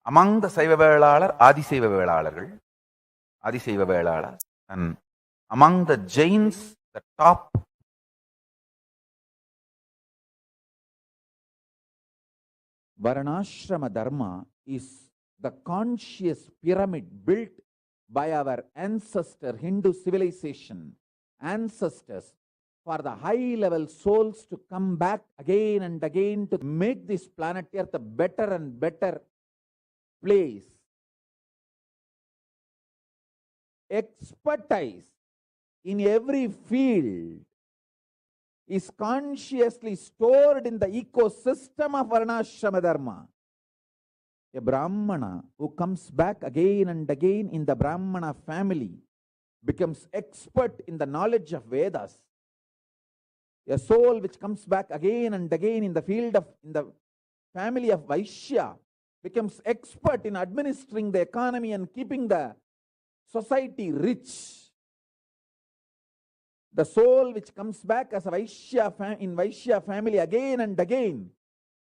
among the Saiva Velalar, Adi Saiva Velalargal, Adi Saiva Velalar, and among the Jains, the top Varnashrama Dharma is the conscious pyramid built by our ancestor Hindu civilization, ancestors, for the high level souls to come back again and again to make this planet Earth a better and better place. Expertise in every field is consciously stored in the ecosystem of Varnashrama Dharma. A Brahmana who comes back again and again in the Brahmana family becomes expert in the knowledge of Vedas. A soul which comes back again and again in the field of, in the family of Vaishya, becomes expert in administering the economy and keeping the society rich. The soul which comes back as a Vaishya in Vaishya family again and again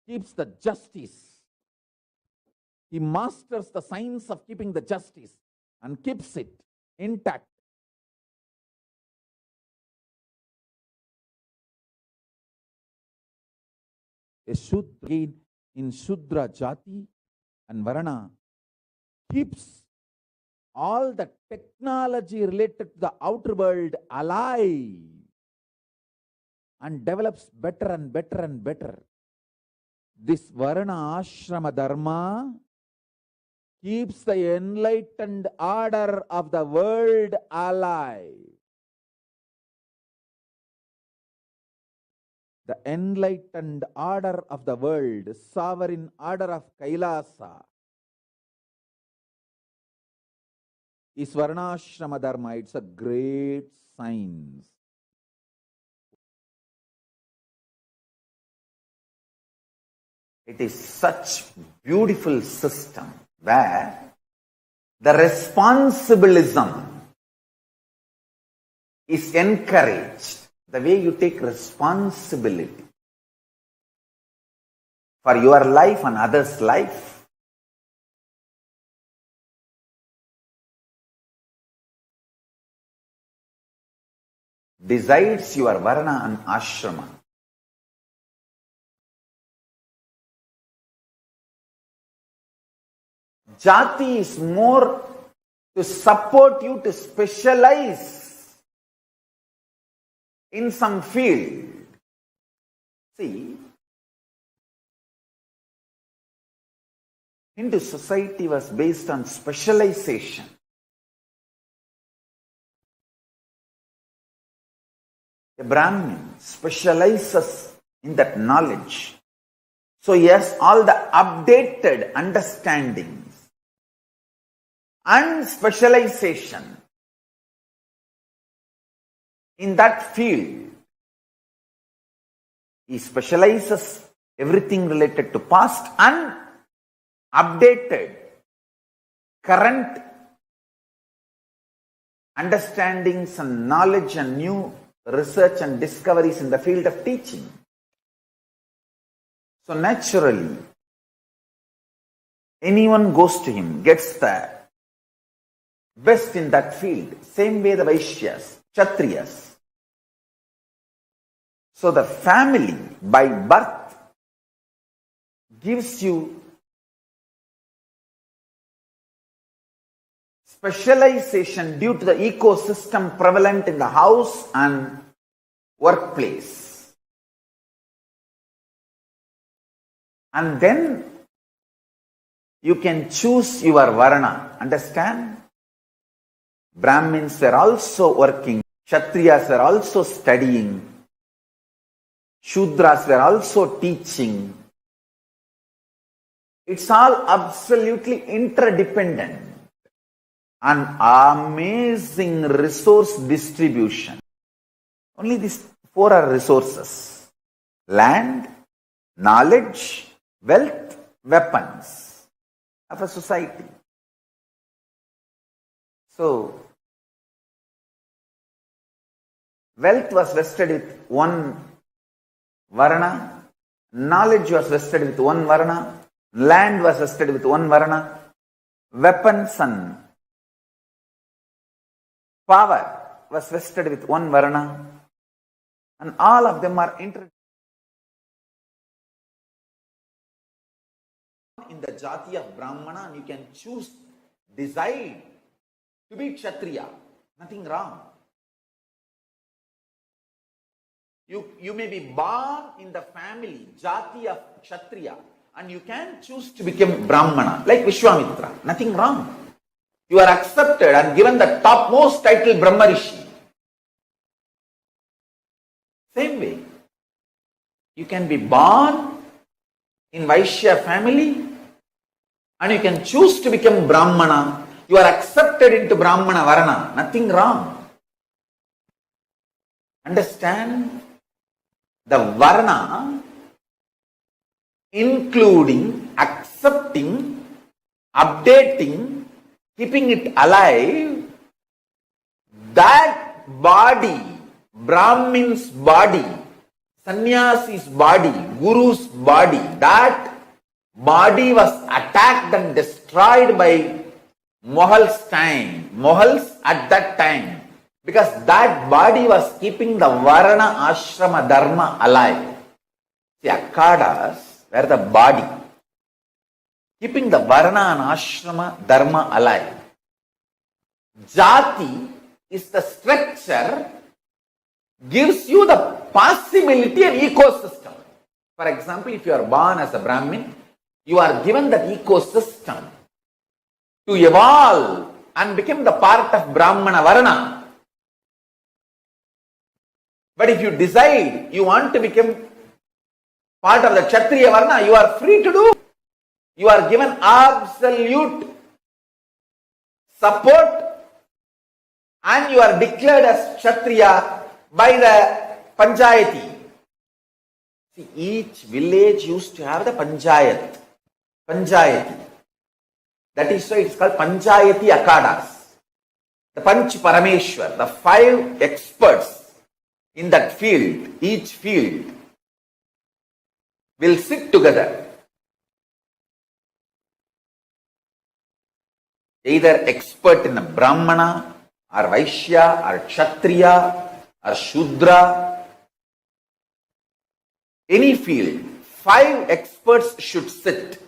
keeps the justice. He masters the science of keeping the justice and keeps it intact. A Shudra again in Shudra Jati and Varana keeps all the technology related to the outer world alive and develops better and better and better. This Varana Ashrama Dharma keeps the enlightened order of the world alive. The enlightened order of the world, sovereign order of Kailasa, is Varnashrama Dharma. It's a great science. It is such beautiful system where the responsibilism is encouraged. The way you take responsibility for your life and others' life, decides your Varna and Ashrama. Jati is more to support you to specialize in some field. See, Hindu society was based on specialization. A Brahmin specializes in that knowledge. So he has all the updated understandings and specialization in that field. He specializes everything related to past and updated current understandings and knowledge and new research and discoveries in the field of teaching. So naturally, anyone goes to him, gets the best in that field. Same way the Vaishyas, Kshatriyas. So the family by birth gives you specialization due to the ecosystem prevalent in the house and workplace. And then you can choose your Varna. Understand? Brahmins were also working. Kshatriyas were also studying. Shudras were also teaching. It's all absolutely interdependent. An amazing resource distribution. Only these four are resources: land, knowledge, wealth, weapons of a society. So, wealth was vested with one Varna, knowledge was vested with one Varna, land was vested with one Varna, weapons and power was vested with one Varna, and all of them are in the Jati of Brahmana, and you can choose, decide to be Kshatriya. Nothing wrong. You may be born in the family, Jati of Kshatriya, and you can choose to become Brahmana, like Vishwamitra. Nothing wrong. You are accepted and given the topmost title Brahmarishi. Same way, you can be born in Vaishya family and you can choose to become Brahmana. You are accepted into Brahmana Varna. Nothing wrong. Understand? The Varna, including, accepting, updating, keeping it alive, that body, Brahmin's body, Sannyasi's body, Guru's body, that body was attacked and destroyed by Mughals at that time, because that body was keeping the Varna Ashrama Dharma alive. See, Akhadas were the body. keeping the varna and ashrama dharma alive. Jati is the structure, gives you the possibility of ecosystem. For example, if you are born as a Brahmin, you are given that ecosystem to evolve and become the part of Brahmana Varna. But if you decide you want to become part of the Kshatriya Varna, you are free to do. You are given absolute support and you are declared as Kshatriya by the Panchayati. See, each village used to have the Panchayati. That is why it is called Panchayati Akadas. The Panch Parameshwar, the 5 experts in that field, each field, will sit together. Either expert in the Brahmana, or Vaishya, or Kshatriya, or Shudra, any field, 5 experts should sit.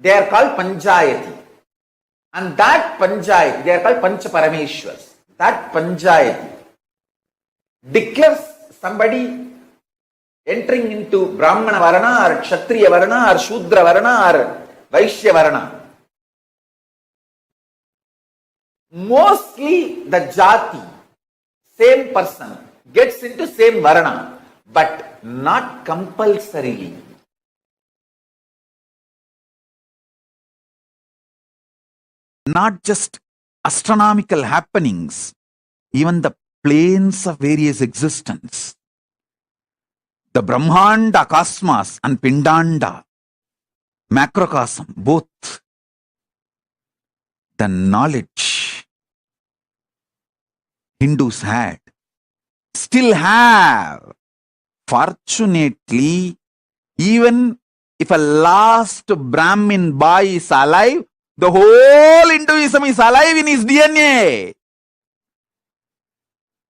They are called Panchayati. And that Panchayati, they are called Pancha Parameshwars. That Panchayati declares somebody entering into Brahmana Varana, or Kshatriya Varana, or Shudra Varana, or Vaishya Varana. Mostly the Jati, same person, gets into same Varana, but not compulsorily. Not just astronomical happenings, even the planes of various existence. The Brahmanda, Cosmos, and Pindanda, macrocosm, both. The knowledge Hindus had, still have. Fortunately, even if a last Brahmin boy is alive, the whole Hinduism is alive in his DNA.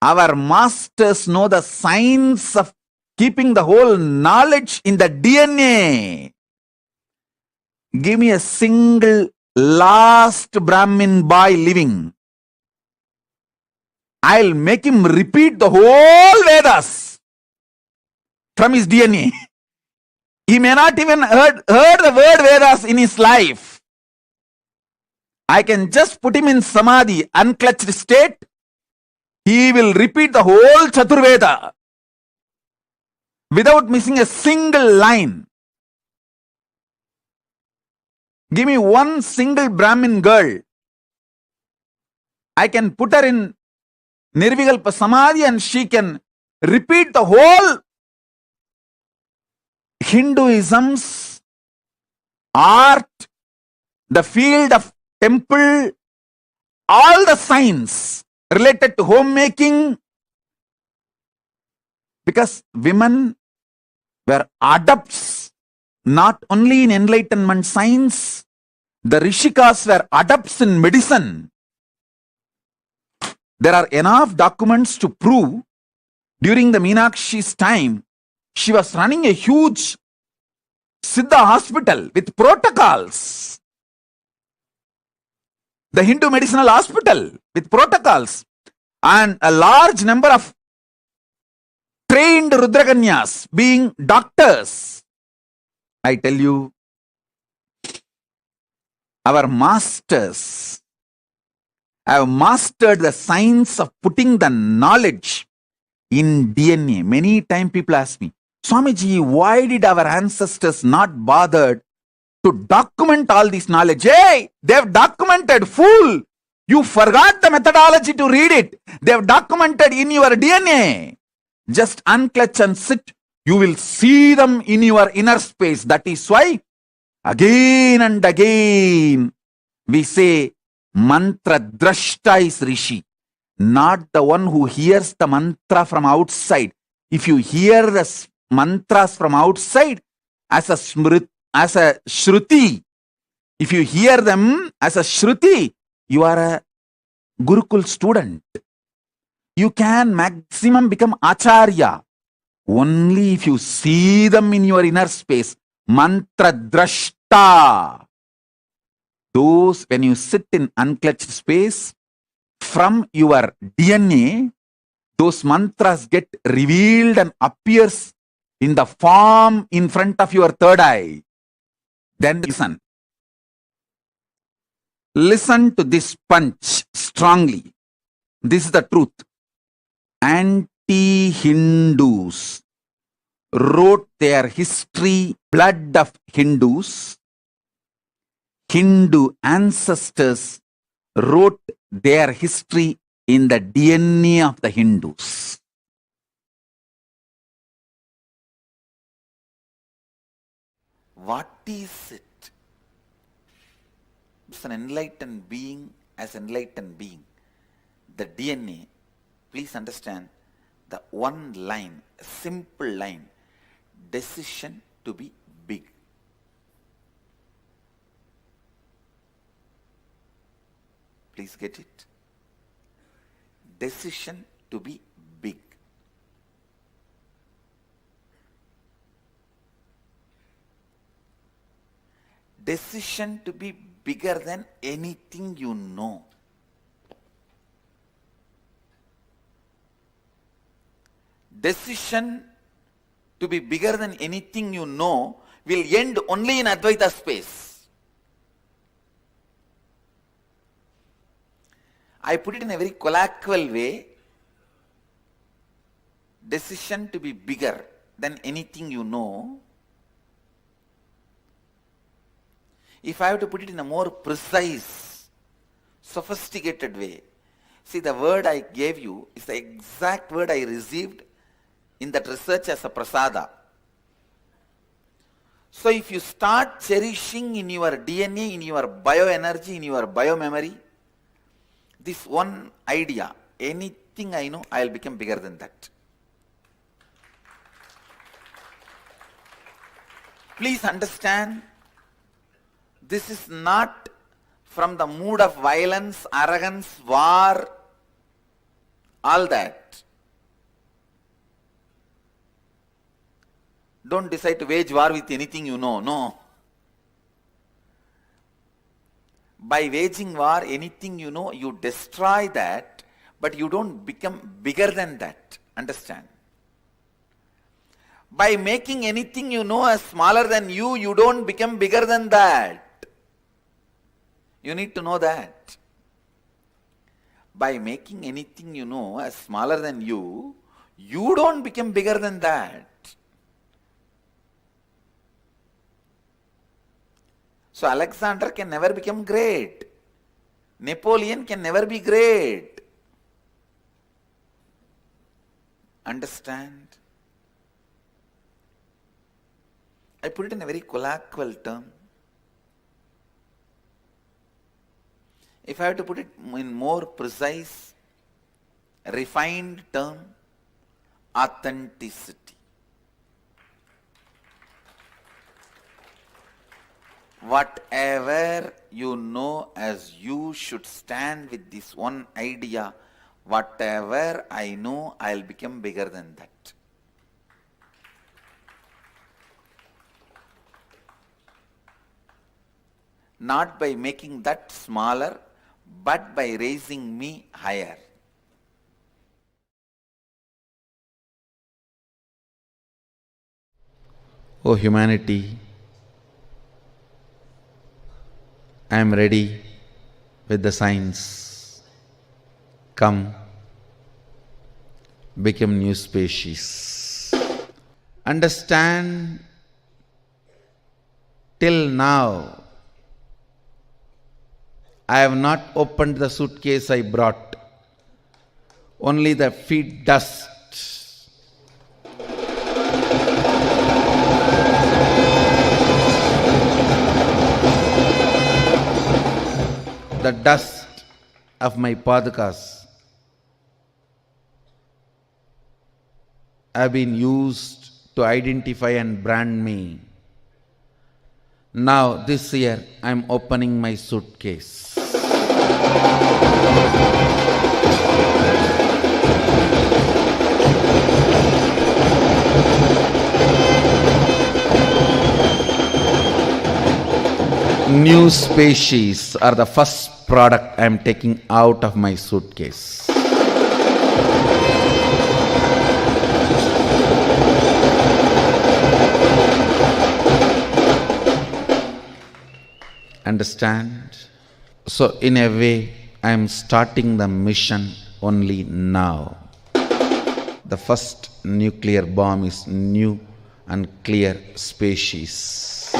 Our masters know the science of keeping the whole knowledge in the DNA. Give me a single last Brahmin boy living. I'll make him repeat the whole Vedas from his DNA. He may not even heard the word Vedas in his life. I can just put him in Samadhi, unclutched state. He will repeat the whole Chaturveda without missing a single line. Give me one single Brahmin girl. I can put her in Nirvikalpa Samadhi and she can repeat the whole Hinduism's art, the field of temple, all the science related to homemaking, because women were adepts not only in enlightenment science, the Rishikas were adepts in medicine. There are enough documents to prove during the Meenakshi's time, she was running a huge Siddha hospital with protocols. The Hindu medicinal hospital with protocols and a large number of trained Rudrakanyas being doctors. I tell you, our masters have mastered the science of putting the knowledge in DNA. Many times people ask me, Swamiji, why did our ancestors not bothered to document all this knowledge? Hey, they have documented, fool. You forgot the methodology to read it. They have documented in your DNA. Just unclutch and sit. You will see them in your inner space. That is why again and again we say mantra drashta is Rishi, not the one who hears the mantra from outside. If you hear the mantras from outside as a shruti, if you hear them as a shruti, you are a Gurukul student. You can maximum become acharya only if you see them in your inner space. Mantra drashta mantra. Those, when you sit in unclutched space, from your DNA, those mantras get revealed and appears in the form in front of your third eye. Then listen. Listen to this punch strongly. This is the truth. Anti-Hindus wrote their history, blood of Hindus. Hindu ancestors wrote their history in the DNA of the Hindus. What is it? It's an enlightened being as enlightened being. The DNA, please understand the one line, a simple line, decision to be big. Please get it. Decision to be big. Decision to be bigger than anything you know. Decision to be bigger than anything you know will end only in Advaita space. I put it in a very colloquial way. Decision to be bigger than anything you know. If I have to put it in a more precise, sophisticated way, see, the word I gave you is the exact word I received in that research as a prasada. So if you start cherishing in your DNA, in your bioenergy, in your biomemory, this one idea, anything I know, I will become bigger than that. Please understand, this is not from the mood of violence, arrogance, war, all that. Don't decide to wage war with anything you know. No. By waging war, anything you know, you destroy that, but you don't become bigger than that. Understand? By making anything you know as smaller than you, you don't become bigger than that. You need to know that. By making anything you know as smaller than you, you don't become bigger than that. So Alexander can never become great. Napoleon can never be great. Understand? I put it in a very colloquial term. If I have to put it in more precise, refined term, authenticity. Whatever you know as you should stand with this one idea, whatever I know, I'll become bigger than that. Not by making that smaller, but by raising me higher. Oh humanity, I am ready with the science. Come, become new species. Understand, till now, I have not opened the suitcase I brought, only the feet dust. The dust of my padakas have been used to identify and brand me. Now this year I am opening my suitcase. new species are the first product I am taking out of my suitcase. Understand? So in a way, I am starting the mission only now. The first nuclear bomb is new and clear species.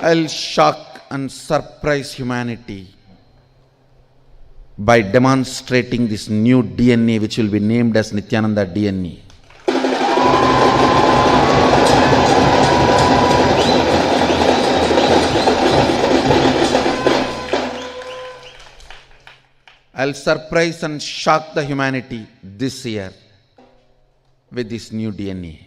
I'll shock and surprise humanity by demonstrating this new DNA, which will be named as Nithyananda DNA. I'll surprise and shock the humanity this year with this new DNA.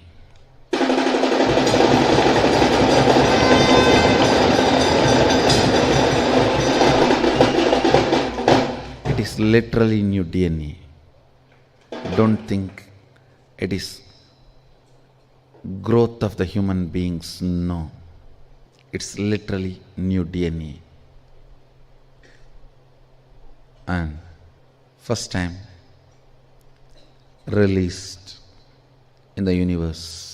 It is literally new DNA. Don't think it is growth of the human beings. No. It's literally new DNA. And first time released in the universe.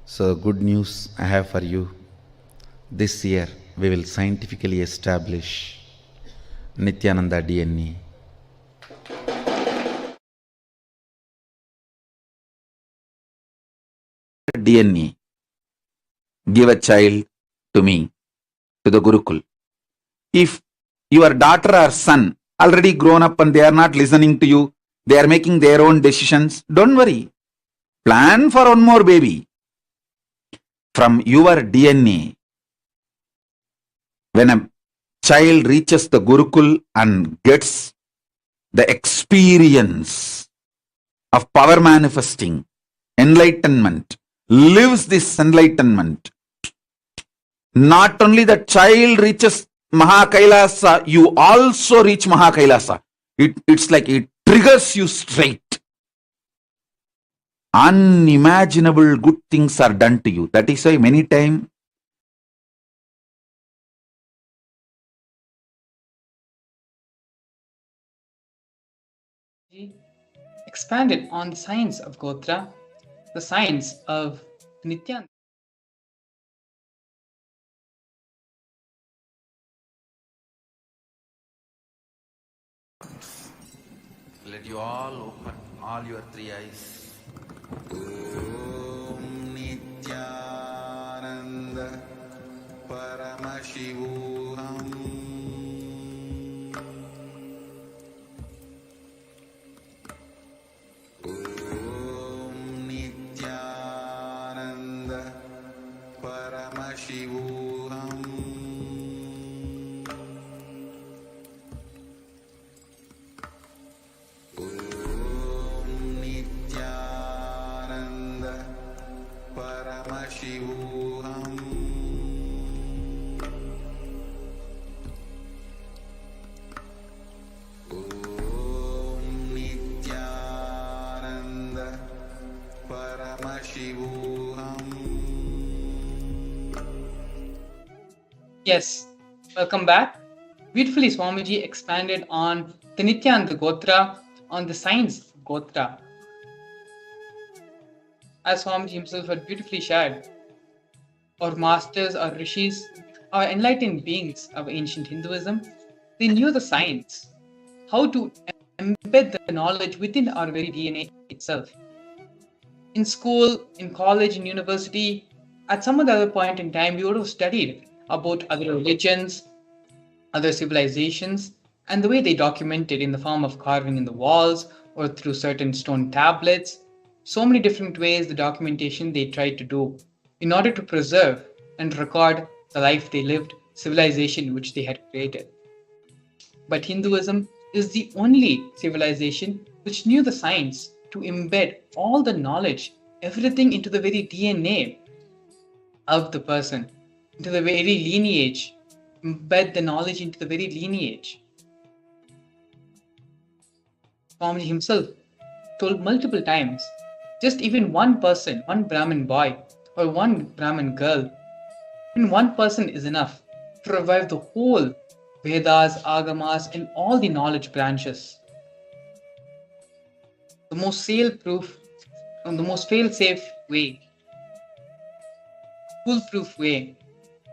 So good news I have for you. This year we will scientifically establish Nithyananda DNA. DNA. Give a child to me, to the Gurukul. If your daughter or son already grown up and they are not listening to you, they are making their own decisions, don't worry. Plan for one more baby. From your DNA, when a child reaches the Gurukul and gets the experience of power manifesting, enlightenment, lives this enlightenment, not only the child reaches Mahakailasa, you also reach Mahakailasa. It's like it triggers you straight. Unimaginable good things are done to you. That is why many times expanded on the science of Gotra, the science of Nityananda. let you all open all your three eyes. Om Nithyananda Paramashivam. Om Nithyananda Paramashivam. Yes, welcome back. Beautifully, Swamiji expanded on the Nityananda Gotra, on the science of Gotra. As Swamiji himself had beautifully shared, our masters, our rishis, our enlightened beings of ancient Hinduism, they knew the science, how to embed the knowledge within our very DNA itself. In school, in college, in university, at some other point in time, we would have studied about other religions, other civilizations, and the way they documented in the form of carving in the walls or through certain stone tablets. So many different ways the documentation they tried to do in order to preserve and record the life they lived, civilization which they had created. But Hinduism is the only civilization which knew the science to embed all the knowledge, everything into the very DNA of the person, into the very lineage, embed the knowledge into the very lineage. Swamiji himself told multiple times, just even one person, one Brahmin boy or one Brahmin girl, even one person is enough to revive the whole Vedas, Agamas, and all the knowledge branches. The most fail-proof and the most fail-safe way, foolproof way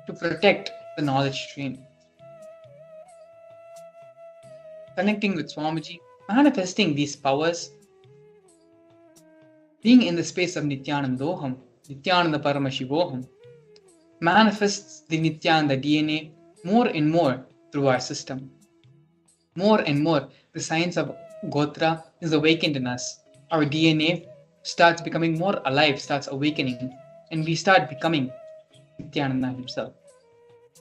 to protect the knowledge stream. Connecting with Swamiji, manifesting these powers, being in the space of Nithyanandoham, Nithyananda Paramashivam, manifests the Nithyananda DNA more and more through our system. More and more, the science of Gotra is awakened in us. Our DNA starts becoming more alive, starts awakening, and we start becoming Nithyananda himself.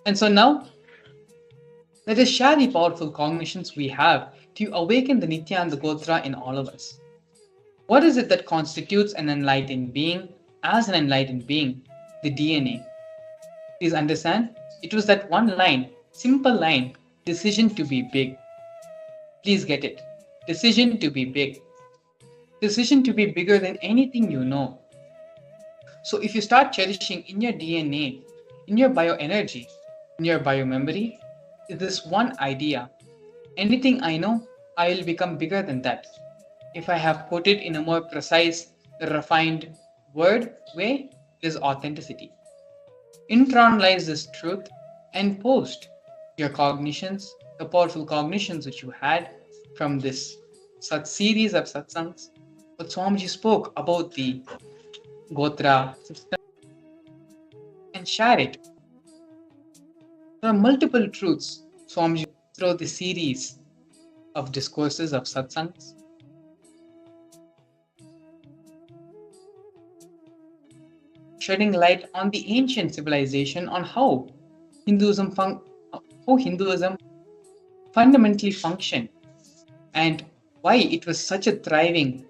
And so now, let us share the powerful cognitions we have to awaken the Nithyananda Gotra in all of us. What is it that constitutes an enlightened being as an enlightened being? The DNA. Please understand, it was that one line, simple line, decision to be big. Please get it. Decision to be big. Decision to be bigger than anything you know. So if you start cherishing in your DNA, in your bioenergy, in your biomemory, this one idea, anything I know, I will become bigger than that. If I have put it in a more precise, refined word way, is authenticity. Internalize this truth and post your cognitions, the powerful cognitions which you had from this such series of satsangs. But Swamiji spoke about the Gotra system and share it. There are multiple truths Swamiji through the series of discourses of satsangs. Shedding light on the ancient civilization, on how Hinduism fundamentally functioned and why it was such a thriving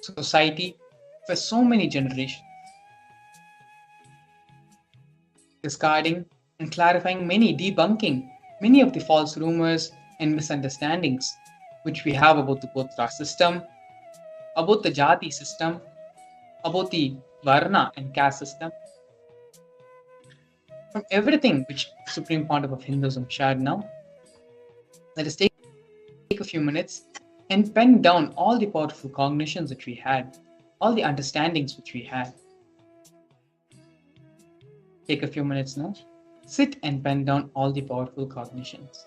society for so many generations. Discarding and clarifying debunking many of the false rumors and misunderstandings which we have about the Gotra system, about the Jati system, about the Varna and caste system. From everything which Supreme Pontiff of Hinduism shared now, let us take a few minutes and pen down all the powerful cognitions that we had, all the understandings which we had. Take a few minutes now, sit and pen down all the powerful cognitions.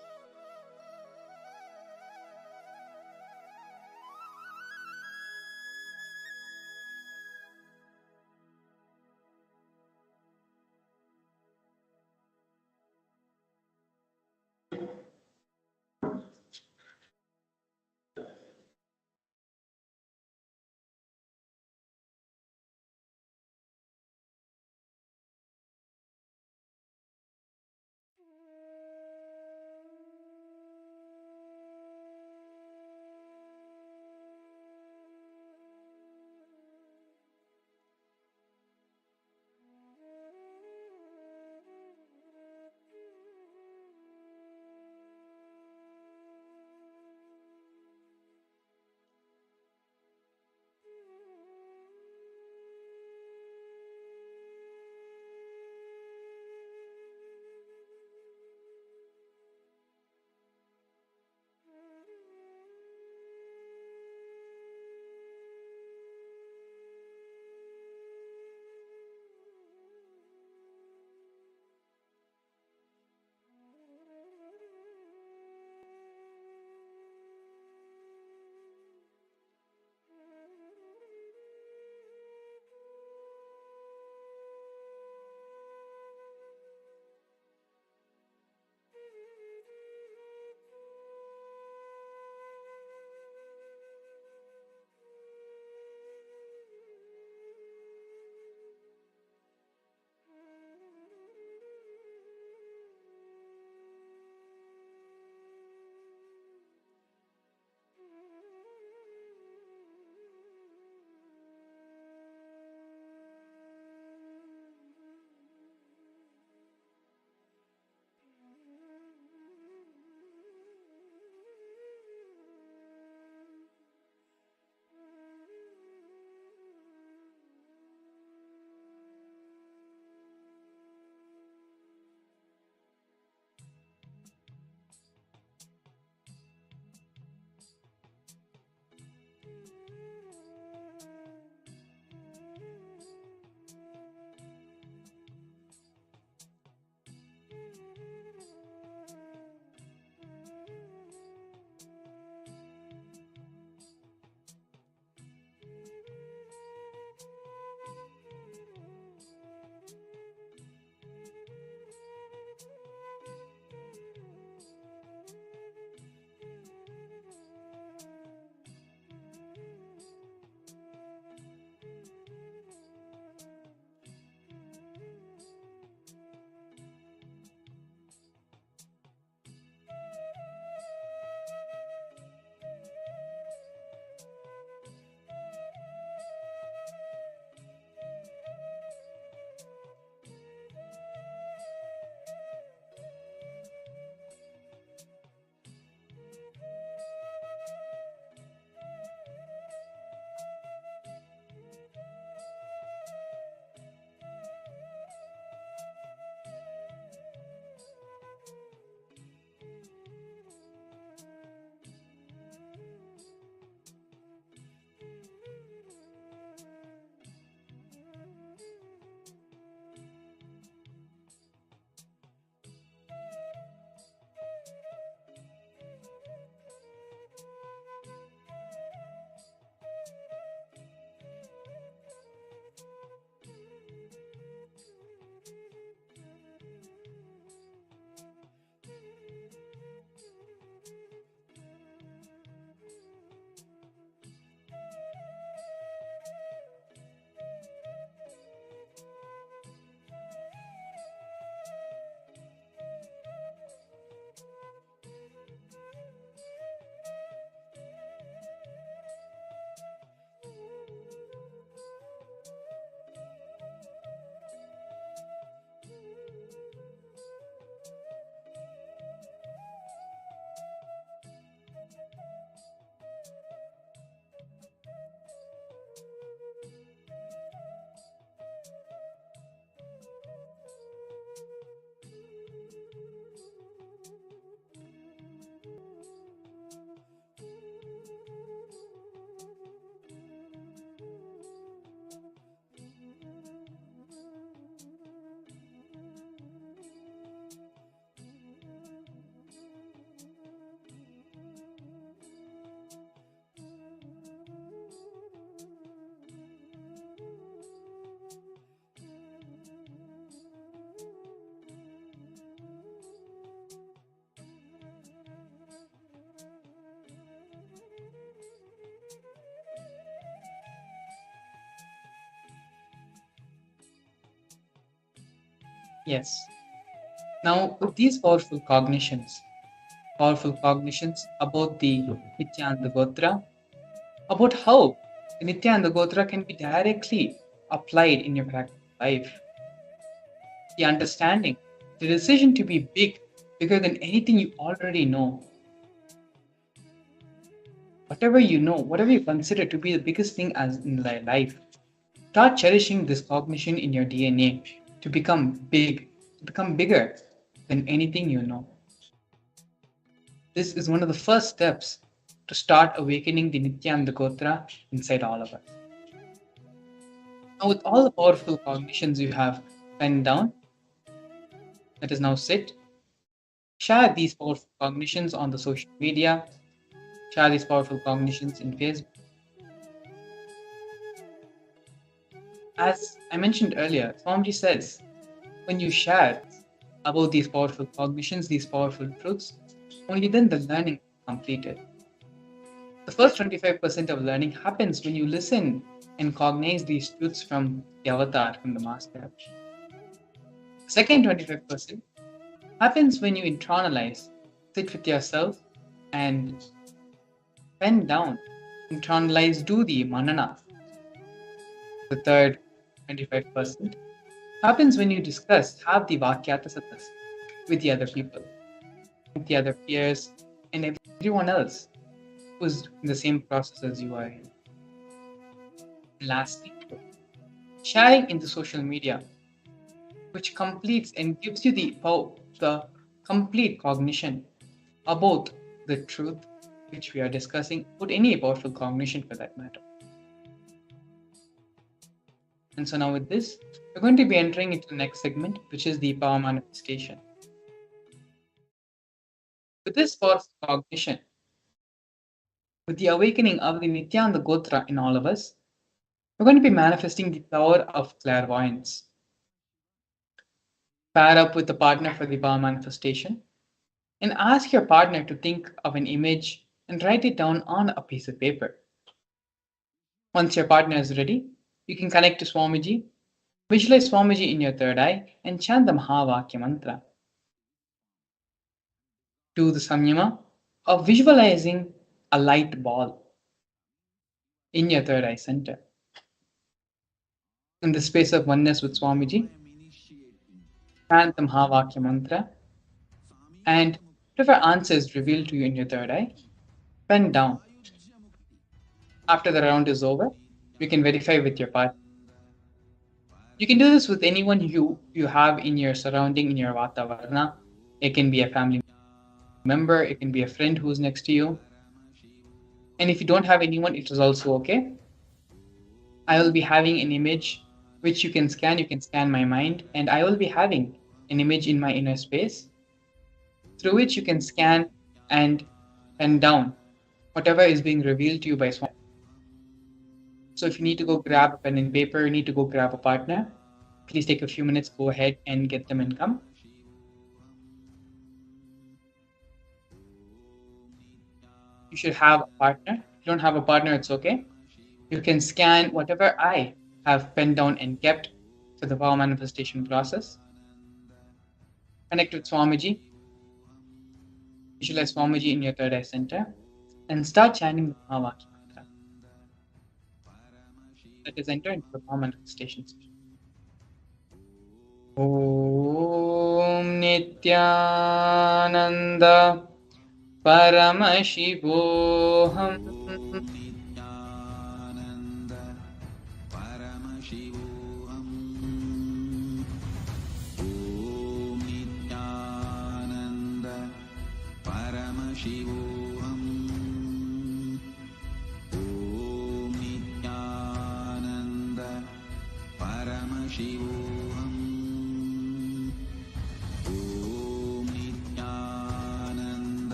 Yes. Now, with these powerful cognitions about the Nithyananda Gotra, about how the Nithyananda Gotra can be directly applied in your practical life. The understanding, the decision to be bigger than anything you already know. Whatever you know, whatever you consider to be the biggest thing as in life, start cherishing this cognition in your DNA to become bigger than anything you know. This is one of the first steps to start awakening the Nithyananda Gotra inside all of us. Now, with all the powerful cognitions you have penned down, let us now sit, share these powerful cognitions on the social media, share these powerful cognitions in Facebook. As I mentioned earlier, Swamiji says, when you share about these powerful cognitions, these powerful truths, only then the learning is completed. The first 25% of learning happens when you listen and cognize these truths from the avatar, from the master. The second 25% happens when you internalize, sit with yourself and pen down, internalize, do the manana. The third 25% happens when you discuss, have the vakyata satas with the other people, with the other peers, and everyone else who's in the same process as you are. Lastly, sharing in the social media, which completes and gives you the complete cognition about the truth which we are discussing, about any powerful cognition for that matter. And so now with this, we're going to be entering into the next segment, which is the power manifestation. With this powerful cognition, with the awakening of the Nithyananda Gotra in all of us, we're going to be manifesting the power of clairvoyance. Pair up with a partner for the power manifestation and ask your partner to think of an image and write it down on a piece of paper. Once your partner is ready, you can connect to Swamiji, visualize Swamiji in your third eye, and chant the Mahavakya mantra. Do the samyama of visualizing a light ball in your third eye center. In the space of oneness with Swamiji, chant the Mahavakya mantra, and whatever answer is revealed to you in your third eye, pen down. After the round is over, you can verify with your partner. You can do this with anyone you have in your surrounding, in your Vatavarna. It can be a family member, it can be a friend who's next to you. And if you don't have anyone, it is also okay. I will be having an image which you can scan my mind, and I will be having an image in my inner space through which you can scan and pen down whatever is being revealed to you by Swami. So if you need to go grab a pen and paper, you need to go grab a partner, please take a few minutes, go ahead and get them and come. You should have a partner. If you don't have a partner, it's okay. You can scan whatever I have penned down and kept for the power manifestation process. Connect with Swamiji. Visualize Swamiji in your third eye center and start chanting the Mahavakya mantra. Let us enter into the power manifestation session. Om Nithyananda Paramashivam.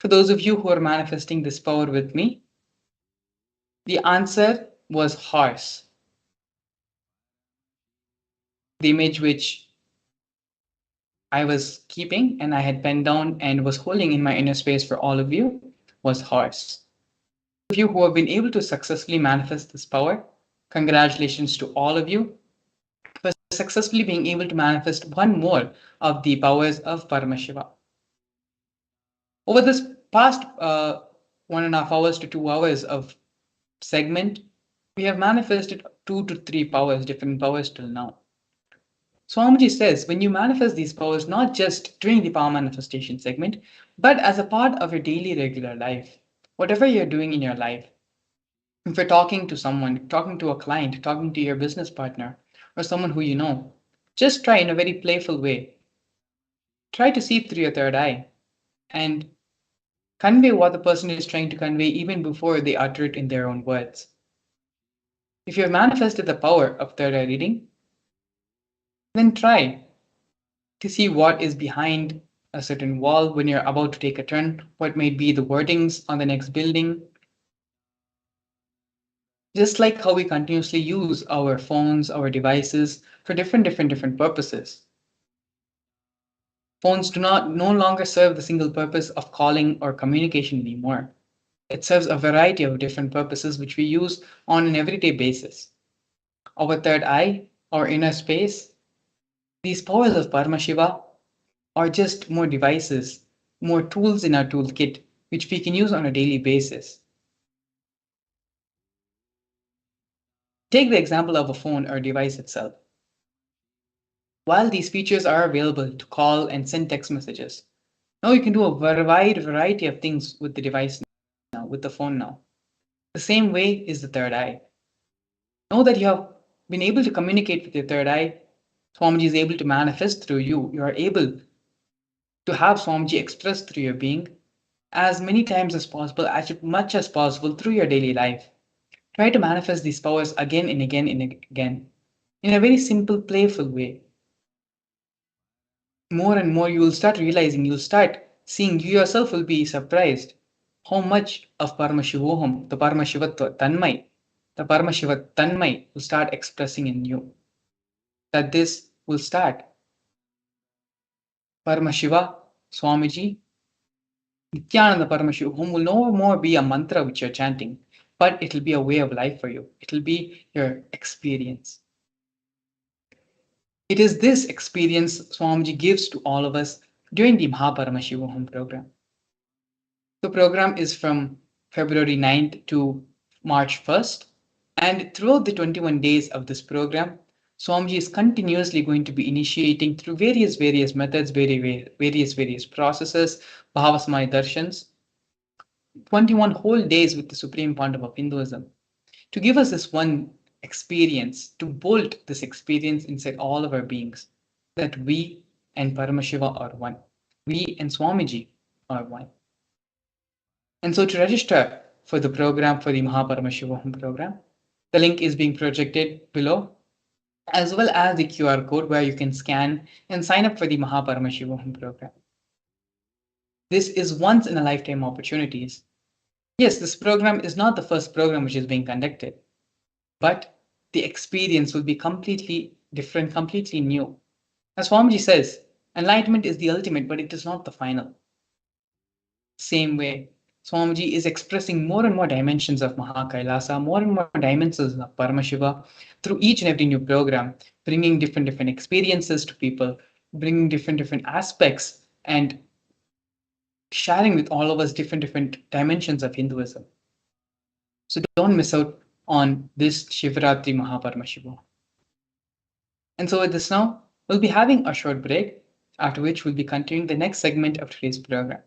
For those of you who are manifesting this power with me, the answer was horse. The image which I was keeping and I had penned down and was holding in my inner space for all of you was horse. Those of you who have been able to successfully manifest this power, congratulations to all of you for successfully being able to manifest one more of the powers of Paramashiva. Over this past 1.5 hours to 2 hours of segment, we have manifested 2 to 3 powers, different powers till now. Swamiji says when you manifest these powers, not just during the power manifestation segment, but as a part of your daily regular life, whatever you're doing in your life, if you're talking to someone, talking to a client, talking to your business partner, or someone who you know, just try in a very playful way. Try to see through your third eye and convey what the person is trying to convey even before they utter it in their own words. If you have manifested the power of third eye reading, then try to see what is behind a certain wall when you're about to take a turn, what may be the wordings on the next building. Just like how we continuously use our phones, our devices for different purposes. Phones no longer serve the single purpose of calling or communication anymore. It serves a variety of different purposes which we use on an everyday basis. Our third eye, our inner space, these powers of Paramashiva are just more devices, more tools in our toolkit, which we can use on a daily basis. Take the example of a phone or device itself. While these features are available to call and send text messages, now you can do a wide variety of things with the device now, with the phone now. The same way is the third eye. Know that you have been able to communicate with your third eye. Swamiji is able to manifest through you. You are able to have Swamiji express through your being as many times as possible, as much as possible through your daily life. Try to manifest these powers again and again and again in a very simple, playful way. More and more you will start realizing, you'll start seeing, you yourself will be surprised how much of Paramashivoham, the Paramashivatva Tanmay will start expressing in you. That this will start. Paramashiva, Swamiji, Nithyananda Paramashivam will no more be a mantra which you're chanting, but it will be a way of life for you. It will be your experience. It is this experience Swamiji gives to all of us during the Paramashivam program. The program is from February 9th to March 1st, and throughout the 21 days of this program, Swamiji is continuously going to be initiating through various methods, various processes, Bhava Samadhi Darshans, 21 whole days with the Supreme Pandava of Hinduism, to give us this one experience, to bolt this experience inside all of our beings, that we and Paramashiva are one. We and Swamiji are one. And so to register for the program, for the Paramashivam program, the link is being projected below, as well as the QR code where you can scan and sign up for the Paramashivam program. This is once in a lifetime opportunities. Yes, this program is not the first program which is being conducted, but the experience will be completely different, completely new. As Swamiji says, enlightenment is the ultimate, but it is not the final. Same way, Swamiji is expressing more and more dimensions of Mahakailasa, more and more dimensions of Paramashiva through each and every new program, bringing different experiences to people, bringing different aspects, and sharing with all of us different dimensions of Hinduism. So don't miss out on this Shivratri Mahaparamashiva. And so with this now, we'll be having a short break, after which we'll be continuing the next segment of today's program.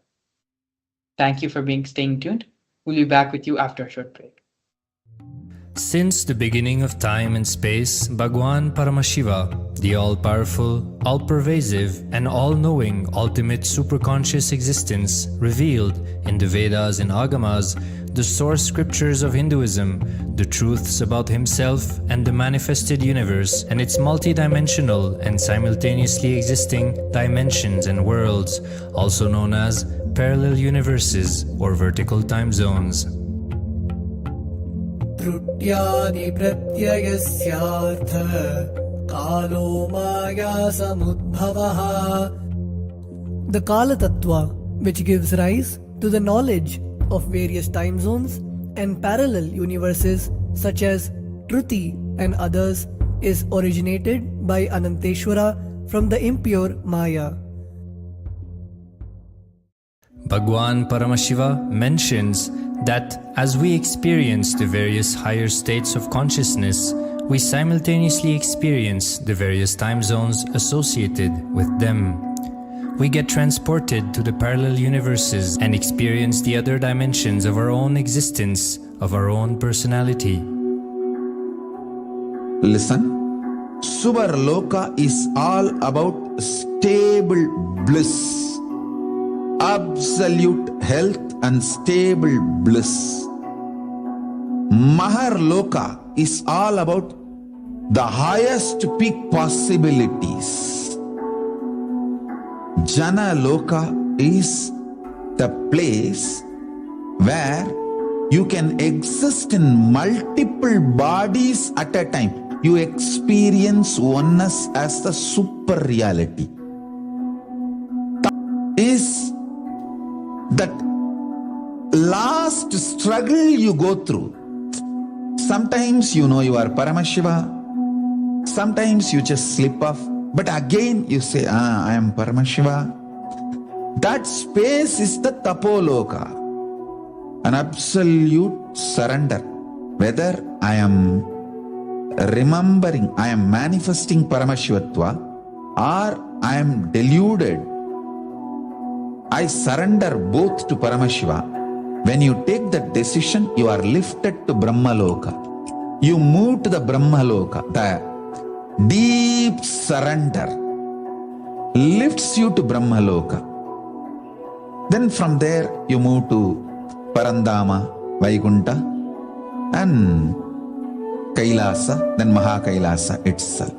Thank you for staying tuned. We'll be back with you after a short break. Since the beginning of time and space, Bhagavan Paramashiva, the all-powerful, all-pervasive, and all-knowing ultimate superconscious existence, revealed in the Vedas and Agamas, the source scriptures of Hinduism, the truths about himself and the manifested universe and its multidimensional and simultaneously existing dimensions and worlds, also known as parallel universes or vertical time zones. The Kala Tattva, which gives rise to the knowledge of various time zones and parallel universes such as Shruti and others, is originated by Ananteshwara from the impure Maya. Bhagavan Paramashiva mentions that as we experience the various higher states of consciousness, we simultaneously experience the various time zones associated with them. We get transported to the parallel universes and experience the other dimensions of our own existence, of our own personality. Listen, Subarloka is all about stable bliss, absolute health and stable bliss. Maharloka is all about the highest peak possibilities. Jana Loka is the place where you can exist in multiple bodies at a time. You experience oneness as the super reality. Is that last struggle you go through. Sometimes you know you are Paramashiva, sometimes you just slip off, but again you say, I am Paramashiva. That space is the Tapoloka, an absolute surrender. Whether I am remembering, I am manifesting Paramashivatva, or I am deluded, I surrender both to Paramashiva. When you take that decision, you are lifted to Brahmaloka. You move to the Brahmaloka. The deep surrender lifts you to Brahmaloka. Then from there, you move to Parandama, Vaikunta, and Kailasa, then Mahakailasa itself.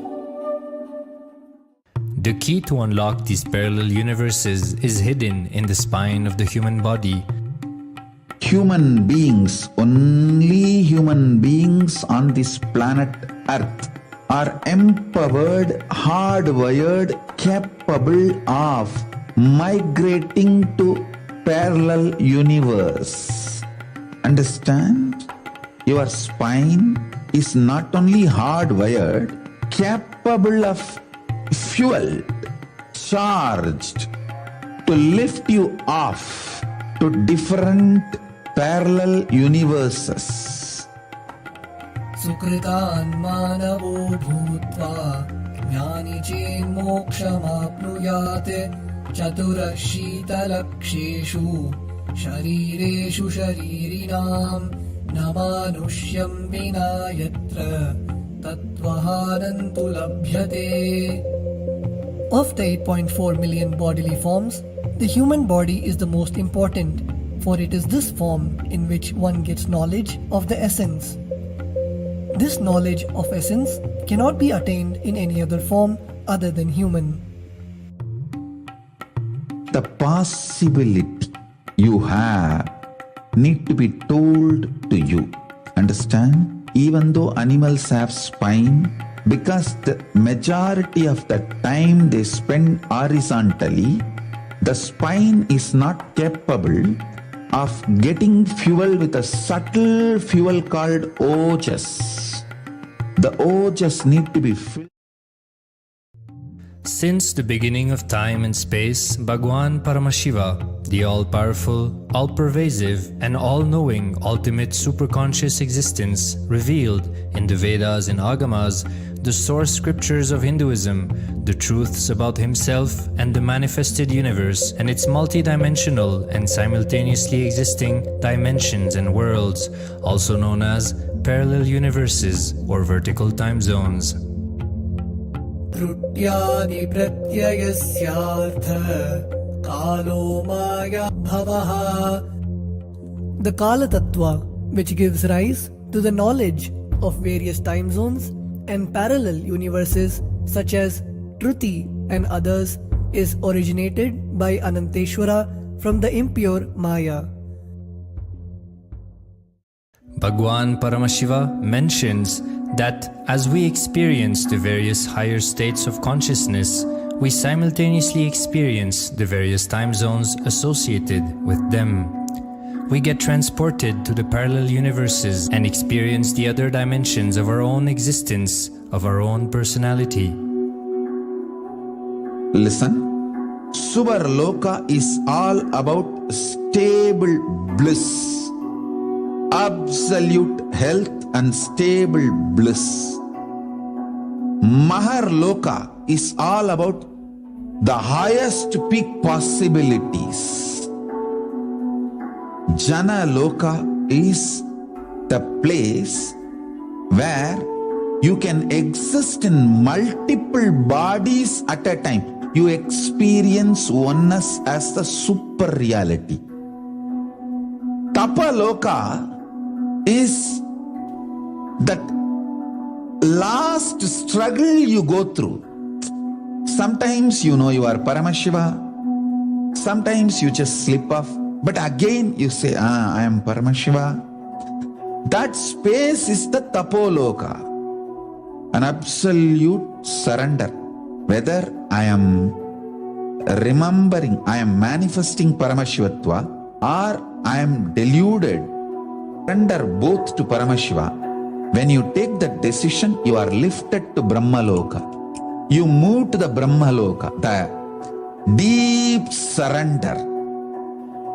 The key to unlock these parallel universes is hidden in the spine of the human body. Human beings, only human beings on this planet Earth are empowered, hardwired, capable of migrating to parallel universe. Understand? Your spine is not only hardwired, capable of fuel, charged to lift you off to different parallel universes. Sukritan manavo bhutva jnani chen mokshamapnuyate chaturashita-laksheshu sharireshu sharirinam namanushyam vina yatra tattvahanantu labhyate. Of the 8.4 million bodily forms, the human body is the most important, for it is this form in which one gets knowledge of the essence. This knowledge of essence cannot be attained in any other form other than human. The possibility you have need to be told to you. Understand? Even though animals have spine, because the majority of the time they spend horizontally, the spine is not capable of getting fuel with a subtle fuel called ojas. The ojas need to be filled. Since the beginning of time and space, Bhagavan Paramashiva, the all-powerful, all-pervasive, and all-knowing ultimate superconscious existence, revealed in the Vedas and Agamas, the source scriptures of Hinduism, the truths about himself and the manifested universe and its multidimensional and simultaneously existing dimensions and worlds, also known as parallel universes or vertical time zones. Trutyani pratyayasya kalo maya bhavaha. The Kala Tattva, which gives rise to the knowledge of various time zones and parallel universes such as Shruti and others, is originated by Ananteshwara from the impure Maya. Bhagavan Paramashiva mentions that as we experience the various higher states of consciousness, we simultaneously experience the various time zones associated with them. We get transported to the parallel universes and experience the other dimensions of our own existence, of our own personality. Listen. Subarloka is all about stable bliss, absolute health and stable bliss. Maharloka is all about the highest peak possibilities. Jana Loka is the place where you can exist in multiple bodies at a time. You experience oneness as the super reality. Tapaloka is that last struggle you go through. Sometimes you know you are Paramashiva, sometimes you just slip off, but again you say, I am Paramashiva. That space is the Tapoloka, an absolute surrender. Whether I am remembering, I am manifesting Paramashivatva, or I am deluded, surrender both to Paramashiva. When you take that decision, you are lifted to Brahmaloka. You move to the Brahmaloka. The deep surrender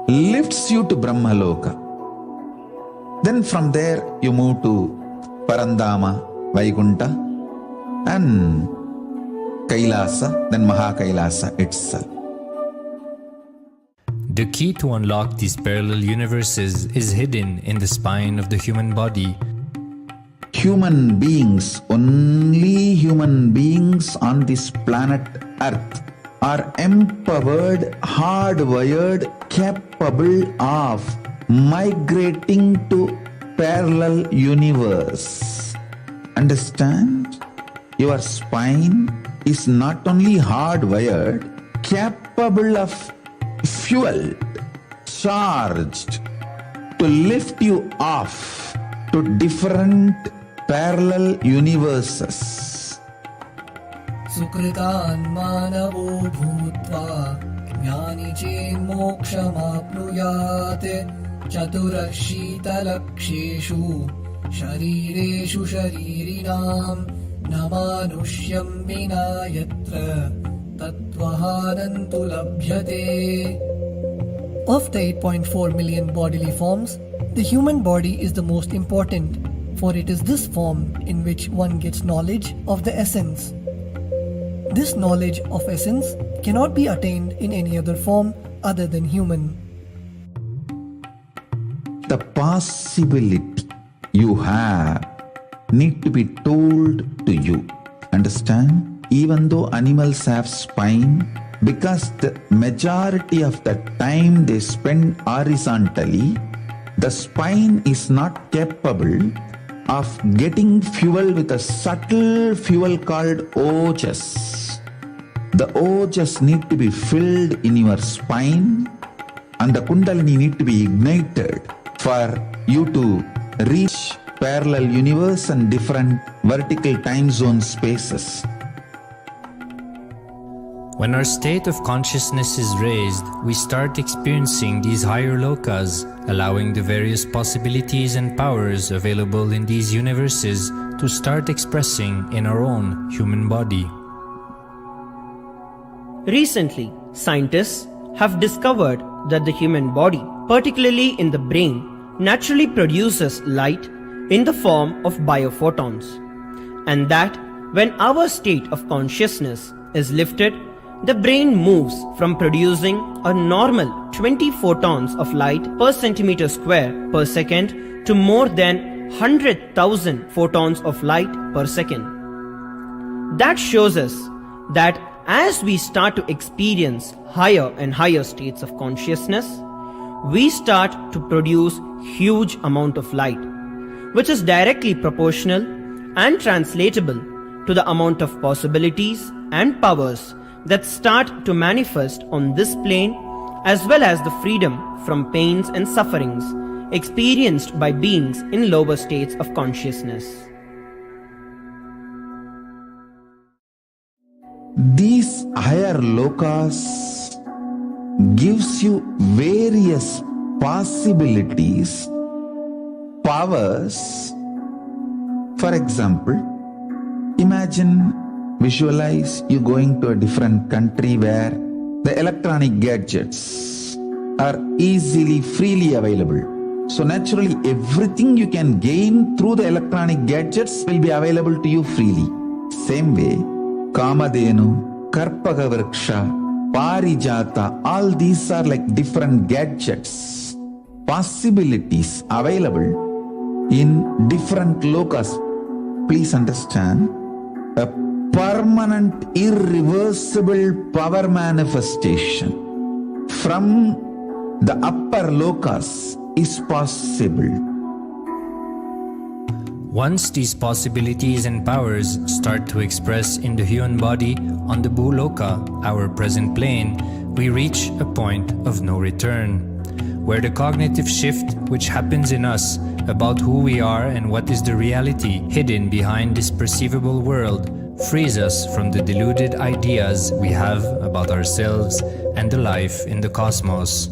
lifts you to Brahmaloka. Then from there you move to Parandama, Vaikunta, and Kailasa, then Mahakailasa itself. The key to unlock these parallel universes is hidden in the spine of the human body. Human beings, only human beings on this planet Earth are empowered, hardwired, capable of migrating to parallel universe. Understand? Your spine is not only hardwired, capable of fuel, charged to lift you off to different parallel universes. Sukritan manavo bhutva jnani chen mokshamapnuyate chaturashita-laksheshu sharireshu sharirinam namanushyam vina yatra tattvahanantu labhyate. Of the 8.4 million bodily forms, the human body is the most important, for it is this form in which one gets knowledge of the essence. This knowledge of essence cannot be attained in any other form other than human. The possibility you have need to be told to you. Understand? Even though animals have spine, because the majority of the time they spend horizontally, the spine is not capable of getting fuel with a subtle fuel called ojas. The ojas need to be filled in your spine, and the kundalini need to be ignited for you to reach parallel universe and different vertical time zone spaces. When our state of consciousness is raised, we start experiencing these higher lokas, allowing the various possibilities and powers available in these universes to start expressing in our own human body. Recently, scientists have discovered that the human body, particularly in the brain, naturally produces light in the form of biophotons, and that when our state of consciousness is lifted, the brain moves from producing a normal 20 photons of light per centimeter square per second to more than 100,000 photons of light per second. That shows us that as we start to experience higher and higher states of consciousness, we start to produce huge amount of light, which is directly proportional and translatable to the amount of possibilities and powers that start to manifest on this plane as well as the freedom from pains and sufferings experienced by beings in lower states of consciousness. These higher lokas gives you various possibilities, powers. For example, imagine, visualize you going to a different country where the electronic gadgets are easily, freely available. So naturally, everything you can gain through the electronic gadgets will be available to you freely. Same way, Kamadhenu, Karpaga Vriksha, Parijata, all these are like different gadgets, possibilities available in different lokas. Please understand, a permanent, irreversible power manifestation from the upper lokas is possible. Once these possibilities and powers start to express in the human body on the Bhuloka, our present plane, we reach a point of no return, where the cognitive shift which happens in us about who we are and what is the reality hidden behind this perceivable world frees us from the deluded ideas we have about ourselves and the life in the cosmos.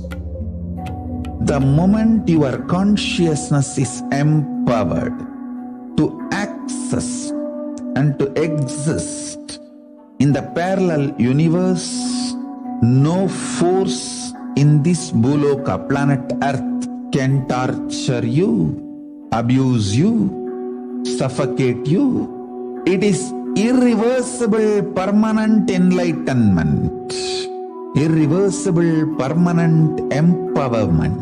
The moment your consciousness is empowered to access and to exist in the parallel universe, no force in this Bhuloka, planet Earth, can torture you, abuse you, suffocate you. It is irreversible, permanent enlightenment, irreversible, permanent empowerment.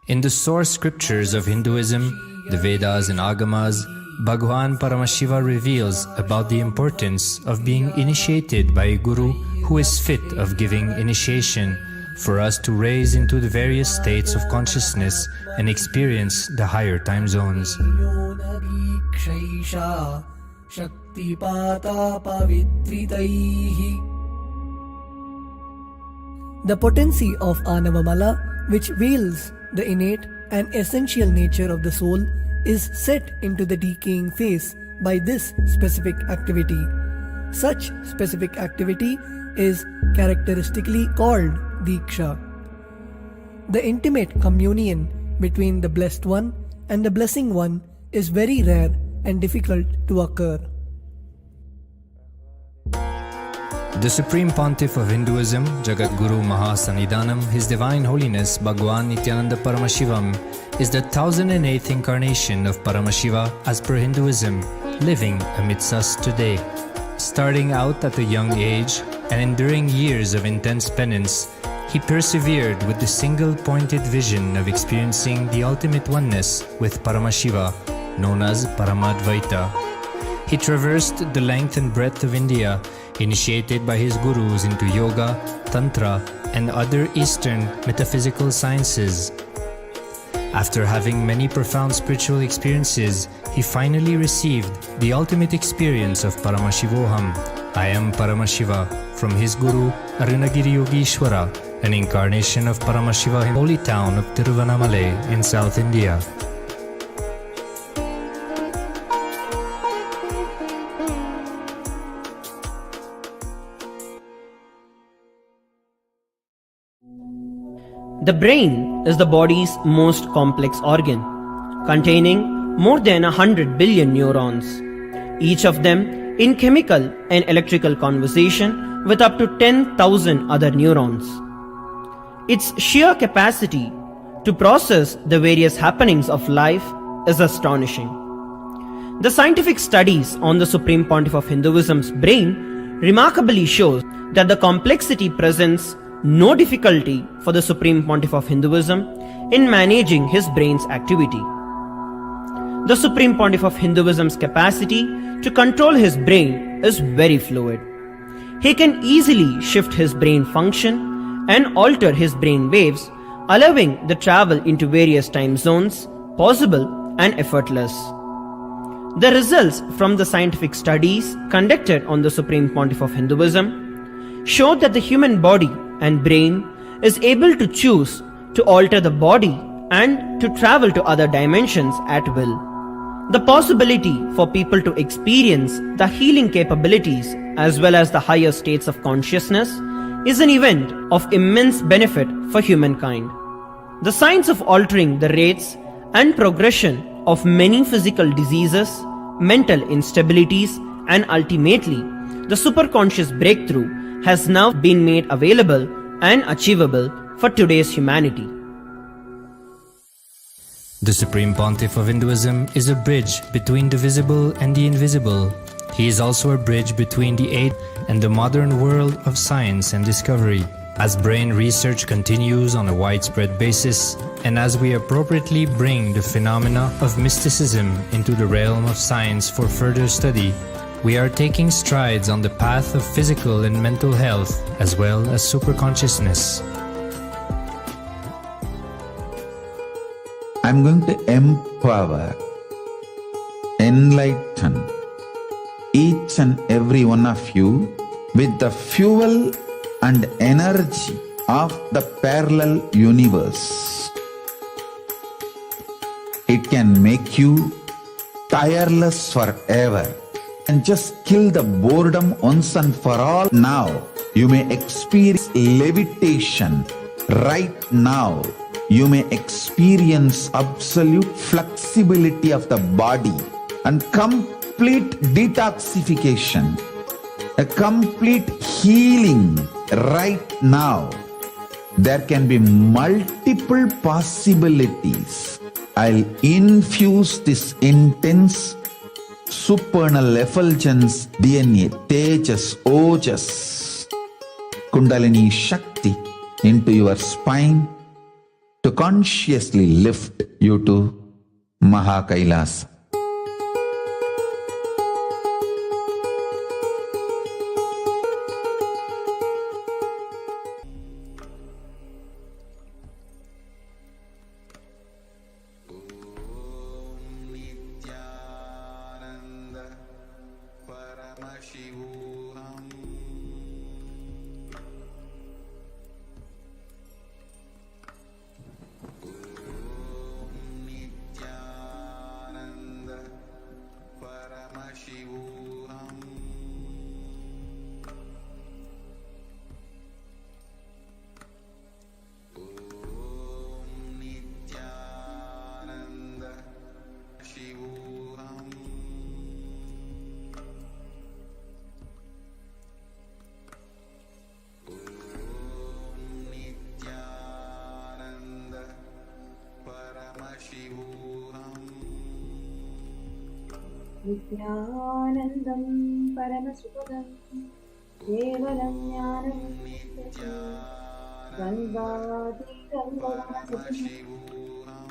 In the source scriptures of Hinduism, the Vedas and Agamas, Bhagavan Paramashiva reveals about the importance of being initiated by a guru who is fit of giving initiation for us to raise into the various states of consciousness and experience the higher time zones. The potency of Anavamala, which veils the innate and essential nature of the soul, is set into the decaying phase by this specific activity. Such specific activity is characteristically called Diksha. The intimate communion between the Blessed One and the Blessing One is very rare and difficult to occur. The Supreme Pontiff of Hinduism, Jagat Guru Mahasannidhanam, His Divine Holiness Bhagavan Nithyananda Paramashivam, is the 1008th incarnation of Paramashiva as per Hinduism, living amidst us today. Starting out at a young age and enduring years of intense penance, he persevered with the single-pointed vision of experiencing the ultimate oneness with Paramashiva, known as Paramadvaita. He traversed the length and breadth of India, initiated by his gurus into yoga, tantra, and other Eastern metaphysical sciences. After having many profound spiritual experiences, he finally received the ultimate experience of Paramashivoham, I am Paramashiva, from his guru Arunagiri Yogeshwara, an incarnation of Paramashiva in the holy town of Tiruvannamalai in South India. The brain is the body's most complex organ, containing more than 100 billion neurons, each of them in chemical and electrical conversation with up to 10,000 other neurons. Its sheer capacity to process the various happenings of life is astonishing. The scientific studies on the Supreme Pontiff of Hinduism's brain remarkably shows that the complexity presents no difficulty for the Supreme Pontiff of Hinduism in managing his brain's activity. The Supreme Pontiff of Hinduism's capacity to control his brain is very fluid. He can easily shift his brain function and alter his brain waves, allowing the travel into various time zones possible and effortless. The results from the scientific studies conducted on the Supreme Pontiff of Hinduism showed that the human body and brain is able to choose to alter the body and to travel to other dimensions at will. The possibility for people to experience the healing capabilities as well as the higher states of consciousness is an event of immense benefit for humankind. The science of altering the rates and progression of many physical diseases, mental instabilities, and ultimately the superconscious breakthrough has now been made available and achievable for today's humanity. The Supreme Pontiff of Hinduism is a bridge between the visible and the invisible. He is also a bridge between the ancient and the modern world of science and discovery. As brain research continues on a widespread basis, and as we appropriately bring the phenomena of mysticism into the realm of science for further study, we are taking strides on the path of physical and mental health as well as superconsciousness. I'm going to empower, enlighten each and every one of you with the fuel and energy of the parallel universe. It can make you tireless forever and just kill the boredom once and for all. Now you may experience levitation. Right now you may experience absolute flexibility of the body and complete detoxification, a complete healing right now. There can be multiple possibilities. I'll infuse this intense supernal effulgence DNA, Tejas, Ojas, Kundalini Shakti into your spine to consciously lift you to Mahakailasa. Nithyananda Paramashivam. Nithyananda Paramashivam. Nithyananda Shivam. Nithyananda Paramashivam. Nithyanandam Paramashivam Kevalam Jnanam Gandhatitam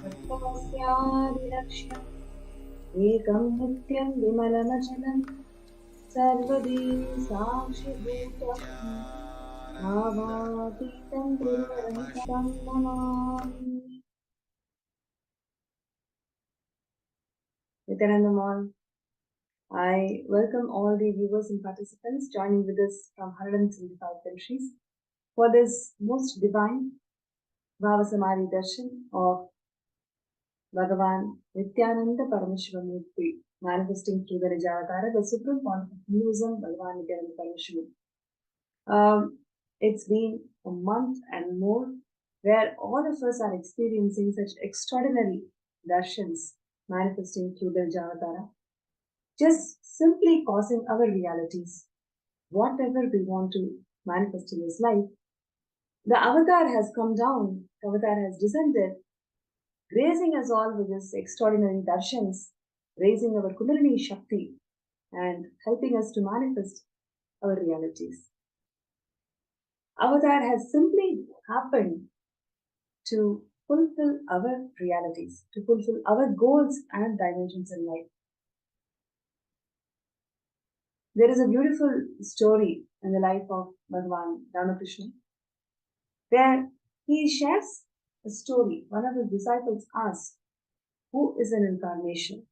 Tattvasyadilaksham Ekam Nityam Vimalamachalam Sarvadi Sakshibhutam Bhavatitam Trivarantam Namami. Nithyanandam all. I welcome all the viewers and participants joining with us from 175 countries for this most divine Bhava Samadhi Darshan of Bhagavan Nithyananda Paramashivam Murthy, manifesting through the Nijavatara, the Supreme Pontiff of Hinduism, Bhagavan Nithyananda Paramashivam. It's been a month and more where all of us are experiencing such extraordinary darshans manifesting through the Nijavatara, just simply causing our realities. Whatever we want to manifest in this life, the avatar has come down, the avatar has descended, gracing us all with this extraordinary darshans, raising our Kundalini Shakti and helping us to manifest our realities. Avatar has simply happened to fulfill our realities, to fulfill our goals and dimensions in life. There is a beautiful story in the life of Bhagavan Ramakrishna, where he shares a story. One of his disciples asks, who is an incarnation?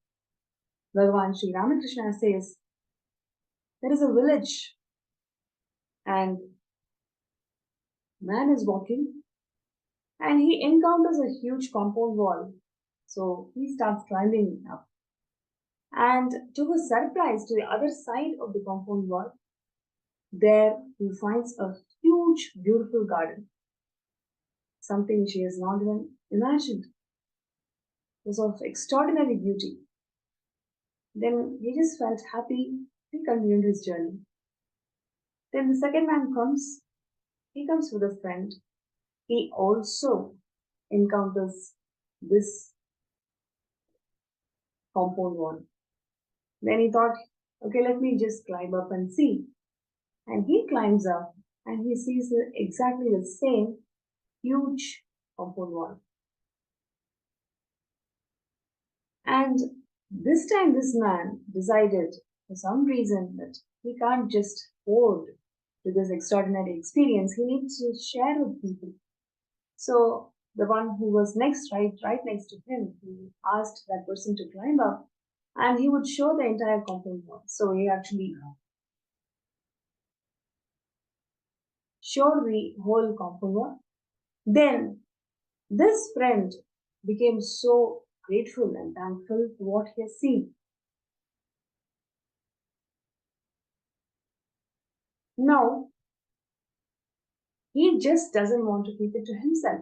Bhagavan Sri Ramakrishna says, there is a village and man is walking and he encounters a huge compound wall. So he starts climbing up. And to his surprise, to the other side of the compound wall, there he finds a huge, beautiful garden. Something she has not even imagined. It was of extraordinary beauty. Then he just felt happy. He continued his journey. Then the second man comes. He comes with a friend. He also encounters this compound wall. Then he thought, okay, let me just climb up and see. And he climbs up and he sees exactly the same huge compound wall. And this time, this man decided for some reason that he can't just hold to this extraordinary experience. He needs to share with people. So the one who was right next to him, he asked that person to climb up, and he would show the entire compound wall. So he actually showed the whole compound wall. Then this friend became so grateful and thankful for what he has seen. Now, he just doesn't want to keep it to himself.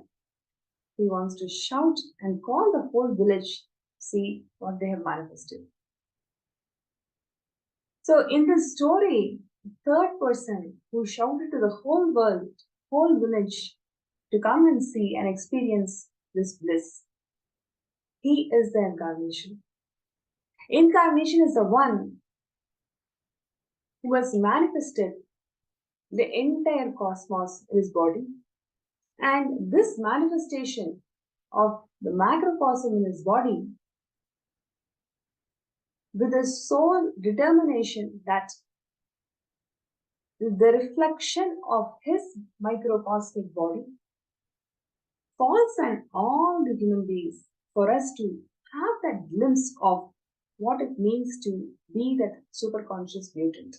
He wants to shout and call the whole village to see what they have manifested. So in this story, the third person who shouted to the whole world, whole village, to come and see and experience this bliss, he is the incarnation. Incarnation is the one who has manifested the entire cosmos in his body. And this manifestation of the macrocosm in his body, with a sole determination that the reflection of his microcosmic body falls on all the human beings, for us to have that glimpse of what it means to be that superconscious mutant.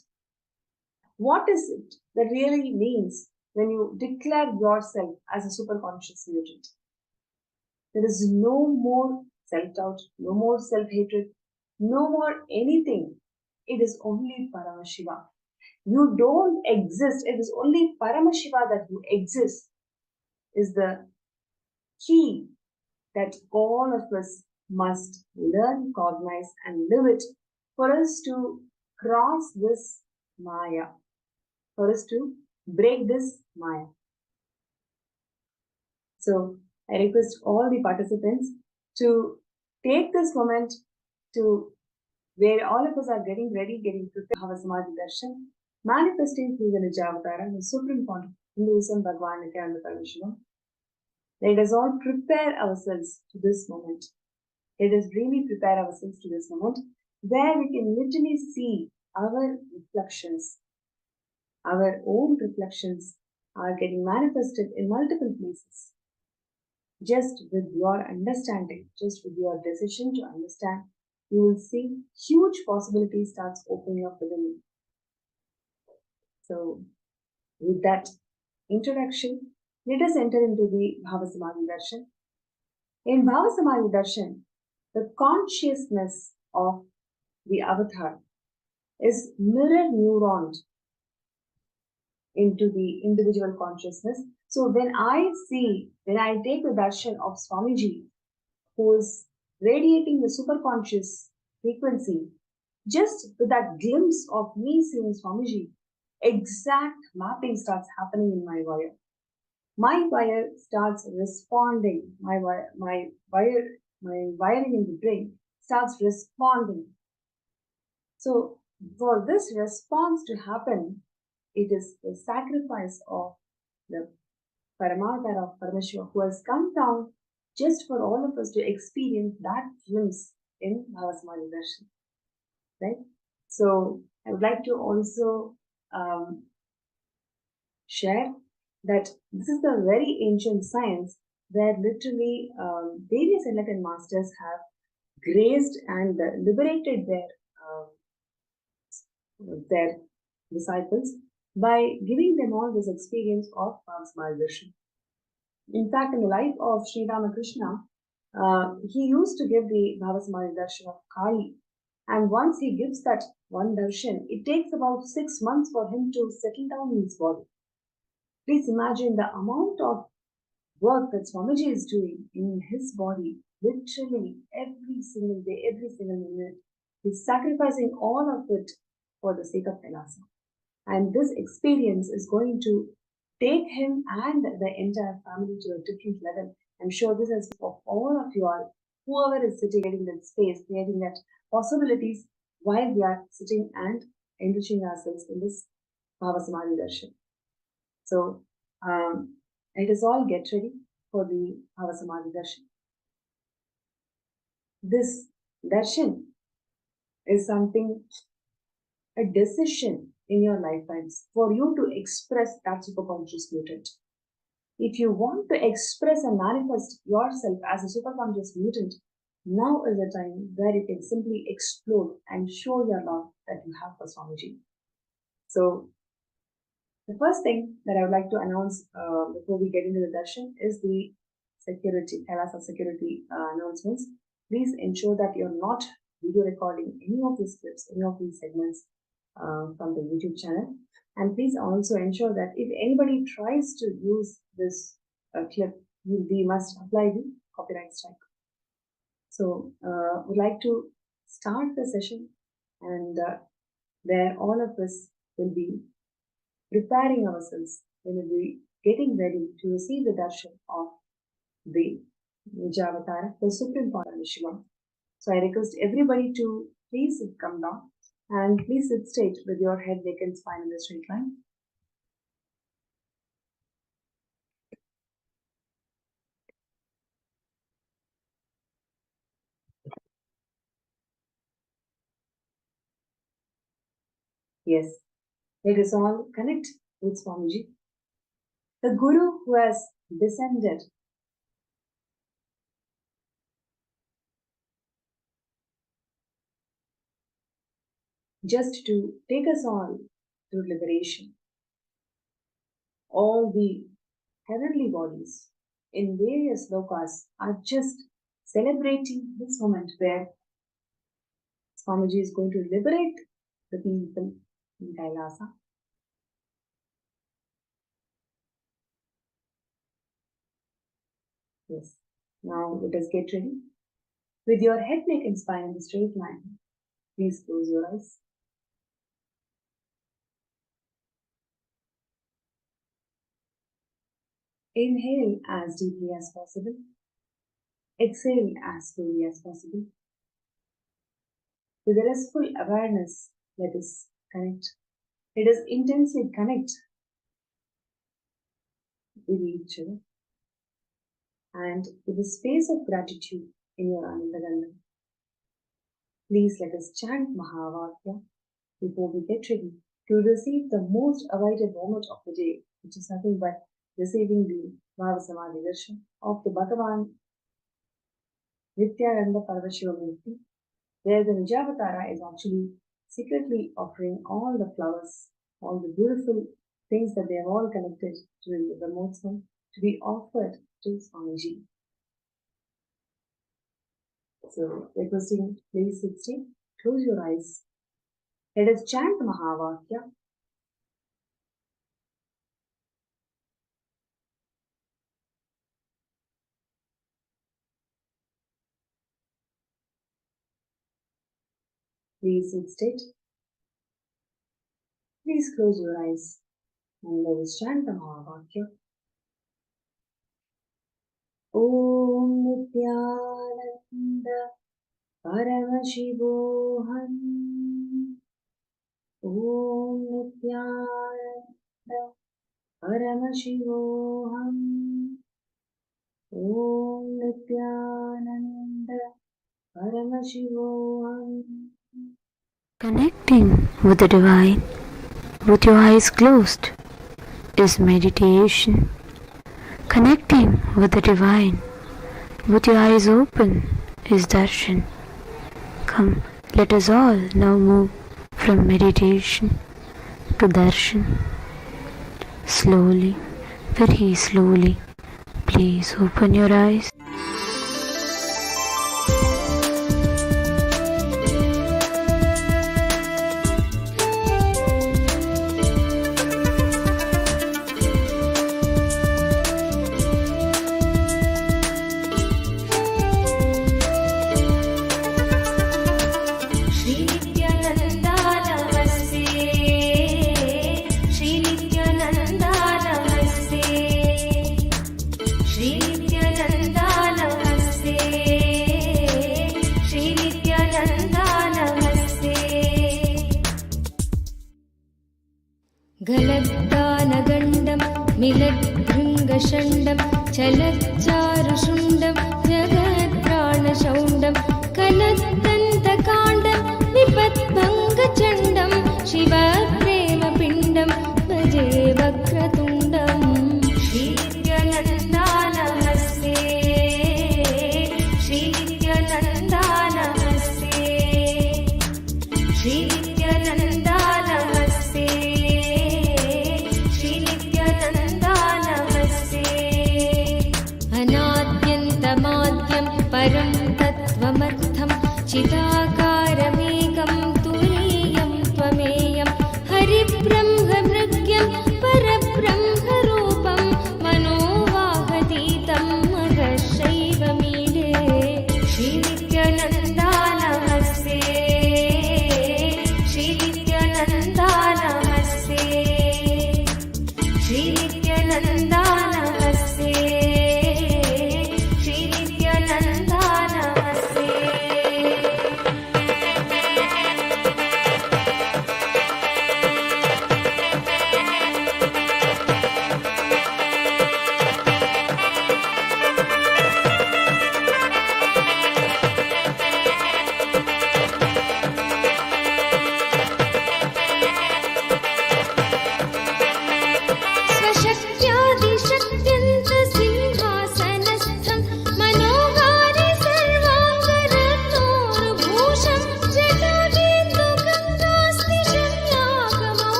What is it that really means when you declare yourself as a superconscious mutant? There is no more self-doubt, no more self-hatred, no more anything. It is only Paramashiva. You don't exist. It is only Paramashiva that you exist is the key that all of us must learn, cognize, and live it for us to cross this Maya, for us to break this Maya. So I request all the participants to take this moment to where all of us are getting ready, getting prepared for Samadhi Darshan, manifesting through the Nijavatara, the supreme point of Hinduism, Bhagavan, Nithyananda Paramashivam. Let us all prepare ourselves to this moment. Let us really prepare ourselves to this moment where we can literally see our reflections. Our own reflections are getting manifested in multiple places. Just with your understanding, just with your decision to understand, you will see huge possibilities starts opening up within you. So, with that introduction, let us enter into the Bhava Samadhi Darshan. In Bhava Samadhi Darshan, the consciousness of the avatar is mirror neuroned into the individual consciousness. So when I take the darshan of Swamiji, who is radiating the superconscious frequency, just with that glimpse of me seeing Swamiji, exact mapping starts happening in my wire. My wire starts responding. My wiring in the brain starts responding. So for this response to happen, it is the sacrifice of the Paramatara of Paramashiva who has come down just for all of us to experience that glimpse in Bhava Samadhi Darshan. Right? So I would like to also share that this is the very ancient science where literally various enlightened masters have grazed and liberated their disciples by giving them all this experience of Bhava Samadhi Darshan. In fact, in the life of Sri Ramakrishna, he used to give the Bhava Samadhi Darshan of Kali. And once he gives that one darshan, it takes about 6 months for him to settle down in his body. Please imagine the amount of work that Swamiji is doing in his body, literally every single day, every single minute. He's sacrificing all of it for the sake of Kailasa. And this experience is going to take him and the entire family to a different level. I'm sure this is for all of you all, whoever is sitting in that space, creating that possibilities while we are sitting and enriching ourselves in this Bhava Samadhi Darshan. So, let us all get ready for the Bhava Samadhi Darshan. This darshan is something, a decision in your lifetimes for you to express that superconscious mutant. If you want to express and manifest yourself as a superconscious mutant, now is the time where you can simply explode and show your love that you have for Swamiji. So, the first thing that I would like to announce before we get into the darshan is the security, Kailasa security announcements. Please ensure that you're not video recording any of these clips, any of these segments from the YouTube channel. And please also ensure that if anybody tries to use this clip, we must apply the copyright strike. So, we'd like to start the session, and where all of us will be preparing ourselves, we will be getting ready to receive the darshan of the Nijavatara, the Supreme Paramashivam. So I request everybody to please come down and please sit straight with your head, neck and spine in the straight line. Yes, let us all connect with Swamiji, the Guru who has descended just to take us all to liberation. All the heavenly bodies in various lokas are just celebrating this moment where Swamiji is going to liberate the people in Kailasa. Yes. Now let us get ready. With your head, neck and spine in the straight line, please close your eyes. Inhale as deeply as possible. Exhale as slowly as possible. With a restful awareness, let us connect. Let us intensely connect with each other. And with a space of gratitude in your Anandagandham, please let us chant Mahavakya before we get ready to receive the most awaited moment of the day, which is nothing but receiving the Bhava Samadhi Darshan of the Bhagavan Nithyananda Paramashivam, where the Nijavatara is actually secretly offering all the flowers, all the beautiful things that they have all connected during the Brahmotsavam to be offered to Swamiji. So, requesting, please sit still, close your eyes. Let us chant Mahavakya. Please sit straight. Please close your eyes and let us chant the Mahavakya. Om Nithyananda Paramashivam. Om Nithyananda Paramashivam. Om Nithyananda Paramashivam. Connecting with the Divine with your eyes closed is meditation. Connecting with the Divine with your eyes open is darshan. Come, let us all now move from meditation to darshan. Slowly, very slowly, please open your eyes. गलद्दानगण्डं मिलद्भृङ्गषण्डं चलच्चारुशुण्डं जगत्प्राणशौण्डं कलद्दन्तकाण्डं विपद्भङ्गचण्डं शिवप्रेमपिण्डं भजे वक्रतुण्डं श्रीनित्यानन्दानमस्ते श्रीनित्यानन्दानमस्ते श्रीनित्यानन्दानमस्ते अनाद्यन्तमाद्यं परं तत्त्वमर्थं चिदाकारमेकं तुरीयं त्वमेयं हरिब्रह्ममृग्यं परब्रह्मरूपं मनोवाहतीतं महर्षैवमीडे श्रीनित्यानन्दानमस्ते श्रीनित्यानन्दानमस्ते श्रीनित्यानन्दानमस्ते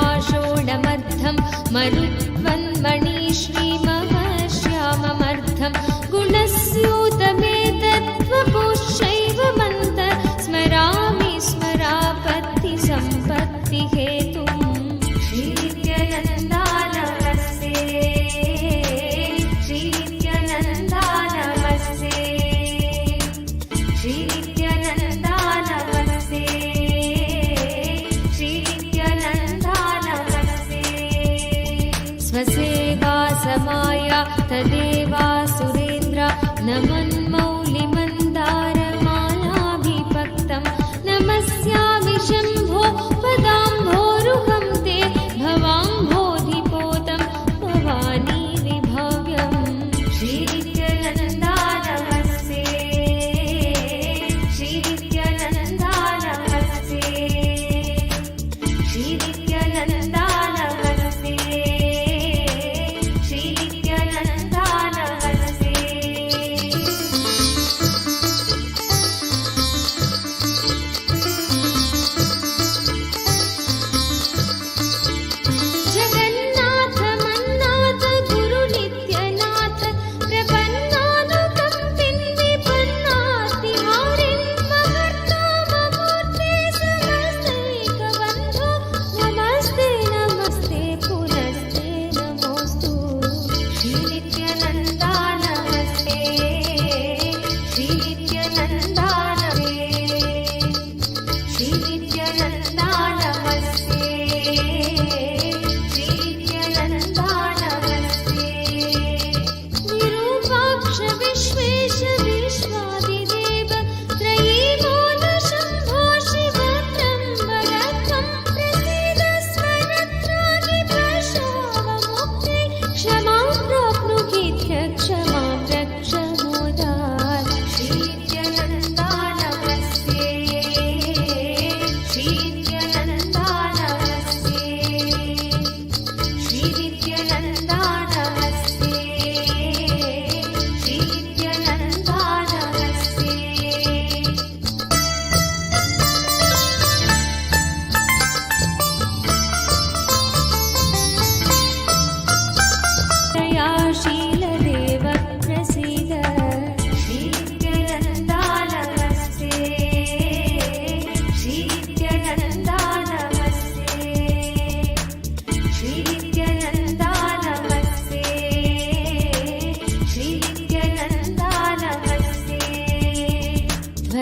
प्रभाषोणमद्धं मरुत्वन्मणिश्रीमहश्याममर्धं गुणस्यूतमेतत्त्वपुष्यैवमन्त स्मरामि स्मरापत्तिसम्पत्तिहेतुं श्रीनित्यानन्दानमस्ते श्रीनित्यानन्दानमस्ते श्रीनित्यानन्दानमस्ते स्वसेवा समाय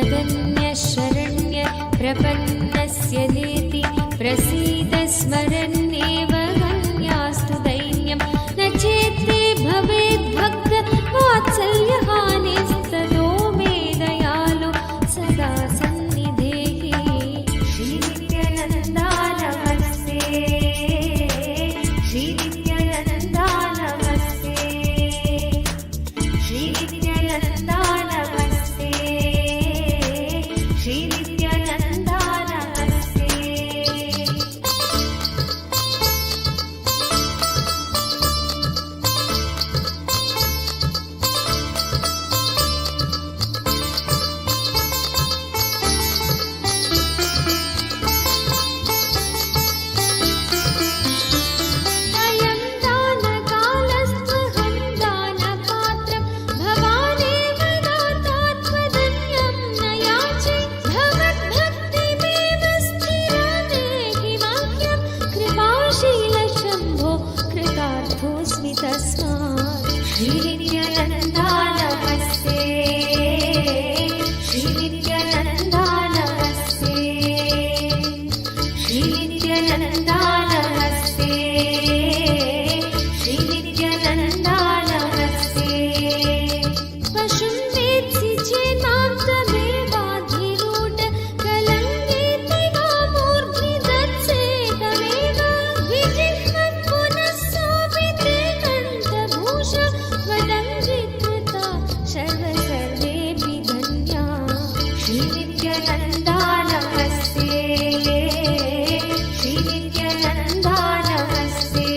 त्वदन्यशरण्य प्रपन्नस्य नेति प्रसीद स्मरन्नेव गम्यास्तु दैन्यं न चेत्ते भवेद्भक्त वात्सल्यहानिस्ततो मे दयालो सदा सन्निधेहि। श्रीनित्यानन्दा नमस्ते, श्रीनित्यानन्दा नमस्ते, श्रीनित्यानन्दा नमस्ते, श्रीनित्यानन्दा नमस्ते। अयं दानकालस्त्वहं दानपात्रं भवानेव दातात्मधन्यं न याचे भवद्भक्तिमेव स्थिरानेहि मह्यं कृपाशीलशम्भो कृतार्थोऽस्मि तस्मात्। श्रीनित्यानन्दा नमस्ते, श्रीनित्यानन्दा नमस्ते, श्रीनित्यानन्दा नमस्ते, श्रीनित्यानन्दा नमस्ते। पशुं वेत्सि चेन्मां तमेवाधिरूढ कलङ्केति वा मूर्ध्नि तत्सेकमेव विजिह्वन् पुनः सोऽपि ते कण्ठभूष त्वदङ्गीकृता सर्वेऽपि धन्या। श्रीनित्यानन्दा नमस्ते, श्रीनित्यानन्दा नमस्ते,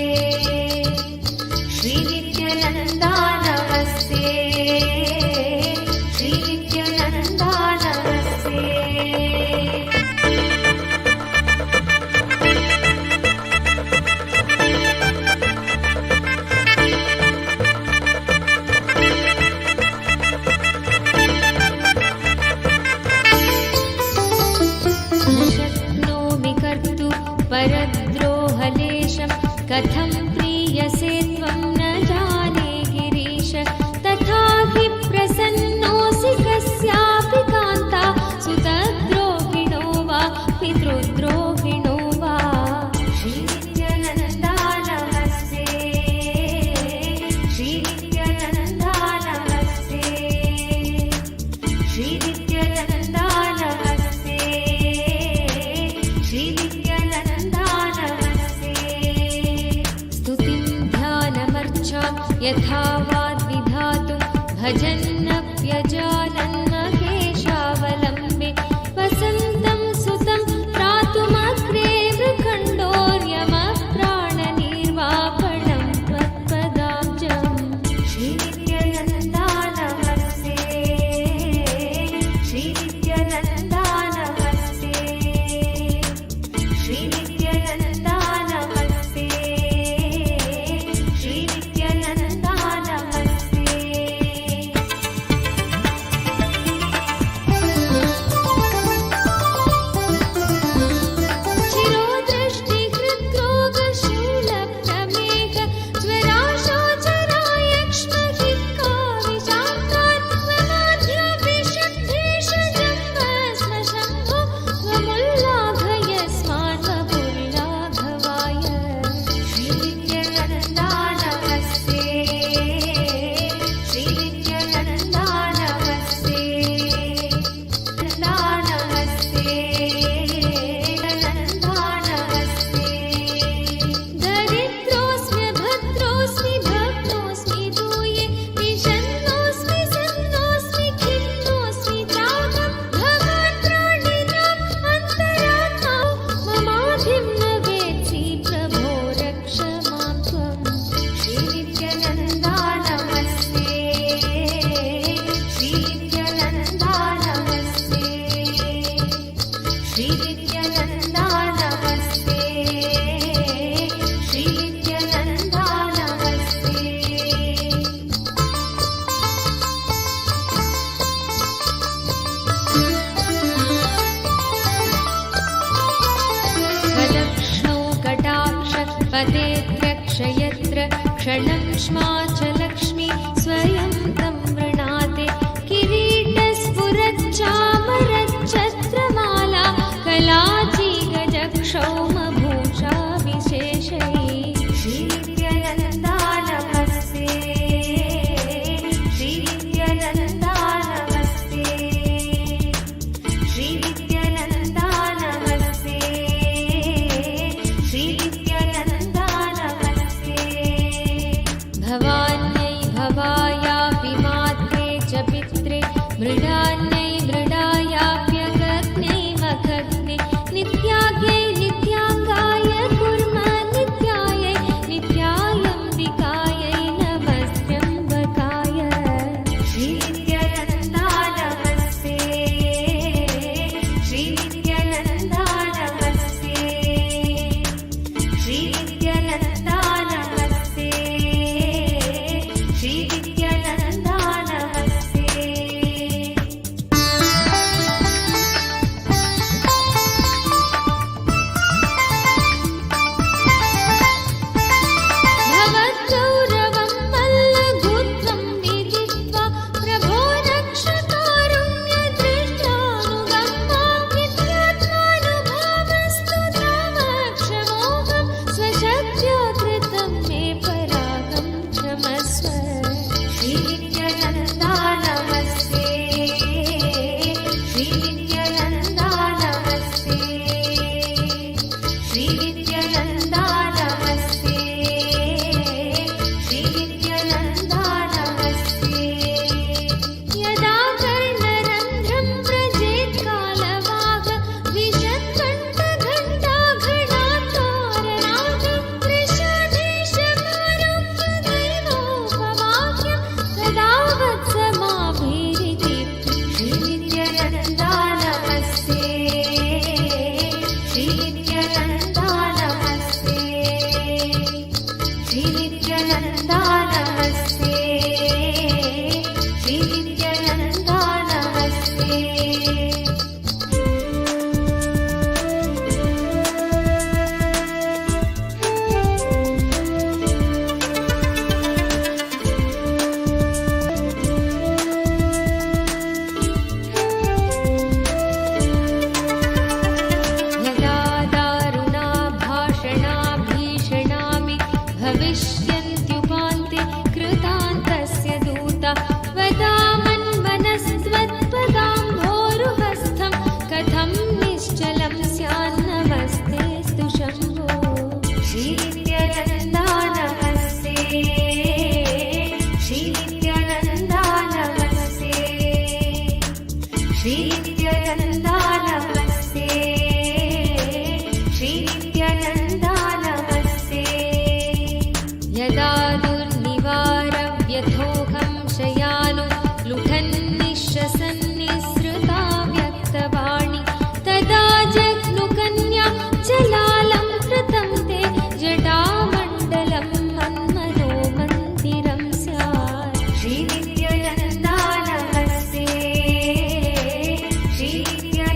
श्रीनित्यानन्दा नमस्ते, श्रीनित्यानन्दा नमस्ते। न शक्नोमि कर्तुं परद्रोहलेशं कथं प्रीयसे त्वं न जाने गिरीश। तथा हि प्रसन्नोऽसि कस्यापि कान्ता सुतद्रोहिणो वा पितृद्रोहिणो वा। श्रीनित्यानन्दा नमस्ते, श्रीनित्यानन्दा नमस्ते, श्रीनित्यानन्दा नमस्ते, श्रीनित्यानन्दा नमस्ते। स्तुतिं ध्यानमर्चां यथा वाद्विधातुं भजन्नप्यजानन्न केशावलम्बे वसन्तं सुतं प्रातुमग्रे मृखण्डोर्यमप्राणनिर्वापणं त्वत्पदाब्जम्। श्रीनित्यानन्दा नमस्ते, श्रीनित्यानन्दा नमस्ते, श्रीनित्यानन्दा नमस्ते, श्रीनित्यानन्दा नमस्ते। पदेद्रक्षयत्र क्षणं स्मा च लक्ष्मी स्वयं तं वृणाते किरीटस्फुरच्चामर मृडान्यै मृडायाप्यगग्ने मखग्ने नित्याग्यै नित्याङ्गाय कुर्म नित्यायै नित्यायम्बिकायै नमस्त्यम्बकाय श्रीनित्यानन्दा नमस्ते श्रीनित्यानन्दा नमस्ते श्रीनित्यानन्दा नमस्ते श्रीनित्यानन्दा नमस्ते भवद्गौरवं मल्लगोत्रं विदित्वा प्रभो रक्षकारुण्यदृष्ट्यानुगम्मां नित्यात्मानुभावस्तु तावक्षमोऽहं स्वशक्त्या कृतं मे परागं क्षमस्व श्रीनित्यानन्दा नमस्ते श्रीनित्यानन्दा नमस्ते श्रीनित्यानन्दा नमस्ते श्रीनित्यानन्दा नमस्ते यदा कर्णरन्ध्रं व्रजेत् कालवाग विषत्कण्ठघण्टाघणात्तारनादं वृषाधीशमारुह्य दैवोपवाक्यं तदा वत्समाभिरिति श्रीनित्यानन्दा नमस्ते श्रीनित्यानन्दा नमस्ते श्रीनित्यानन्दा नमस्ते श्रीनित्यानन्दा नमस्ते यदा दारुणा भाषणा भीषणामि भविष्यन्त्युपान्ते कृतान्तस्य दूता वदामन्मनस्त्वत्पदाम्भोरुहस्थं कथं निश्चलं स्यान्नमस्तेऽस्तु शम्भो श्रीनित्यानन्दा नमस्ते श्रीनित्यानन्दा नमस्ते श्रीनित्यानन्दा नमस्ते श्रीनित्यानन्दा नमस्ते यदा दुर्निवारव्यथोऽहं शयानो लुठन्निःश्वसन्निःसृता व्यक्तवाणी तदा जग्नुकन्या जलालं कृतं ते जटामण्डलं मन्मनो मन्दिरं स्यात् श्रीनित्यानन्दा नमस्ते श्रीनित्यानन्दा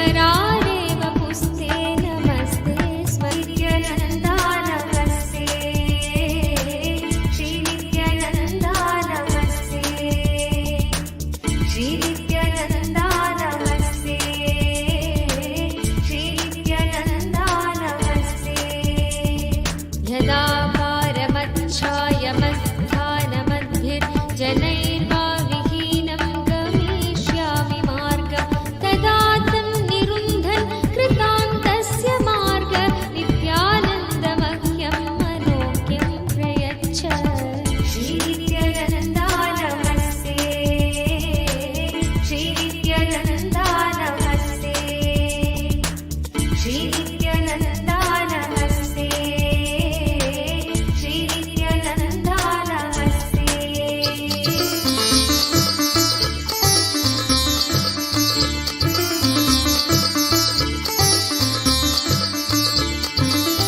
करारे वपुस्ते नमस्ते स्वर्गनन्दा नमस्ते श्रीनित्यानन्दा नमस्ते श्रीनित्यानन्दा नमस्ते श्रीनित्यानन्दा नमस्ते यदा पारमच्छायमस्थानमद्भिर्जनैर्वा विहीनं गमिष्यामि मार्गं तदा तं निरुन्धन् कृतान्तस्य मार्ग नित्यानन्दमह्यं मनोज्ञं प्रयच्छ श्रीनित्यानन्दा नमस्ते श्रीनित्यानन्दा नमस्ते श्रीनित्यानन्दा नमस्ते श्रीनित्यानन्दा नमस्ते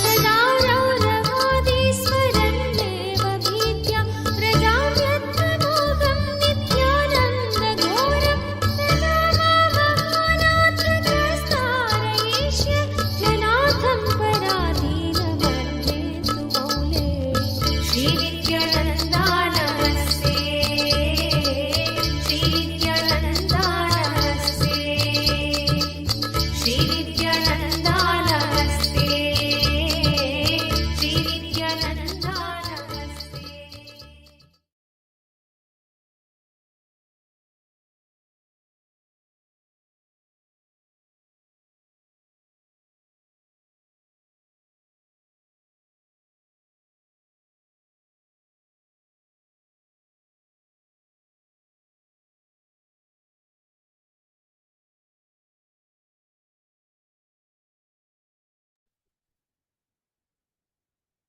सदा रौरवादीश्वरन्नेव भीत्या प्रजां यत्तमोघं नित्यानन्दघोरं तदा मामहानाथकस्तारयिष्य जनाथं पराधीनमर्मेतु मौले श्रीनित्यानन्दा नमस्ते श्रीनित्यानन्दा नमस्ते श्रीनित्यानन्दा नमस्ते श्रीनित्यानन्दा नमस्ते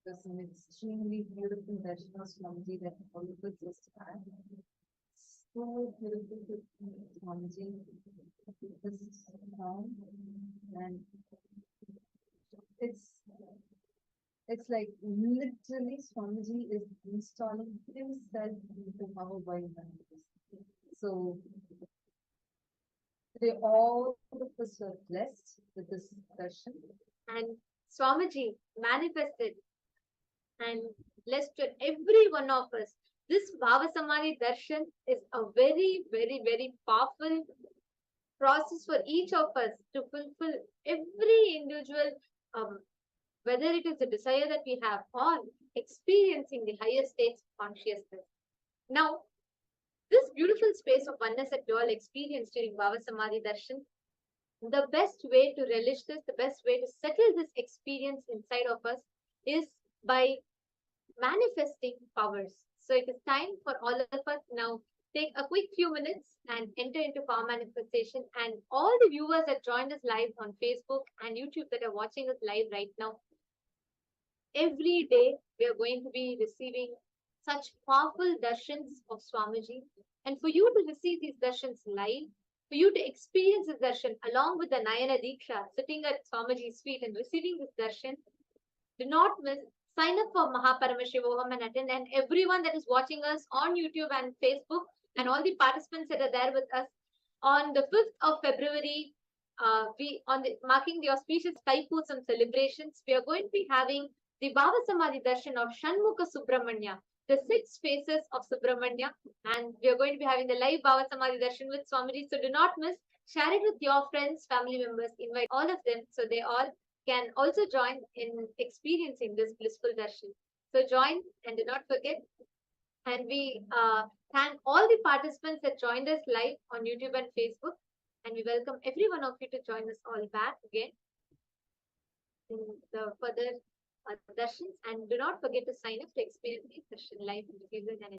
There's an extremely beautiful darshan of Swamiji that all of us just had. So beautiful to meet Swamiji. This is calm and it's like literally Swamiji is installing himself into our body. So today all of us are blessed with this darshan. and Swamiji manifested and blessed to every one of us. This Bhava Samadhi Darshan is a very, very, very powerful process for each of us to fulfill every individual, whether it is the desire that we have or experiencing the higher states of consciousness. Now, this beautiful space of oneness that we all experienced during Bhava Samadhi Darshan, the best way to relish this, the best way to settle this experience inside of us is by manifesting powers. So it is time for all of us now take a quick few minutes and enter into power manifestation. And all the viewers that joined us live on Facebook and YouTube that are watching us live right now, every day we are going to be receiving such powerful darshans of Swamiji. And for you to receive these darshans live, for you to experience this darshan along with the Nayana Diksha, sitting at Swamiji's feet and receiving this darshan, do not miss. Sign up for Mahaparamashivam and attend. And everyone that is watching us on YouTube and Facebook, and all the participants that are there with us on the 5th of February, marking the auspicious Thaipusam celebrations, we are going to be having the Bhava Samadhi Darshan of Shanmukha Subramanya, the 6 faces of Subramanya, and we are going to be having the live Bhava Samadhi Darshan with Swamiji. So do not miss. Share it with your friends, family members, invite all of them so they all can also join in experiencing this blissful darshan. So join and do not forget. And we thank all the participants that joined us live on YouTube and Facebook. And we welcome every one of you to join us all back again in the further darshans. And do not forget to sign up to experience the darshan live in the season and